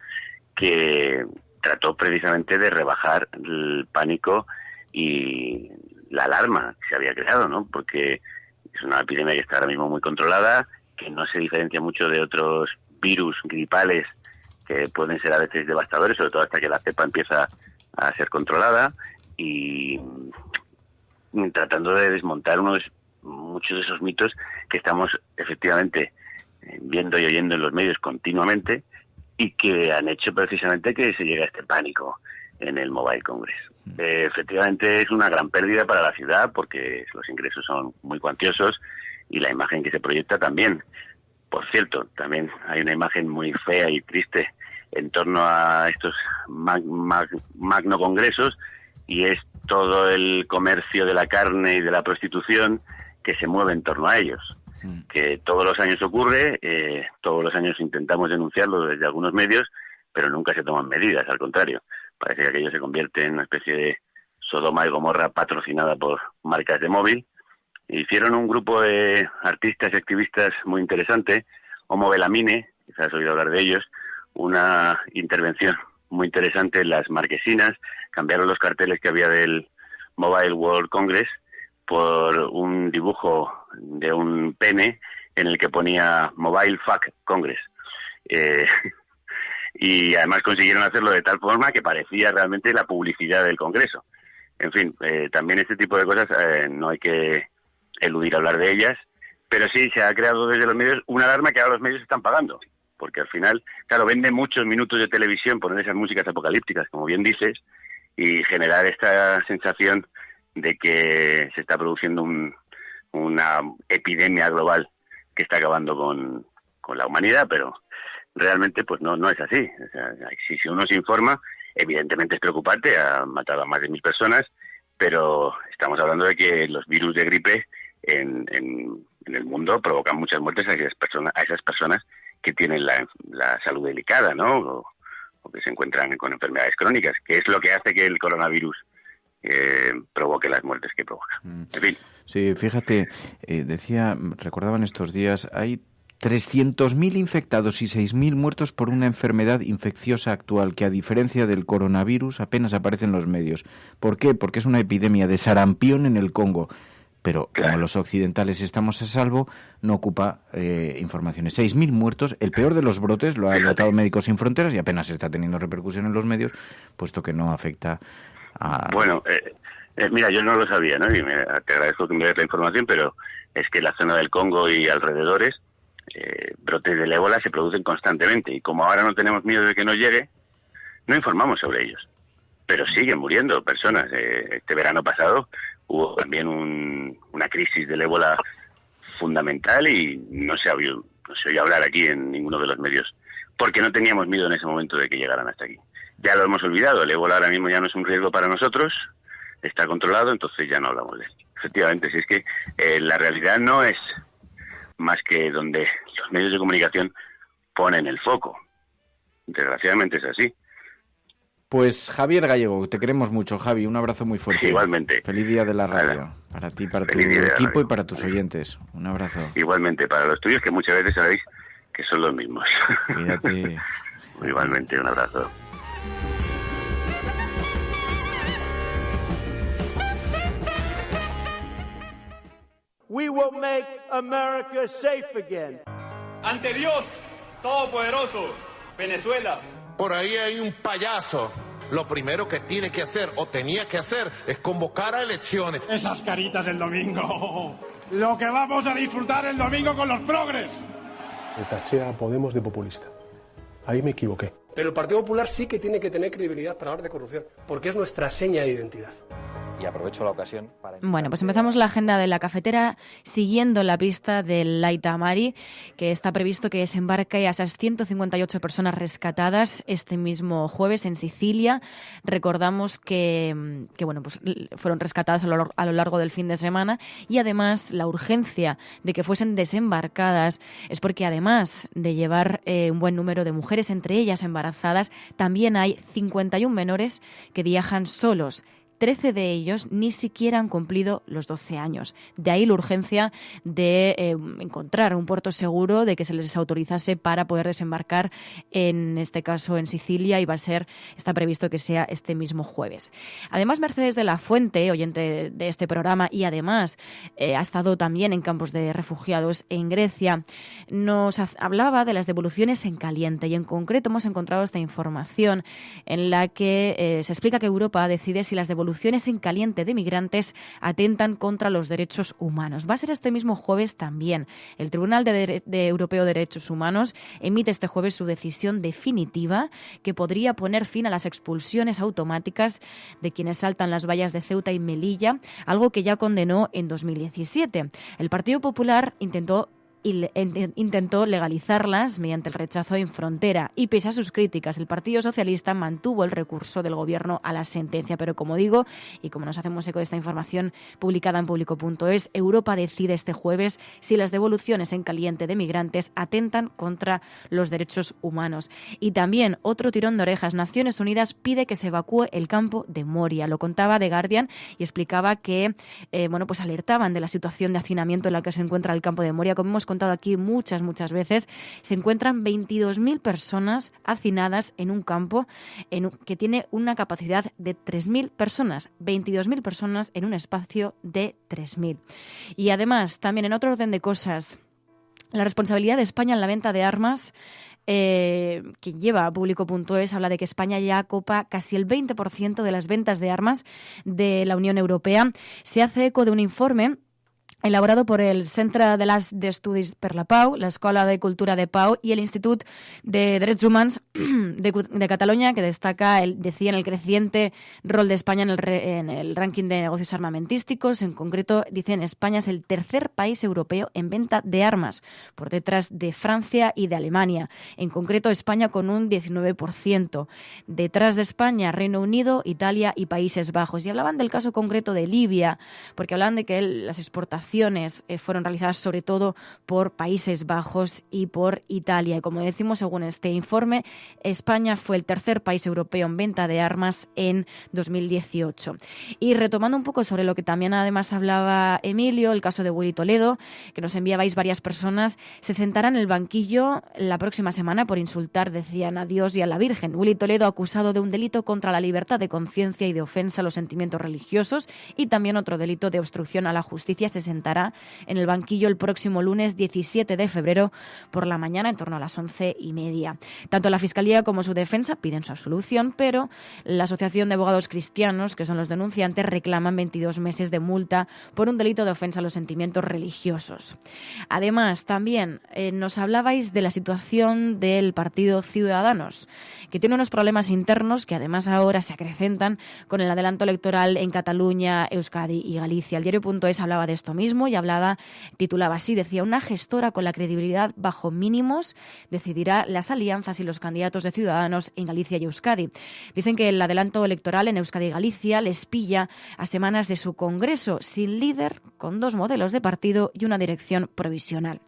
que trató precisamente de rebajar el pánico y la alarma que se había creado, ¿no? Porque es una epidemia que está ahora mismo muy controlada, que no se diferencia mucho de otros virus gripales que pueden ser a veces devastadores, sobre todo hasta que la cepa empieza a ser controlada, y tratando de desmontar muchos de esos mitos que estamos efectivamente viendo y oyendo en los medios continuamente y que han hecho precisamente que se llegue a este pánico en el Mobile Congress. Efectivamente es una gran pérdida para la ciudad porque los ingresos son muy cuantiosos y la imagen que se proyecta también. Por cierto, también hay una imagen muy fea y triste en torno a estos magno congresos, y es todo el comercio de la carne y de la prostitución que se mueve en torno a ellos. Que todos los años ocurre, todos los años intentamos denunciarlo desde algunos medios, pero nunca se toman medidas, al contrario. Parece que aquello se convierte en una especie de Sodoma y Gomorra patrocinada por marcas de móvil. Hicieron un grupo de artistas y activistas muy interesante, Homo Belamine, quizás has oído hablar de ellos, una intervención muy interesante en las marquesinas, cambiaron los carteles que había del Mobile World Congress por un dibujo de un pene en el que ponía Mobile Fuck Congress. Y además consiguieron hacerlo de tal forma que parecía realmente la publicidad del Congreso. En fin, también este tipo de cosas no hay que eludir hablar de ellas, pero sí se ha creado desde los medios una alarma que ahora los medios están pagando, porque al final, claro, vende muchos minutos de televisión poner esas músicas apocalípticas, como bien dices, y generar esta sensación de que se está produciendo una epidemia global que está acabando con la humanidad, pero realmente pues no es así. O sea, si uno se informa, evidentemente es preocupante, ha matado a más de 1.000 personas, pero estamos hablando de que los virus de gripe en el mundo provocan muchas muertes a esas personas que tienen la salud delicada, ¿no? O que se encuentran con enfermedades crónicas, que es lo que hace que el coronavirus provoque las muertes que provoca. En fin. Sí, fíjate, recordaban estos días, hay 300.000 infectados y 6.000 muertos por una enfermedad infecciosa actual que, a diferencia del coronavirus, apenas aparece en los medios. ¿Por qué? Porque es una epidemia de sarampión en el Congo. Pero como los occidentales estamos a salvo, no ocupa informaciones. 6.000 muertos, el peor de los brotes, lo ha notado Médicos Sin Fronteras y apenas está teniendo repercusión en los medios, puesto que no afecta a... Bueno, mira, yo no lo sabía, ¿no? Y te agradezco que me des la información, pero es que la zona del Congo y alrededores, brotes del ébola se producen constantemente. Y como ahora no tenemos miedo de que nos llegue, no informamos sobre ellos. Pero siguen muriendo personas. Este verano pasado hubo también una crisis del ébola fundamental y no se oyó hablar aquí en ninguno de los medios, porque no teníamos miedo en ese momento de que llegaran hasta aquí. Ya lo hemos olvidado, el ébola ahora mismo ya no es un riesgo para nosotros, está controlado, entonces ya no hablamos de él. Efectivamente, si es que la realidad no es más que donde los medios de comunicación ponen el foco. Desgraciadamente es así. Pues Javier Gallego, te queremos mucho, Javi, un abrazo muy fuerte. Igualmente. Feliz día de la radio, para ti, para tu equipo y para tus oyentes. Un abrazo. Igualmente, para los tuyos, que muchas veces sabéis que son los mismos. Cuídate. Igualmente, un abrazo. We will make America safe again. Ante Dios Todopoderoso, Venezuela. Por ahí hay un payaso. Lo primero que tiene que hacer o tenía que hacer es convocar a elecciones. Esas caritas del domingo. Lo que vamos a disfrutar el domingo con los progres. Me taché a Podemos de populista. Ahí me equivoqué. Pero el Partido Popular sí que tiene que tener credibilidad para hablar de corrupción, porque es nuestra seña de identidad. Y aprovecho la ocasión para... Bueno, pues empezamos la agenda de la cafetera siguiendo la pista del Laita Mari, que está previsto que desembarque a esas 158 personas rescatadas este mismo jueves en Sicilia. Recordamos que bueno, pues fueron rescatadas a lo largo del fin de semana, y además la urgencia de que fuesen desembarcadas es porque, además de llevar un buen número de mujeres, entre ellas embarazadas, también hay 51 menores que viajan solos. 13 de ellos ni siquiera han cumplido los 12 años. De ahí la urgencia de encontrar un puerto seguro, de que se les autorizase para poder desembarcar, en este caso en Sicilia, y está previsto que sea este mismo jueves. Además, Mercedes de la Fuente, oyente de este programa, y además ha estado también en campos de refugiados en Grecia, nos hablaba de las devoluciones en caliente, y en concreto hemos encontrado esta información en la que se explica que Europa decide si las devoluciones en caliente de migrantes atentan contra los derechos humanos. Va a ser este mismo jueves también. El Tribunal Europeo de Derechos Humanos emite este jueves su decisión definitiva, que podría poner fin a las expulsiones automáticas de quienes saltan las vallas de Ceuta y Melilla, algo que ya condenó en 2017. El Partido Popular intentó legalizarlas mediante el rechazo en frontera, y pese a sus críticas, el Partido Socialista mantuvo el recurso del Gobierno a la sentencia. Pero, como digo, y como nos hacemos eco de esta información publicada en Público.es, Europa decide este jueves si las devoluciones en caliente de migrantes atentan contra los derechos humanos. Y también, otro tirón de orejas, Naciones Unidas pide que se evacúe el campo de Moria. Lo contaba The Guardian y explicaba que pues alertaban de la situación de hacinamiento en la que se encuentra el campo de Moria. Como hemos contado aquí muchas veces, se encuentran 22.000 personas hacinadas en un campo que tiene una capacidad de 3.000 personas. 22.000 personas en un espacio de 3.000. Y además, también en otro orden de cosas, la responsabilidad de España en la venta de armas quien lleva Público.es, habla de que España ya copa casi el 20% de las ventas de armas de la Unión Europea. Se hace eco de un informe elaborado por el Centre d'Estudis per la Pau, l'Escola de Cultura de Pau y el Institut de Drets Humans de Cataluña, que decían el creciente rol de España en el ranking de negocios armamentísticos. En concreto, dicen España es el tercer país europeo en venta de armas, por detrás de Francia y de Alemania. En concreto, España con un 19%. Detrás de España, Reino Unido, Italia y Países Bajos. Y hablaban del caso concreto de Libia, porque hablaban de que las exportaciones fueron realizadas sobre todo por Países Bajos y por Italia. Y como decimos, según este informe, España fue el tercer país europeo en venta de armas en 2018. Y retomando un poco sobre lo que también además hablaba Emilio, el caso de Willy Toledo, que nos enviabais varias personas, se sentará en el banquillo la próxima semana por insultar, decían, a Dios y a la Virgen. Willy Toledo, acusado de un delito contra la libertad de conciencia y de ofensa a los sentimientos religiosos, y también otro delito de obstrucción a la justicia, se sentará en el banquillo el próximo lunes 17 de febrero por la mañana, en torno a las 11:30. Tanto la Fiscalía como su defensa piden su absolución, pero la Asociación de Abogados Cristianos, que son los denunciantes, reclaman 22 meses de multa por un delito de ofensa a los sentimientos religiosos. Además, también nos hablabais de la situación del partido Ciudadanos, que tiene unos problemas internos que además ahora se acrecentan con el adelanto electoral en Cataluña, Euskadi y Galicia. El diario.es hablaba de esto mismo y titulaba así, decía, una gestora con la credibilidad bajo mínimos decidirá las alianzas y los candidatos de Ciudadanos en Galicia y Euskadi. Dicen que el adelanto electoral en Euskadi y Galicia les pilla a semanas de su congreso, sin líder, con 2 modelos de partido y una dirección provisional.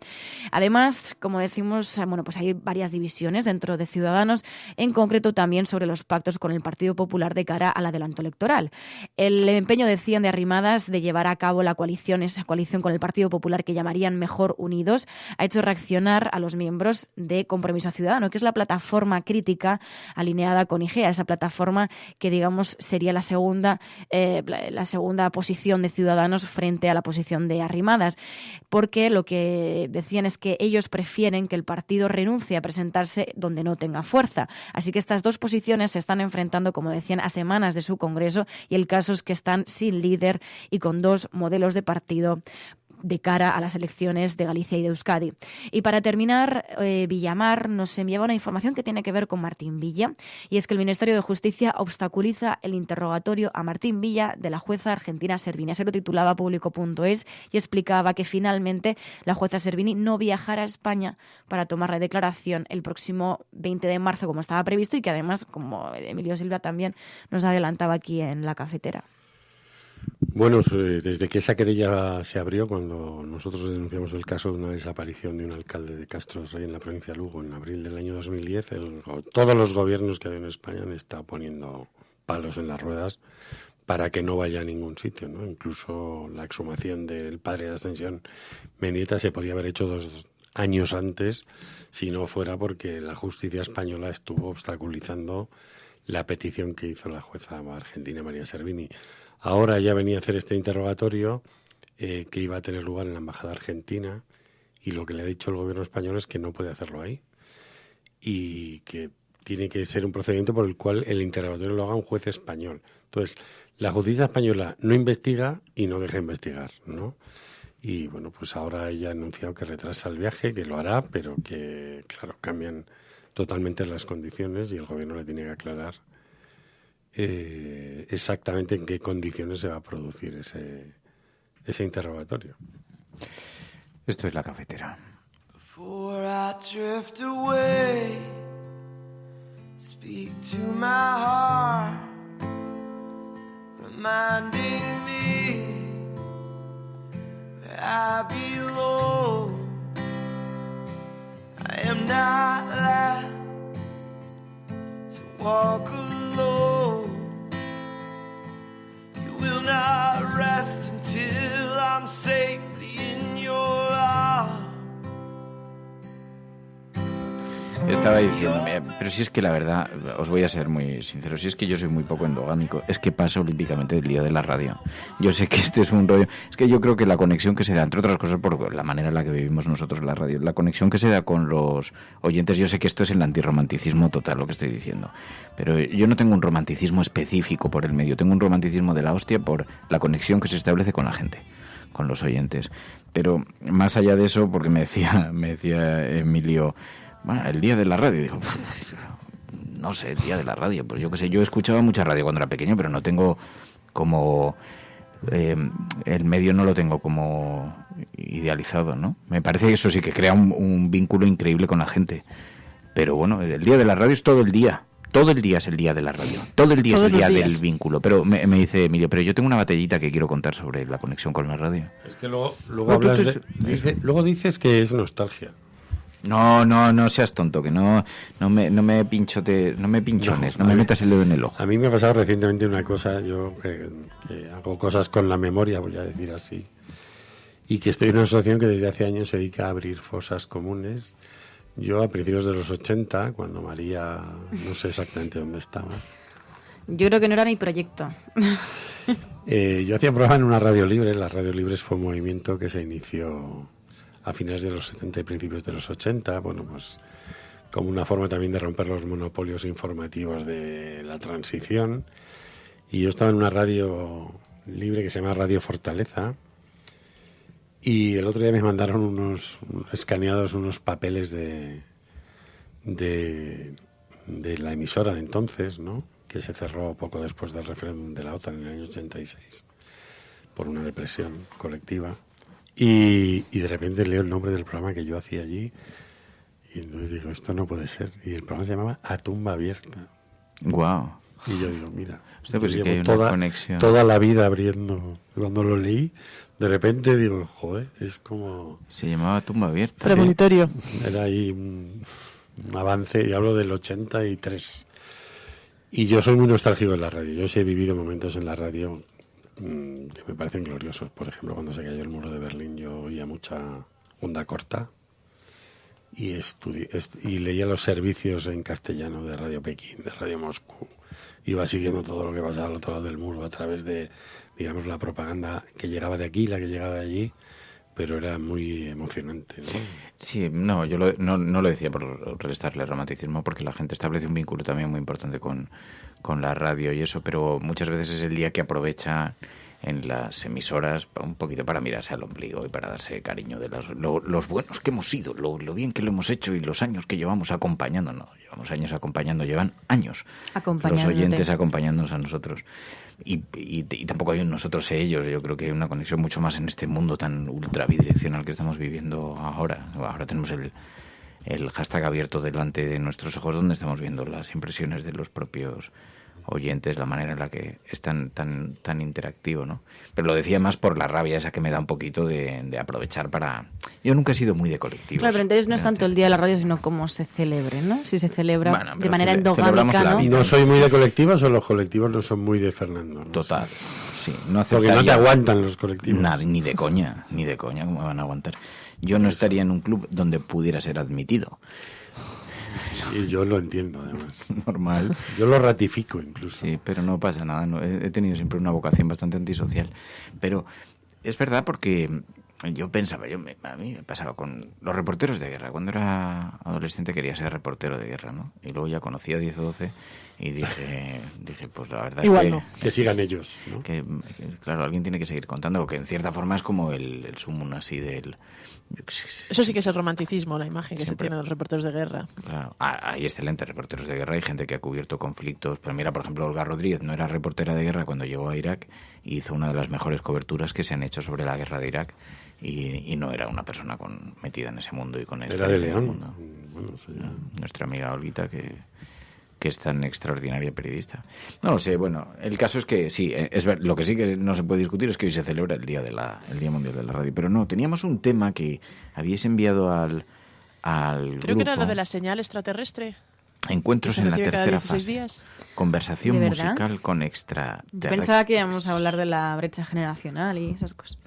Además, como decimos, pues hay varias divisiones dentro de Ciudadanos, en concreto también sobre los pactos con el Partido Popular de cara al adelanto electoral. El empeño, decían, de Arrimadas de llevar a cabo esa coalición con el Partido Popular, que llamarían Mejor Unidos, ha hecho reaccionar a los miembros de Compromiso Ciudadano, que es la plataforma crítica alineada con IGEA, esa plataforma que, digamos, sería la segunda posición de Ciudadanos frente a la posición de Arrimadas, porque lo que decían es que ellos prefieren que el partido renuncie a presentarse donde no tenga fuerza. Así que estas dos posiciones se están enfrentando, como decían, a semanas de su congreso, y el caso es que están sin líder y con 2 modelos de partido de cara a las elecciones de Galicia y de Euskadi. Y para terminar, Villamar nos enviaba una información que tiene que ver con Martín Villa, y es que el Ministerio de Justicia obstaculiza el interrogatorio a Martín Villa de la jueza argentina Servini. Se lo titulaba Público.es y explicaba que finalmente la jueza Servini no viajará a España para tomar la declaración el próximo 20 de marzo, como estaba previsto, y que además, como Emilio Silva también nos adelantaba aquí en la cafetera. Bueno, desde que esa querella se abrió, cuando nosotros denunciamos el caso de una desaparición de un alcalde de Castro Rey en la provincia de Lugo en abril del año 2010, todos los gobiernos que hay en España han estado poniendo palos en las ruedas para que no vaya a ningún sitio, ¿no? Incluso la exhumación del padre de Ascensión Mendieta se podía haber hecho 2 años antes, si no fuera porque la justicia española estuvo obstaculizando la petición que hizo la jueza argentina María Servini. Ahora ya venía a hacer este interrogatorio que iba a tener lugar en la Embajada Argentina, y lo que le ha dicho el gobierno español es que no puede hacerlo ahí y que tiene que ser un procedimiento por el cual el interrogatorio lo haga un juez español. Entonces, la justicia española no investiga y no deja investigar, ¿no? Y bueno, pues ahora ella ha anunciado que retrasa el viaje, que lo hará, pero que, claro, cambian totalmente las condiciones y el gobierno le tiene que aclarar exactamente en qué condiciones se va a producir ese interrogatorio. Esto es la cafetera. Before I drift away, speak to my heart, reminding me where I belong. I am not allowed to walk alone. You will not rest until I'm safely in your arms. estaba diciendo, pero si es que la verdad, os voy a ser muy sincero, si es que yo soy muy poco endogámico, es que paso olímpicamente del día de la radio. Yo sé que este es un rollo, es que yo creo que la conexión que se da, entre otras cosas por la manera en la que vivimos nosotros la radio, la conexión que se da con los oyentes, yo sé que esto es el antirromanticismo total lo que estoy diciendo, pero yo no tengo un romanticismo específico por el medio, tengo un romanticismo de la hostia por la conexión que se establece con la gente, con los oyentes. Pero más allá de eso, porque me decía Emilio, bueno, el día de la radio, digo, no sé, el día de la radio, pues yo qué sé, yo escuchaba mucha radio cuando era pequeño, pero no tengo como el medio no lo tengo como idealizado, ¿no? Me parece que eso sí que crea un vínculo increíble con la gente, pero bueno, el día de la radio es todo el día. Todo el día es el día de la radio, todo el día es el día del vínculo. Pero me dice Emilio, pero yo tengo una batallita que quiero contar sobre la conexión con la radio. Es que luego hablas luego dices que es nostalgia. No seas tonto, que no me pinchones, no me metas el dedo en el ojo. A mí me ha pasado recientemente una cosa, yo que hago cosas con la memoria, voy a decir así, y que estoy en una asociación que desde hace años se dedica a abrir fosas comunes. Yo a principios de los 80, cuando María, no sé exactamente dónde estaba. Yo creo que no era mi proyecto. Yo hacía un programa en una radio libre. Las radios libres fue un movimiento que se inició a finales de los 70 y principios de los 80, bueno, pues como una forma también de romper los monopolios informativos de la transición. Y yo estaba en una radio libre que se llama Radio Fortaleza. Y el otro día me mandaron unos papeles de la emisora de entonces, ¿no? Que se cerró poco después del referéndum de la OTAN en el año 86 por una depresión colectiva. Y de repente leo el nombre del programa que yo hacía allí y entonces digo, esto no puede ser. Y el programa se llamaba A Tumba Abierta. Guau. Y yo digo, mira, pues llevo que hay una conexión. Toda la vida abriendo. Cuando lo leí, de repente digo, joder, es como... Se llamaba Tumba Abierta. Premonitorio. Sí, era ahí un avance, y hablo del 83. Y yo soy muy nostálgico de la radio. Yo sí he vivido momentos en la radio que me parecen gloriosos. Por ejemplo, cuando se cayó el muro de Berlín, yo oía mucha onda corta y leía los servicios en castellano de Radio Pekín, de Radio Moscú. Iba siguiendo todo lo que pasaba al otro lado del muro a través de, digamos, la propaganda que llegaba de aquí, la que llegaba de allí, pero era muy emocionante, ¿no? Sí, no, yo no lo decía por restarle romanticismo, porque la gente establece un vínculo también muy importante con la radio y eso, pero muchas veces es el día que aprovecha en las emisoras un poquito para mirarse al ombligo y para darse cariño de los buenos que hemos sido, lo bien que lo hemos hecho y los años que llevamos acompañándonos. Llevamos años acompañando, llevan años los oyentes acompañándonos a nosotros. Y tampoco hay un nosotros e ellos. Yo creo que hay una conexión mucho más en este mundo tan ultra bidireccional que estamos viviendo ahora. Ahora tenemos el hashtag abierto delante de nuestros ojos donde estamos viendo las impresiones de los propios oyentes, la manera en la que es tan interactivo, ¿no? Pero lo decía más por la rabia esa que me da un poquito de aprovechar para... Yo nunca he sido muy de colectivos. Claro, pero entonces no es tanto el día de la radio, sino cómo se celebre, ¿no? Si se celebra de manera endogámica, ¿no? No soy muy de colectivos, o los colectivos no son muy de Fernando, ¿no? Total, sí. Porque no te aguantan los colectivos. Nada, ni de coña, ¿cómo van a aguantar? Yo no estaría en un club donde pudiera ser admitido. Y yo lo entiendo, además. Normal. Yo lo ratifico, incluso. Sí, pero no pasa nada. No, he tenido siempre una vocación bastante antisocial. Pero es verdad porque yo pensaba, a mí me pasaba con los reporteros de guerra. Cuando era adolescente quería ser reportero de guerra, ¿no? Y luego ya conocí a 10 o 12 y dije, pues la verdad igual es no. Que sigan ellos, ¿no? Que, claro, alguien tiene que seguir contando, lo que en cierta forma es como el sumum así del... Eso sí que es el romanticismo, la imagen que siempre se tiene de los reporteros de guerra. Claro, hay excelentes reporteros de guerra, hay gente que ha cubierto conflictos, pero mira, por ejemplo, Olga Rodríguez no era reportera de guerra cuando llegó a Irak y hizo una de las mejores coberturas que se han hecho sobre la guerra de Irak y no era una persona metida en ese mundo y con era de León. Bueno, sí, nuestra amiga Olguita que es tan extraordinaria periodista. No lo sé, bueno, el caso es que sí, lo que sí que no se puede discutir es que hoy se celebra el Día Mundial de la Radio, pero no, teníamos un tema que habíais enviado al Creo grupo. Que era lo de la señal extraterrestre. Encuentros en la tercera fase. Días. Conversación musical con extraterrestres. Pensaba que íbamos a hablar de la brecha generacional y esas cosas.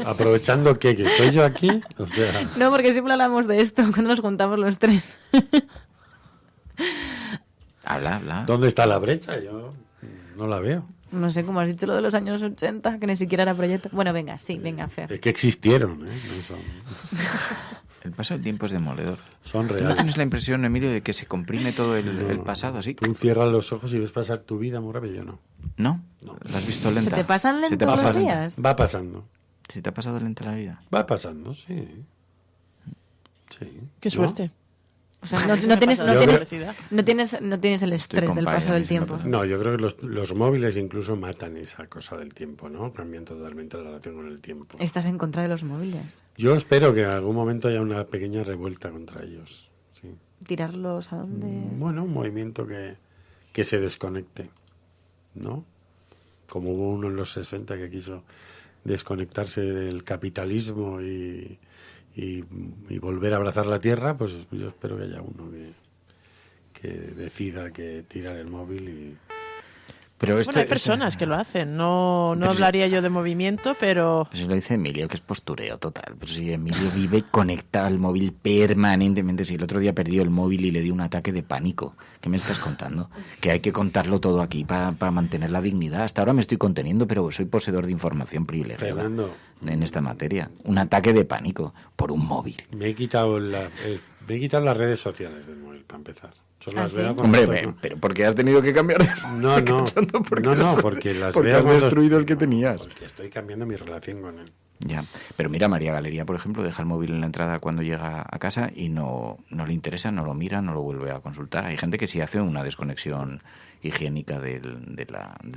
¿Aprovechando qué? ¿Que estoy yo aquí? O sea... No, porque siempre hablamos de esto cuando nos juntamos los tres. Habla. ¿Dónde está la brecha? Yo no la veo. No sé, como has dicho lo de los años 80, que ni siquiera era proyecto. Bueno, venga, Fer. Es que existieron, ¿eh? No son... El paso del tiempo es demoledor. Son reales. ¿No tienes la impresión, Emilio, de que se comprime todo el pasado así? Tú cierras los ojos y ves pasar tu vida muy rápido, yo no. ¿No? ¿La has visto lenta? ¿Se te pasan lentos los días? Va pasando. ¿Se te ha pasado lenta la vida? Va pasando, sí. Qué suerte. O sea, no tienes el estrés del paso del tiempo. No, yo creo que los móviles incluso matan esa cosa del tiempo, ¿no? Cambian totalmente la relación con el tiempo. ¿Estás en contra de los móviles? Yo espero que en algún momento haya una pequeña revuelta contra ellos, sí. ¿Tirarlos a dónde? Bueno, un movimiento que se desconecte, ¿no? Como hubo uno en los 60 que quiso desconectarse del capitalismo y volver a abrazar la tierra, pues yo espero que haya uno que decida que tirar el móvil y... Pero hay personas que lo hacen, no hablaría yo de movimiento, pero... Pues lo dice Emilio, que es postureo total. Pero si Emilio vive conectado al móvil permanentemente, si el otro día perdió el móvil y le dio un ataque de pánico, ¿qué me estás contando? Que hay que contarlo todo aquí para mantener la dignidad. Hasta ahora me estoy conteniendo, pero soy poseedor de información privilegiada en esta materia. Un ataque de pánico por un móvil. Me he quitado las redes sociales del móvil, para empezar. Hombre, pero ¿por qué has tenido que cambiar? No, porque las porque veo has destruido el que tenías. Porque estoy cambiando mi relación con él. Ya, pero mira, María Galería, por ejemplo, deja el móvil en la entrada cuando llega a casa y no le interesa, no lo mira, no lo vuelve a consultar. Hay gente que sí hace una desconexión higiénica del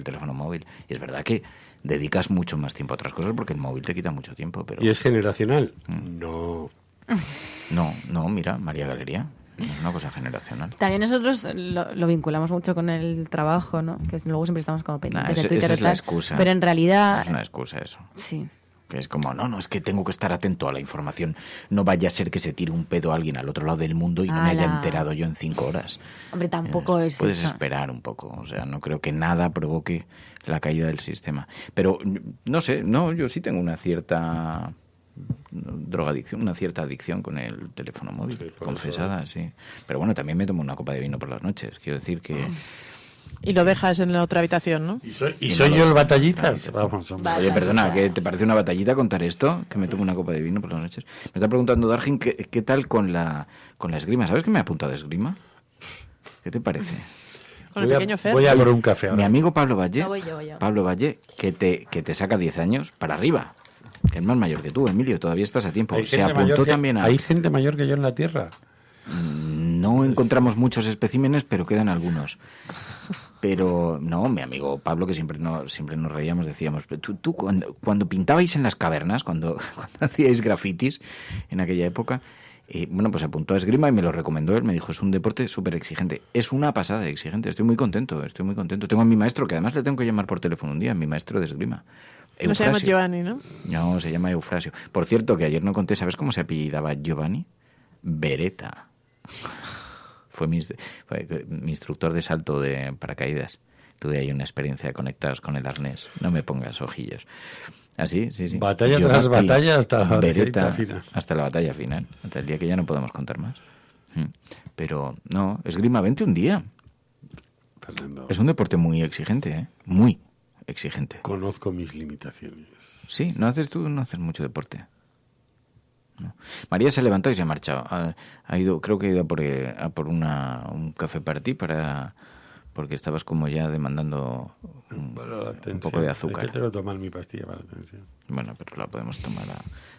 teléfono móvil. Y es verdad que dedicas mucho más tiempo a otras cosas porque el móvil te quita mucho tiempo. Pero... ¿Y es generacional? No, mira, María Galería. Es una cosa generacional. También nosotros lo vinculamos mucho con el trabajo, ¿no? Que luego siempre estamos como pendientes de Twitter. Esa es la excusa. Pero en realidad... Es una excusa eso. Sí. Que es como, no, es que tengo que estar atento a la información. No vaya a ser que se tire un pedo a alguien al otro lado del mundo y no me haya enterado yo en 5 horas. Hombre, tampoco es puedes eso. Esperar un poco. O sea, no creo que nada provoque la caída del sistema. Pero, no sé, yo sí tengo una cierta... drogadicción, una cierta adicción con el teléfono móvil, confesada, sí. Pero bueno, también me tomo una copa de vino por las noches, quiero decir que... Y lo dejas en la otra habitación, ¿no? ¿Y soy yo el batallitas? Vamos, Oye, perdona, ¿qué te parece una batallita contar esto? Que me tomo una copa de vino por las noches. Me está preguntando Dargin qué tal con la esgrima. ¿Sabes que me ha apuntado de esgrima? ¿Qué te parece? Con el pequeño Fer. Voy a por un café ahora. Mi amigo Pablo Valle, voy yo. Pablo Valle, que te saca 10 años para arriba. Que es más mayor que tú, Emilio, todavía estás a tiempo. Se apuntó también a... ¿Hay gente mayor que yo en la Tierra? No encontramos muchos especímenes, pero quedan algunos. Pero no, mi amigo Pablo, que siempre nos reíamos, decíamos, tú cuando pintabais en las cavernas, cuando hacíais grafitis en aquella época, pues apuntó a esgrima y me lo recomendó él, me dijo, es un deporte súper exigente. Es una pasada de exigente, estoy muy contento. Tengo a mi maestro, que además le tengo que llamar por teléfono un día, mi maestro de esgrima. No se llama Giovanni, ¿no? No, se llama Eufrasio. Por cierto, que ayer no conté, ¿sabes cómo se apellidaba Giovanni? Beretta. Fue mi instructor de salto de paracaídas. Tuve ahí una experiencia de conectados con el arnés. No me pongas ojillos. Así, sí. Batalla tras batalla hasta Beretta, final. Hasta la batalla final. Hasta el día que ya no podemos contar más. Pero no, esgrima, vente un día. Fernando. Es un deporte muy exigente, ¿eh? Muy exigente. Conozco mis limitaciones. Sí, no haces mucho deporte. No. María se ha levantado y se ha marchado. Ha ido, creo que ha ido a por un café para ti, porque estabas como ya demandando un poco de azúcar. Es que tengo que tomar mi pastilla para la tensión. Bueno, pero la podemos tomar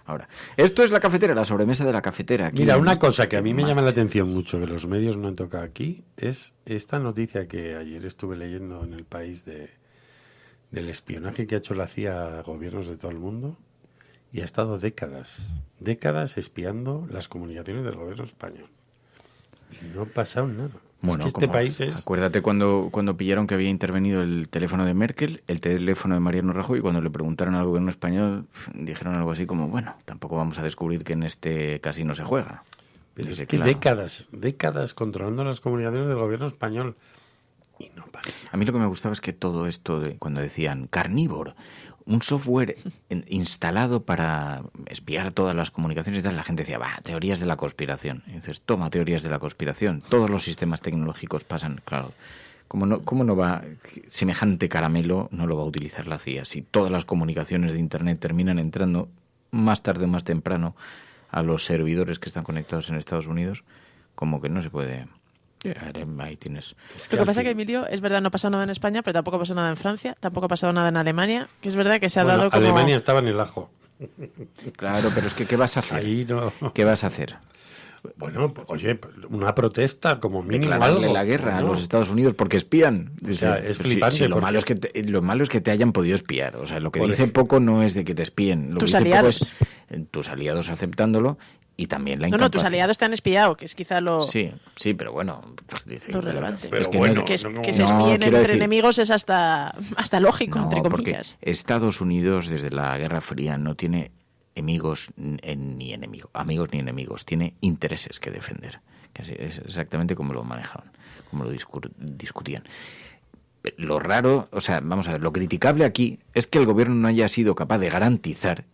ahora. Esto es la cafetera, la sobremesa de la cafetera. Aquí Mira, una cosa que a mí me llama la atención mucho, que los medios no han tocado aquí, es esta noticia que ayer estuve leyendo en El País del espionaje que ha hecho la CIA a gobiernos de todo el mundo. Y ha estado décadas espiando las comunicaciones del gobierno español. Y no ha pasado nada. Bueno, es que país es... Acuérdate cuando pillaron que había intervenido el teléfono de Merkel, el teléfono de Mariano Rajoy, y cuando le preguntaron al gobierno español, dijeron algo así como, bueno, tampoco vamos a descubrir que en este casino se juega. Pero es que décadas controlando las comunicaciones del gobierno español. Y no pasa nada. A mí lo que me gustaba es que todo esto, cuando decían carnívoro, un software instalado para espiar todas las comunicaciones y tal. La gente decía, teorías de la conspiración. Y dices, toma, teorías de la conspiración. Todos los sistemas tecnológicos pasan, claro. ¿Cómo no va semejante caramelo, no lo va a utilizar la CIA? Si todas las comunicaciones de Internet terminan entrando más tarde o más temprano a los servidores que están conectados en Estados Unidos, como que no se puede... Ahí tienes. Lo que pasa es que, Emilio, es verdad, no ha pasado nada en España, pero tampoco ha pasado nada en Francia, tampoco ha pasado nada en Alemania, que es verdad que se ha dado como... Alemania estaba en el ajo. Claro, pero es que ¿qué vas a hacer? Ahí no. ¿Qué vas a hacer? Bueno, oye, una protesta como mínimo. Declararle algo, la guerra a ¿no? los Estados Unidos porque espían. O sea, es flipante. Sí, lo malo es que te hayan podido espiar. O sea, lo que Por dice ejemplo, poco no es de que te espíen. Lo tus que dice aliados. poco es tus aliados aceptándolo y también la No, incapacidad. tus aliados te han espiado, que es quizá lo... Sí, pero bueno. Dice, lo relevante. Pero Es que, bueno, que se espíen entre enemigos es hasta lógico, entre comillas. Porque Estados Unidos, desde la Guerra Fría, no tiene amigos ni enemigos, tiene intereses que defender. Que es exactamente como lo manejaban, como lo discutían. Lo raro, o sea, vamos a ver, lo criticable aquí es que el gobierno no haya sido capaz de garantizar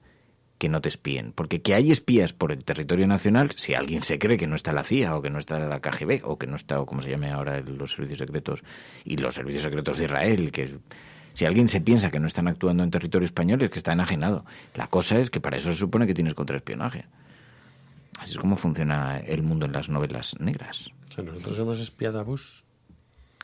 que no te espíen, porque que hay espías por el territorio nacional, si alguien se cree que no está la CIA o que no está la KGB o que no está, o como se llame ahora, los servicios secretos y los servicios secretos de Israel, que si alguien se piensa que no están actuando en territorio español es que está enajenado. La cosa es que para eso se supone que tienes contraespionaje. Así es como funciona el mundo en las novelas negras. O sea, nosotros hemos espiado a Bush.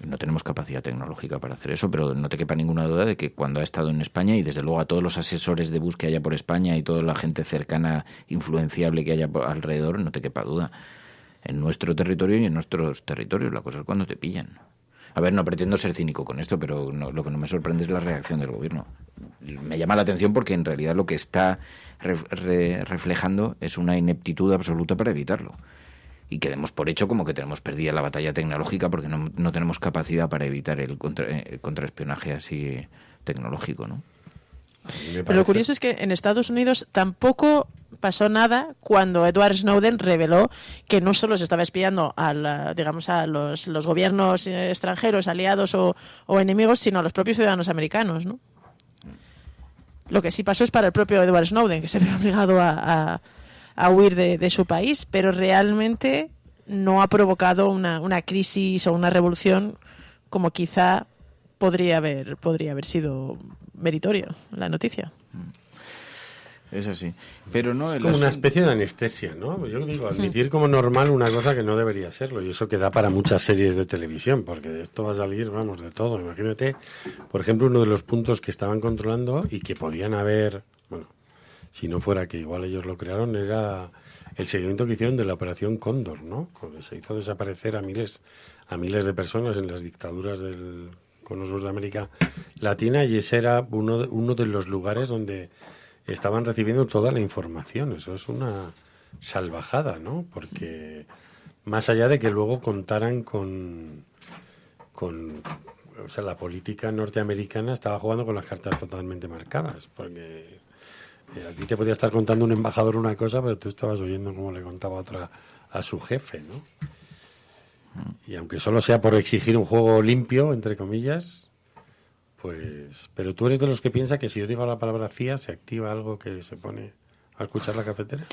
No tenemos capacidad tecnológica para hacer eso, pero no te quepa ninguna duda de que cuando ha estado en España, y desde luego a todos los asesores de Bush que haya por España y toda la gente cercana, influenciable que haya alrededor, no te quepa duda. En nuestro territorio y en nuestros territorios, la cosa es cuando te pillan. A ver, no pretendo ser cínico con esto, pero lo que no me sorprende es la reacción del gobierno. Me llama la atención porque en realidad lo que está reflejando es una ineptitud absoluta para evitarlo. Y quedemos por hecho como que tenemos perdida la batalla tecnológica porque no tenemos capacidad para evitar el contraespionaje así tecnológico, ¿no? Pero lo curioso es que en Estados Unidos tampoco pasó nada cuando Edward Snowden reveló que no solo se estaba espiando a los gobiernos extranjeros, aliados o enemigos, sino a los propios ciudadanos americanos, ¿no? Lo que sí pasó es para el propio Edward Snowden, que se ve obligado a huir de su país, pero realmente no ha provocado una crisis o una revolución como quizá podría haber sido meritorio la noticia. Es así. Pero no, es como una especie de anestesia, ¿no? Yo digo, admitir como normal una cosa que no debería serlo, y eso que da para muchas series de televisión, porque de esto va a salir, vamos, de todo. Imagínate, por ejemplo, uno de los puntos que estaban controlando y que podían haber, bueno, si no fuera que igual ellos lo crearon, era el seguimiento que hicieron de la Operación Cóndor, ¿no? Porque se hizo desaparecer a miles de personas en las dictaduras del Cono Sur de América Latina, y ese era uno de los lugares donde estaban recibiendo toda la información. Eso es una salvajada, ¿no? Porque más allá de que luego contaran con o sea, la política norteamericana estaba jugando con las cartas totalmente marcadas, porque aquí te podía estar contando un embajador una cosa, pero tú estabas oyendo cómo le contaba otra a su jefe, ¿no? Y aunque solo sea por exigir un juego limpio, entre comillas, pues... Pero tú eres de los que piensa que si yo digo la palabra CIA, se activa algo que se pone a escuchar la cafetera.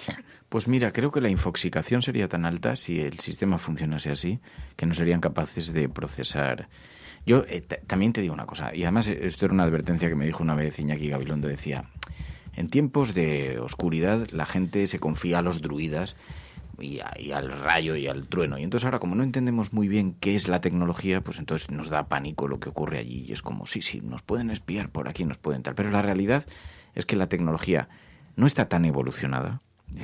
Pues mira, creo que la infoxicación sería tan alta si el sistema funcionase así, que no serían capaces de procesar. Yo también te digo una cosa, y además esto era una advertencia que me dijo una vez Iñaki Gabilondo, decía... En tiempos de oscuridad la gente se confía a los druidas y al rayo y al trueno. Y entonces ahora, como no entendemos muy bien qué es la tecnología, pues entonces nos da pánico lo que ocurre allí. Y es como, sí, nos pueden espiar por aquí, nos pueden tal. Pero la realidad es que la tecnología no está tan evolucionada.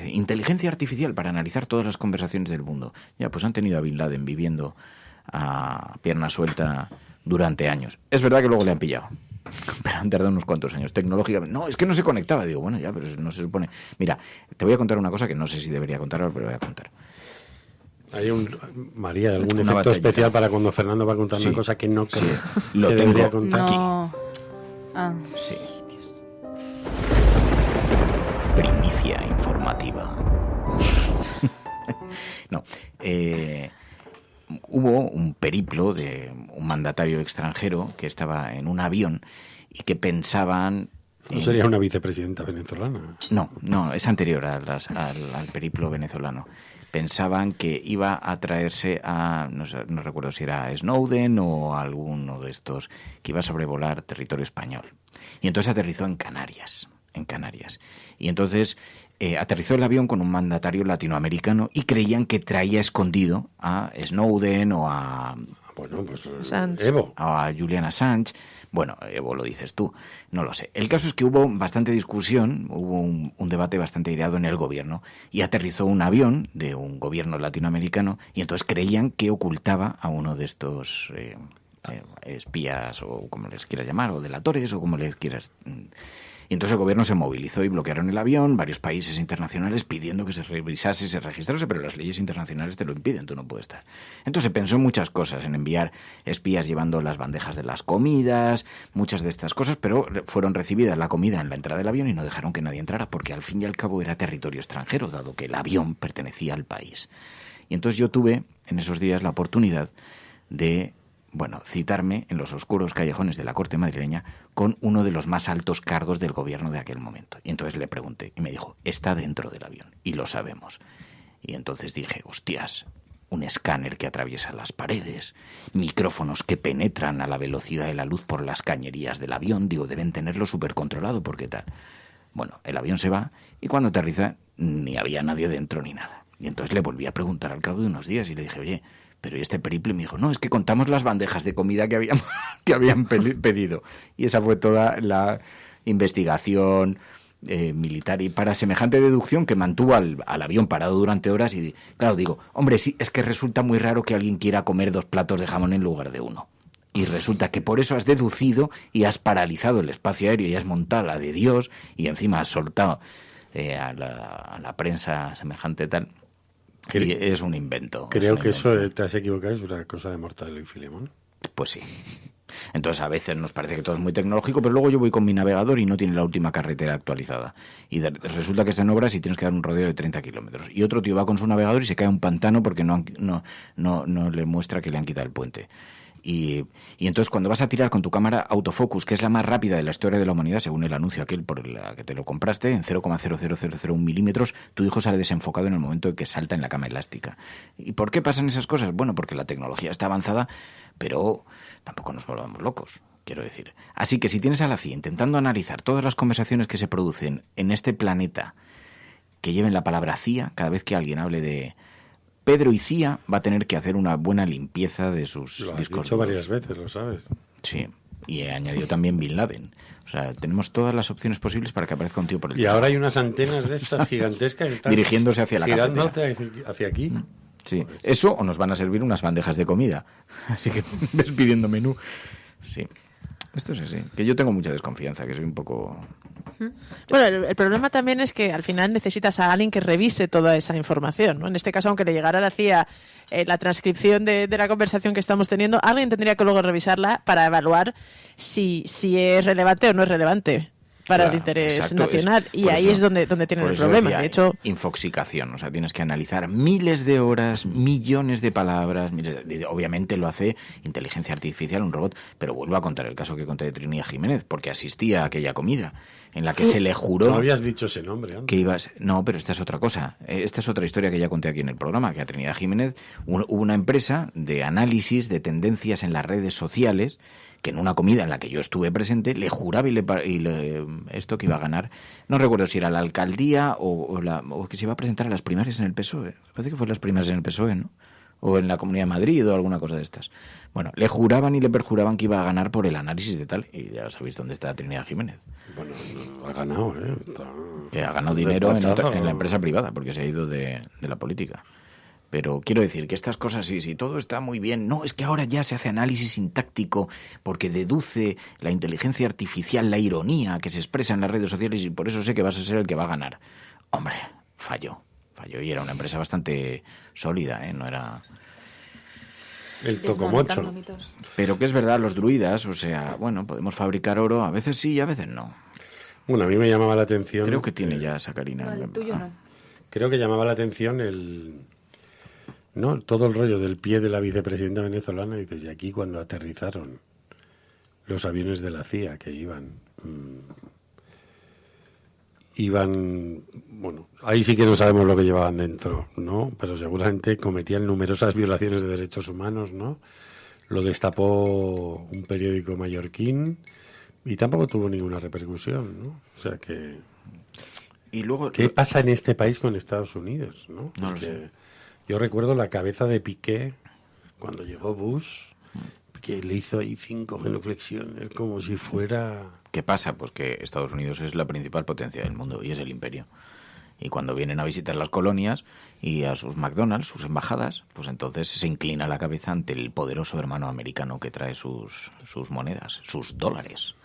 Inteligencia artificial para analizar todas las conversaciones del mundo. Ya, pues han tenido a Bin Laden viviendo a pierna suelta durante años. Es verdad que luego le han pillado. Pero han tardado unos cuantos años. Tecnológicamente, no, es que no se conectaba. Digo, bueno, ya, pero no se supone. Mira, te voy a contar una cosa que no sé si debería contar, pero voy a contar. Hay María, algún efecto batallita especial para cuando Fernando va a contar una cosa que no creo lo que debería contar. Aquí. Sí. Primicia informativa. No. Hubo un periplo de un mandatario extranjero que estaba en un avión y que pensaban ¿No sería una vicepresidenta venezolana? No, es anterior al periplo venezolano. Pensaban que iba a traerse a, no recuerdo si era Snowden o alguno de estos, que iba a sobrevolar territorio español. Y entonces aterrizó en Canarias. Y entonces aterrizó el avión con un mandatario latinoamericano y creían que traía escondido a Snowden o a... Evo. O a Julian Assange. Bueno, Evo lo dices tú, no lo sé. El caso es que hubo bastante discusión, hubo un debate bastante aireado en el gobierno y aterrizó un avión de un gobierno latinoamericano y entonces creían que ocultaba a uno de estos espías o como les quieras llamar, o delatores o como les quieras... Y entonces el gobierno se movilizó y bloquearon el avión, varios países internacionales pidiendo que se revisase y se registrase, pero las leyes internacionales te lo impiden, tú no puedes estar. Entonces se pensó en muchas cosas, en enviar espías llevando las bandejas de las comidas, muchas de estas cosas, pero fueron recibidas la comida en la entrada del avión y no dejaron que nadie entrara, porque al fin y al cabo era territorio extranjero, dado que el avión pertenecía al país. Y entonces yo tuve en esos días la oportunidad de... citarme en los oscuros callejones de la corte madrileña con uno de los más altos cargos del gobierno de aquel momento. Y entonces le pregunté y me dijo, está dentro del avión y lo sabemos. Y entonces dije, hostias, un escáner que atraviesa las paredes, micrófonos que penetran a la velocidad de la luz por las cañerías del avión, digo, deben tenerlo súper controlado porque tal. Bueno, el avión se va y cuando aterriza ni había nadie dentro ni nada. Y entonces le volví a preguntar al cabo de unos días y le dije, oye, pero ¿y este periplo? Y me dijo, no, es que contamos las bandejas de comida que habían pedido. Y esa fue toda la investigación militar. Y para semejante deducción que mantuvo al avión parado durante horas. Y claro, digo, hombre, sí, es que resulta muy raro que alguien quiera comer 2 platos de jamón en lugar de 1. Y resulta que por eso has deducido y has paralizado el espacio aéreo y has montado la de Dios y encima has soltado a la prensa semejante tal. Y es un invento. Creo que eso te has equivocado, es una cosa de Mortadelo y Filemón. Pues sí. Entonces a veces nos parece que todo es muy tecnológico, pero luego yo voy con mi navegador y no tiene la última carretera actualizada. Y resulta que está en obras y tienes que dar un rodeo de 30 kilómetros. Y otro tío va con su navegador y se cae a un pantano porque no le muestra que le han quitado el puente. Y entonces cuando vas a tirar con tu cámara autofocus, que es la más rápida de la historia de la humanidad, según el anuncio aquel por la que te lo compraste, en 0,00001 milímetros, tu hijo sale desenfocado en el momento en que salta en la cama elástica. ¿Y por qué pasan esas cosas? Bueno, porque la tecnología está avanzada, pero tampoco nos volvamos locos, quiero decir. Así que si tienes a la CIA intentando analizar todas las conversaciones que se producen en este planeta que lleven la palabra CIA, cada vez que alguien hable de... Pedro y CIA va a tener que hacer una buena limpieza de sus discos. Lo has dicho varias veces, lo sabes. Sí, y he añadido también Bin Laden. O sea, tenemos todas las opciones posibles para que aparezca un tío por el Y ahora hay unas antenas de estas gigantescas que están dirigiéndose hacia la cafetera. Hacia aquí. Sí, eso o nos van a servir unas bandejas de comida. Así que ves pidiendo menú. Sí, esto es así. Que yo tengo mucha desconfianza, que soy un poco... Bueno, el problema también es que al final necesitas a alguien que revise toda esa información, ¿no? En este caso, aunque le llegara a la CIA la transcripción de la conversación que estamos teniendo, alguien tendría que luego revisarla para evaluar si es relevante o no es relevante para el interés nacional. Y ahí es donde tienen el problema. Decía, de hecho, infoxicación, o sea, tienes que analizar miles de horas, millones de palabras. Obviamente lo hace inteligencia artificial, un robot, pero vuelvo a contar el caso que conté de Trinidad Jiménez, porque asistía a aquella comida en la que se le juró... No habías dicho ese nombre antes. Que ibas... No, pero esta es otra cosa. Esta es otra historia que ya conté aquí en el programa, que a Trinidad Jiménez hubo una empresa de análisis de tendencias en las redes sociales que en una comida en la que yo estuve presente le juraba esto que iba a ganar, no recuerdo si era la alcaldía o que se iba a presentar a las primarias en el PSOE. Parece que fue las primarias en el PSOE, ¿no? O en la Comunidad de Madrid o alguna cosa de estas. Bueno, le juraban y le perjuraban que iba a ganar por el análisis de tal, y ya sabéis dónde está Trinidad Jiménez. Bueno, ha ganado, que ha ganado dinero en la empresa privada, porque se ha ido de la política. Pero quiero decir que estas cosas, si todo está muy bien, no, es que ahora ya se hace análisis sintáctico porque deduce la inteligencia artificial, la ironía que se expresa en las redes sociales y por eso sé que vas a ser el que va a ganar. Hombre, falló y era una empresa bastante sólida, no era... El tocomocho. Pero que es verdad, los druidas, o sea, bueno, podemos fabricar oro, a veces sí y a veces no. Bueno, a mí me llamaba la atención... Creo que tiene ya Sacarina. El tuyo no. Creo que llamaba la atención todo el rollo del pie de la vicepresidenta venezolana, y desde aquí cuando aterrizaron los aviones de la CIA que iban iban, bueno, ahí sí que no sabemos lo que llevaban dentro, ¿no? Pero seguramente cometían numerosas violaciones de derechos humanos, ¿no? Lo destapó un periódico mallorquín y tampoco tuvo ninguna repercusión, ¿no? O sea que... Y luego, ¿qué pasa en este país con Estados Unidos, no? No lo sé. Yo recuerdo la cabeza de Piqué cuando llegó Bush, que le hizo ahí 5 genuflexiones como si fuera... ¿Qué pasa? Pues que Estados Unidos es la principal potencia del mundo y es el imperio. Y cuando vienen a visitar las colonias y a sus McDonald's, sus embajadas, pues entonces se inclina la cabeza ante el poderoso hermano americano que trae sus monedas, sus dólares,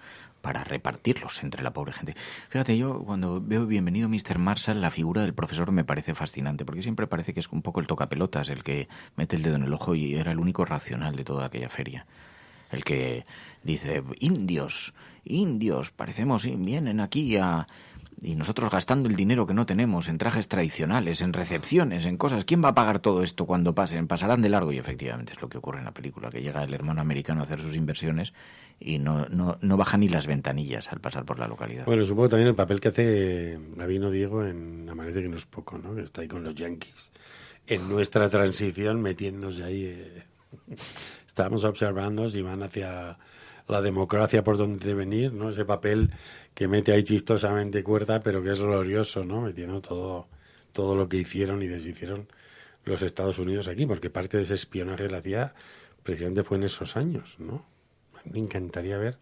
para repartirlos entre la pobre gente. Fíjate, yo cuando veo Bienvenido Mr. Marshall, la figura del profesor me parece fascinante, porque siempre parece que es un poco el tocapelotas, el que mete el dedo en el ojo y era el único racional de toda aquella feria. El que dice, indios, parecemos, vienen aquí y nosotros gastando el dinero que no tenemos en trajes tradicionales, en recepciones, en cosas. ¿Quién va a pagar todo esto cuando pasen? Pasarán de largo. Y efectivamente es lo que ocurre en la película, que llega el hermano americano a hacer sus inversiones y no baja ni las ventanillas al pasar por la localidad. Bueno, supongo también el papel que hace Gabino Diego en Amanece que no es poco, ¿no? Que está ahí con los yanquis. En nuestra transición metiéndose ahí... Estábamos observando si van hacia la democracia por donde deben ir, ¿no? Ese papel que mete ahí chistosamente cuerda, pero que es glorioso, ¿no? Metiendo todo lo que hicieron y deshicieron los Estados Unidos aquí, porque parte de ese espionaje que le hacía precisamente fue en esos años, ¿no? A mí me encantaría ver,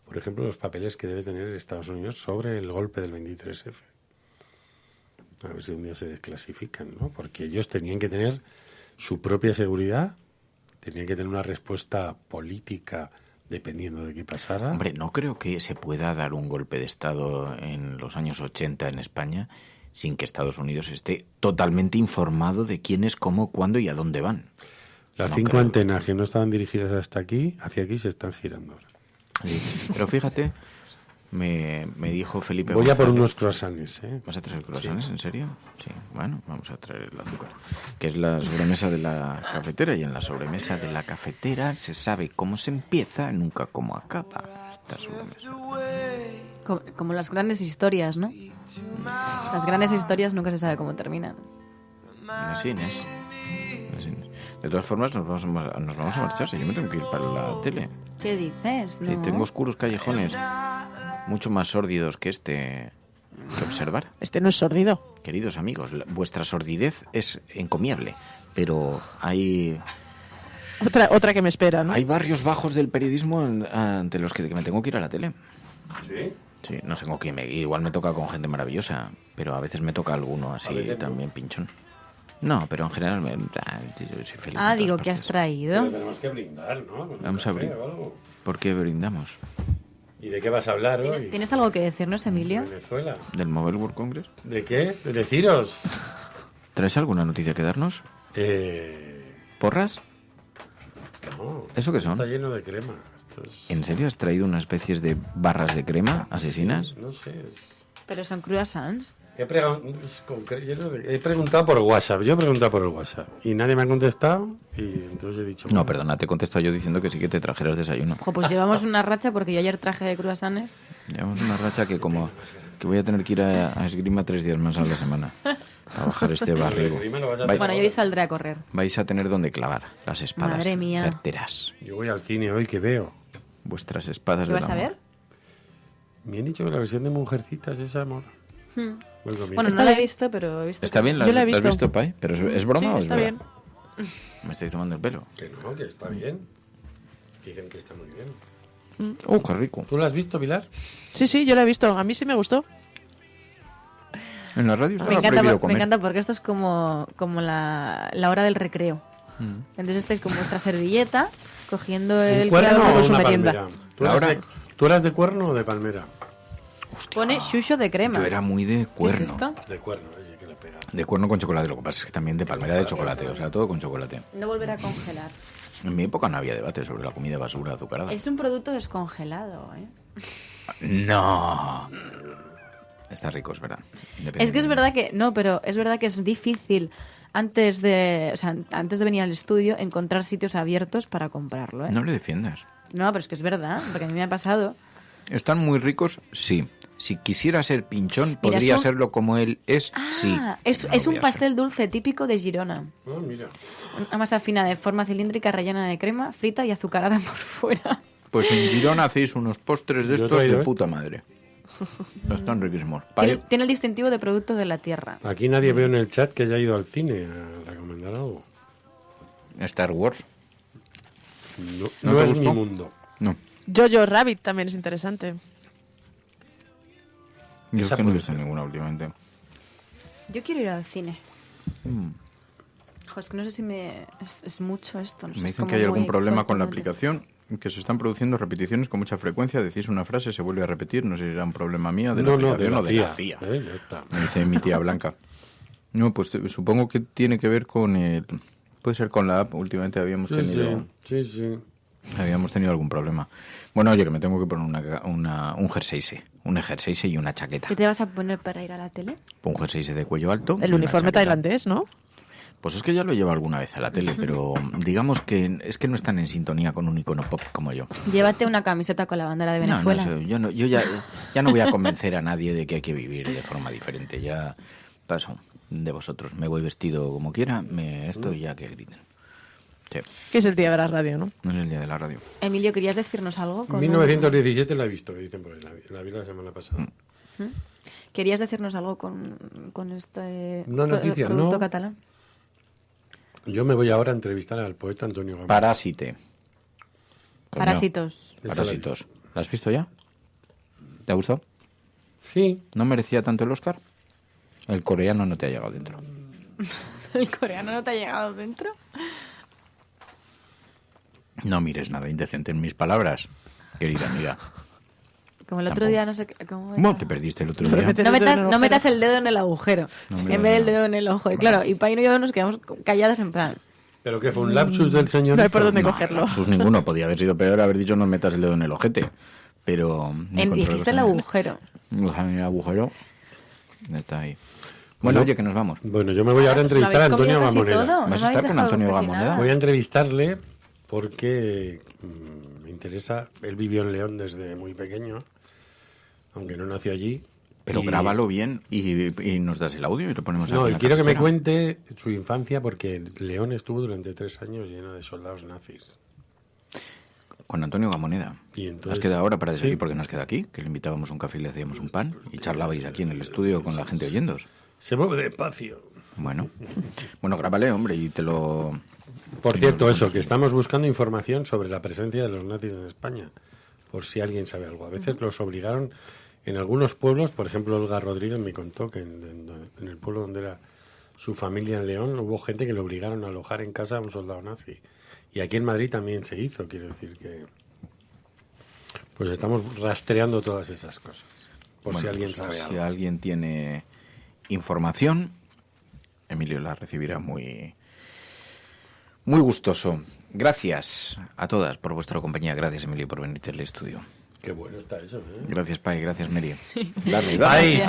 por ejemplo, los papeles que debe tener Estados Unidos sobre el golpe del 23F. A ver si un día se desclasifican, ¿no? Porque ellos tenían que tener su propia seguridad, tenían que tener una respuesta política dependiendo de qué pasara. Hombre, no creo que se pueda dar un golpe de Estado en los años 80 en España sin que Estados Unidos esté totalmente informado de quiénes, cómo, cuándo y a dónde van. Las 5 antenas que no estaban dirigidas hasta aquí, hacia aquí se están girando ahora. Sí, pero fíjate, me dijo Felipe Voy González, a por unos croissants, ¿eh? ¿Vas a traer croissants? Sí. ¿En serio? Sí, bueno, vamos a traer el azúcar. Que es la sobremesa de la cafetera, y en la sobremesa de la cafetera se sabe cómo se empieza, nunca cómo acaba esta sobremesa. Como las grandes historias, ¿no? Las grandes historias nunca se sabe cómo terminan. Así es. De todas formas, nos vamos a marchar. Yo me tengo que ir para la tele. ¿Qué dices? No. Tengo oscuros callejones, mucho más sórdidos que este, que observar. Este no es sórdido. Queridos amigos, vuestra sordidez es encomiable, pero hay... Otra que me espera, ¿no? Hay barrios bajos del periodismo ante los que me tengo que ir a la tele. ¿Sí? Sí, no tengo que igual me toca con gente maravillosa, pero a veces me toca alguno así también pinchón. No, pero en general yo soy feliz. Ah, digo, ¿qué has traído? Pero tenemos que brindar, ¿no? Vamos a brindar. ¿Por qué brindamos? ¿Y de qué vas a hablar hoy? ¿Tienes algo que decirnos, Emilio? Venezuela. ¿Del Mobile World Congress? ¿De qué? ¿De deciros? ¿Traes alguna noticia que darnos? ¿Porras? No. ¿Eso qué son? Está lleno de crema. ¿En serio has traído una especie de barras de crema asesinas? Sí, no sé. Pero son croissants. He preguntado por WhatsApp. Yo he preguntado por el WhatsApp y nadie me ha contestado y entonces he dicho... No, perdona, te he contestado yo diciendo que sí que te trajeras desayuno. Ojo, pues llevamos una racha porque yo ayer traje croissants. Llevamos una racha que voy a tener que ir a esgrima 3 días más a la semana a bajar este barrio. Bueno, yo hoy saldré a correr. Vais a tener donde clavar las espadas. Madre mía. Certeras. Yo voy al cine hoy, que veo vuestras espadas de amor. ¿Qué vas a ver? Me han dicho que la versión de Mujercitas es amor. Bueno, no la he visto, pero he visto. ¿Está bien? Yo la he visto. ¿La has visto, Pai? ¿Pero es broma sí, o es está verdad? bien. Me estáis tomando el pelo. Que no, que está bien. Dicen que está muy bien. Qué rico. ¿Tú la has visto, Pilar? Sí, yo la he visto. A mí sí me gustó. En la radio estaba prohibido comer. Me encanta porque esto es como la hora del recreo. Entonces estáis con vuestra servilleta cogiendo el cuerno o su una merienda. palmera. ¿Tú eras de cuerno o de palmera? Hostia. Pone chucho de crema. Yo era muy de cuerno. ¿Qué es esto? De cuerno, sí que le pega. De cuerno con chocolate. Lo que pasa es que también de palmera de chocolate. O sea, todo con chocolate. No volver a congelar. En mi época no había debate sobre la comida basura azucarada. Es un producto descongelado, ¿eh? No. Está rico, es verdad. Es que es verdad que... No, pero es verdad que es difícil antes de venir al estudio encontrar sitios abiertos para comprarlo, ¿eh? No le defiendas. No, pero es que es verdad, porque a mí me ha pasado. ¿Están muy ricos? Sí. Si quisiera ser pinchón, podría serlo como él es, sí. Es un pastel dulce típico de Girona. Mira. Una masa fina de forma cilíndrica rellena de crema, frita y azucarada por fuera. Pues en Girona hacéis unos postres de estos de puta madre. Están riquísimos. Tiene el distintivo de producto de la tierra. Aquí nadie veo en el chat que haya ido al cine a recomendar algo. Star Wars. No es mi mundo. No. Jojo Rabbit también es interesante. Yo es que no he visto ninguna últimamente. Yo quiero ir al cine. Es que no sé si es mucho esto. No sé, me dicen que hay algún problema con la aplicación, que se están produciendo repeticiones con mucha frecuencia. Decís una frase, se vuelve a repetir. No sé si era un problema mío de la aplicación o de la CIA. Ya está. Me dice mi tía Blanca. No, pues supongo que tiene que ver con el... Puede ser con la app. Últimamente habíamos tenido... Sí. Habíamos tenido algún problema. Bueno, oye, que me tengo que poner un jersey. Un jersey y una chaqueta. ¿Qué te vas a poner para ir a la tele? Un jersey de cuello alto. El uniforme tailandés, ¿no? Pues es que ya lo he llevado alguna vez a la tele, pero digamos que es que no están en sintonía con un icono pop como yo. Llévate una camiseta con la bandera de Venezuela. Yo ya no voy a convencer a nadie de que hay que vivir de forma diferente. Ya paso de vosotros. Me voy vestido como quiera, estoy ya que griten. Sí. Que es el día de la radio, ¿no? No es el día de la radio. Emilio, ¿querías decirnos algo? 1917 la he visto, que dicen por ahí. La vi la semana pasada. ¿Querías decirnos algo con este producto catalán? Yo me voy ahora a entrevistar al poeta Antonio Gamboa. Parásite. Coño. Parásitos. ¿La has visto ya? ¿Te ha gustado? Sí. ¿No merecía tanto el Oscar? El coreano no te ha llegado dentro. ¿El coreano no te ha llegado dentro? No mires nada indecente en mis palabras, querida amiga. Como el otro día, no sé cómo... ¿Cómo te perdiste el otro día? No metas el dedo en el agujero, en vez del dedo en el ojo. Y claro, y Paino y yo nos quedamos calladas en plan... ¿Pero qué fue un lapsus del señor? No hay por dónde cogerlo. Lapsus ninguno, podía haber sido peor haber dicho no metas el dedo en el ojete. Pero... Dijiste el agujero. El agujero está ahí. Bueno, oye, que nos vamos. Bueno, yo me voy ahora a entrevistar a Antonio Gamoneda. ¿Vas a estar con Antonio Gamoneda? Voy a entrevistarle porque me interesa. Él vivió en León desde muy pequeño, aunque no nació allí. Pero grábalo bien y nos das el audio y lo ponemos aquí. No, y quiero que me cuente su infancia porque León estuvo durante 3 años lleno de soldados nazis. Con Antonio Gamoneda. Y entonces, ¿Has quedado ahora para desde aquí porque no has quedado aquí? Que le invitábamos un café y le hacíamos un pan y charlabais aquí en el estudio con la gente oyéndos. Se mueve despacio. Bueno, grábale, hombre, y te lo... Por cierto, eso, que estamos buscando información sobre la presencia de los nazis en España, por si alguien sabe algo. A veces los obligaron en algunos pueblos, por ejemplo, Olga Rodríguez me contó que en el pueblo donde era su familia en León, hubo gente que le obligaron a alojar en casa a un soldado nazi. Y aquí en Madrid también se hizo, quiero decir que... Pues estamos rastreando todas esas cosas, por si alguien sabe algo. Si alguien tiene información, Emilio la recibirá muy gustoso. Gracias a todas por vuestra compañía. Gracias, Emilio, por venirte al estudio. Qué bueno está eso, ¿eh? Gracias, Pai. Gracias, Mary. Sí. Pai,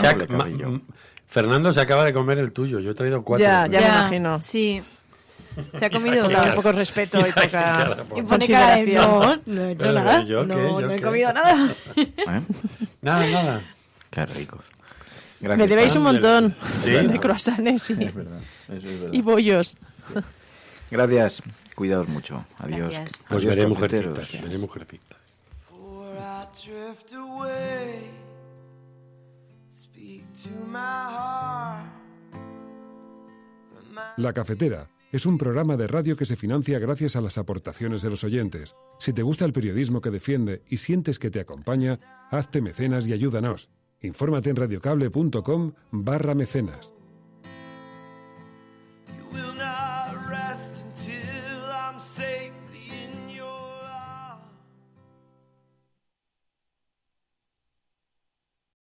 Fernando se acaba de comer el tuyo. Yo he traído 4. Ya me imagino. Sí. Se ha comido con poco respeto y poca consideración. No he hecho nada. No he comido nada. Nada. Qué ricos. Gracias. Me debéis un montón ¿Sí? de croissants Es verdad. Eso es verdad. y bollos. Gracias. Cuidaos mucho. Adiós. Gracias. Pues veré mujercitas. La Cafetera es un programa de radio que se financia gracias a las aportaciones de los oyentes. Si te gusta el periodismo que defiende y sientes que te acompaña, hazte mecenas y ayúdanos. Infórmate en radiocable.com/mecenas.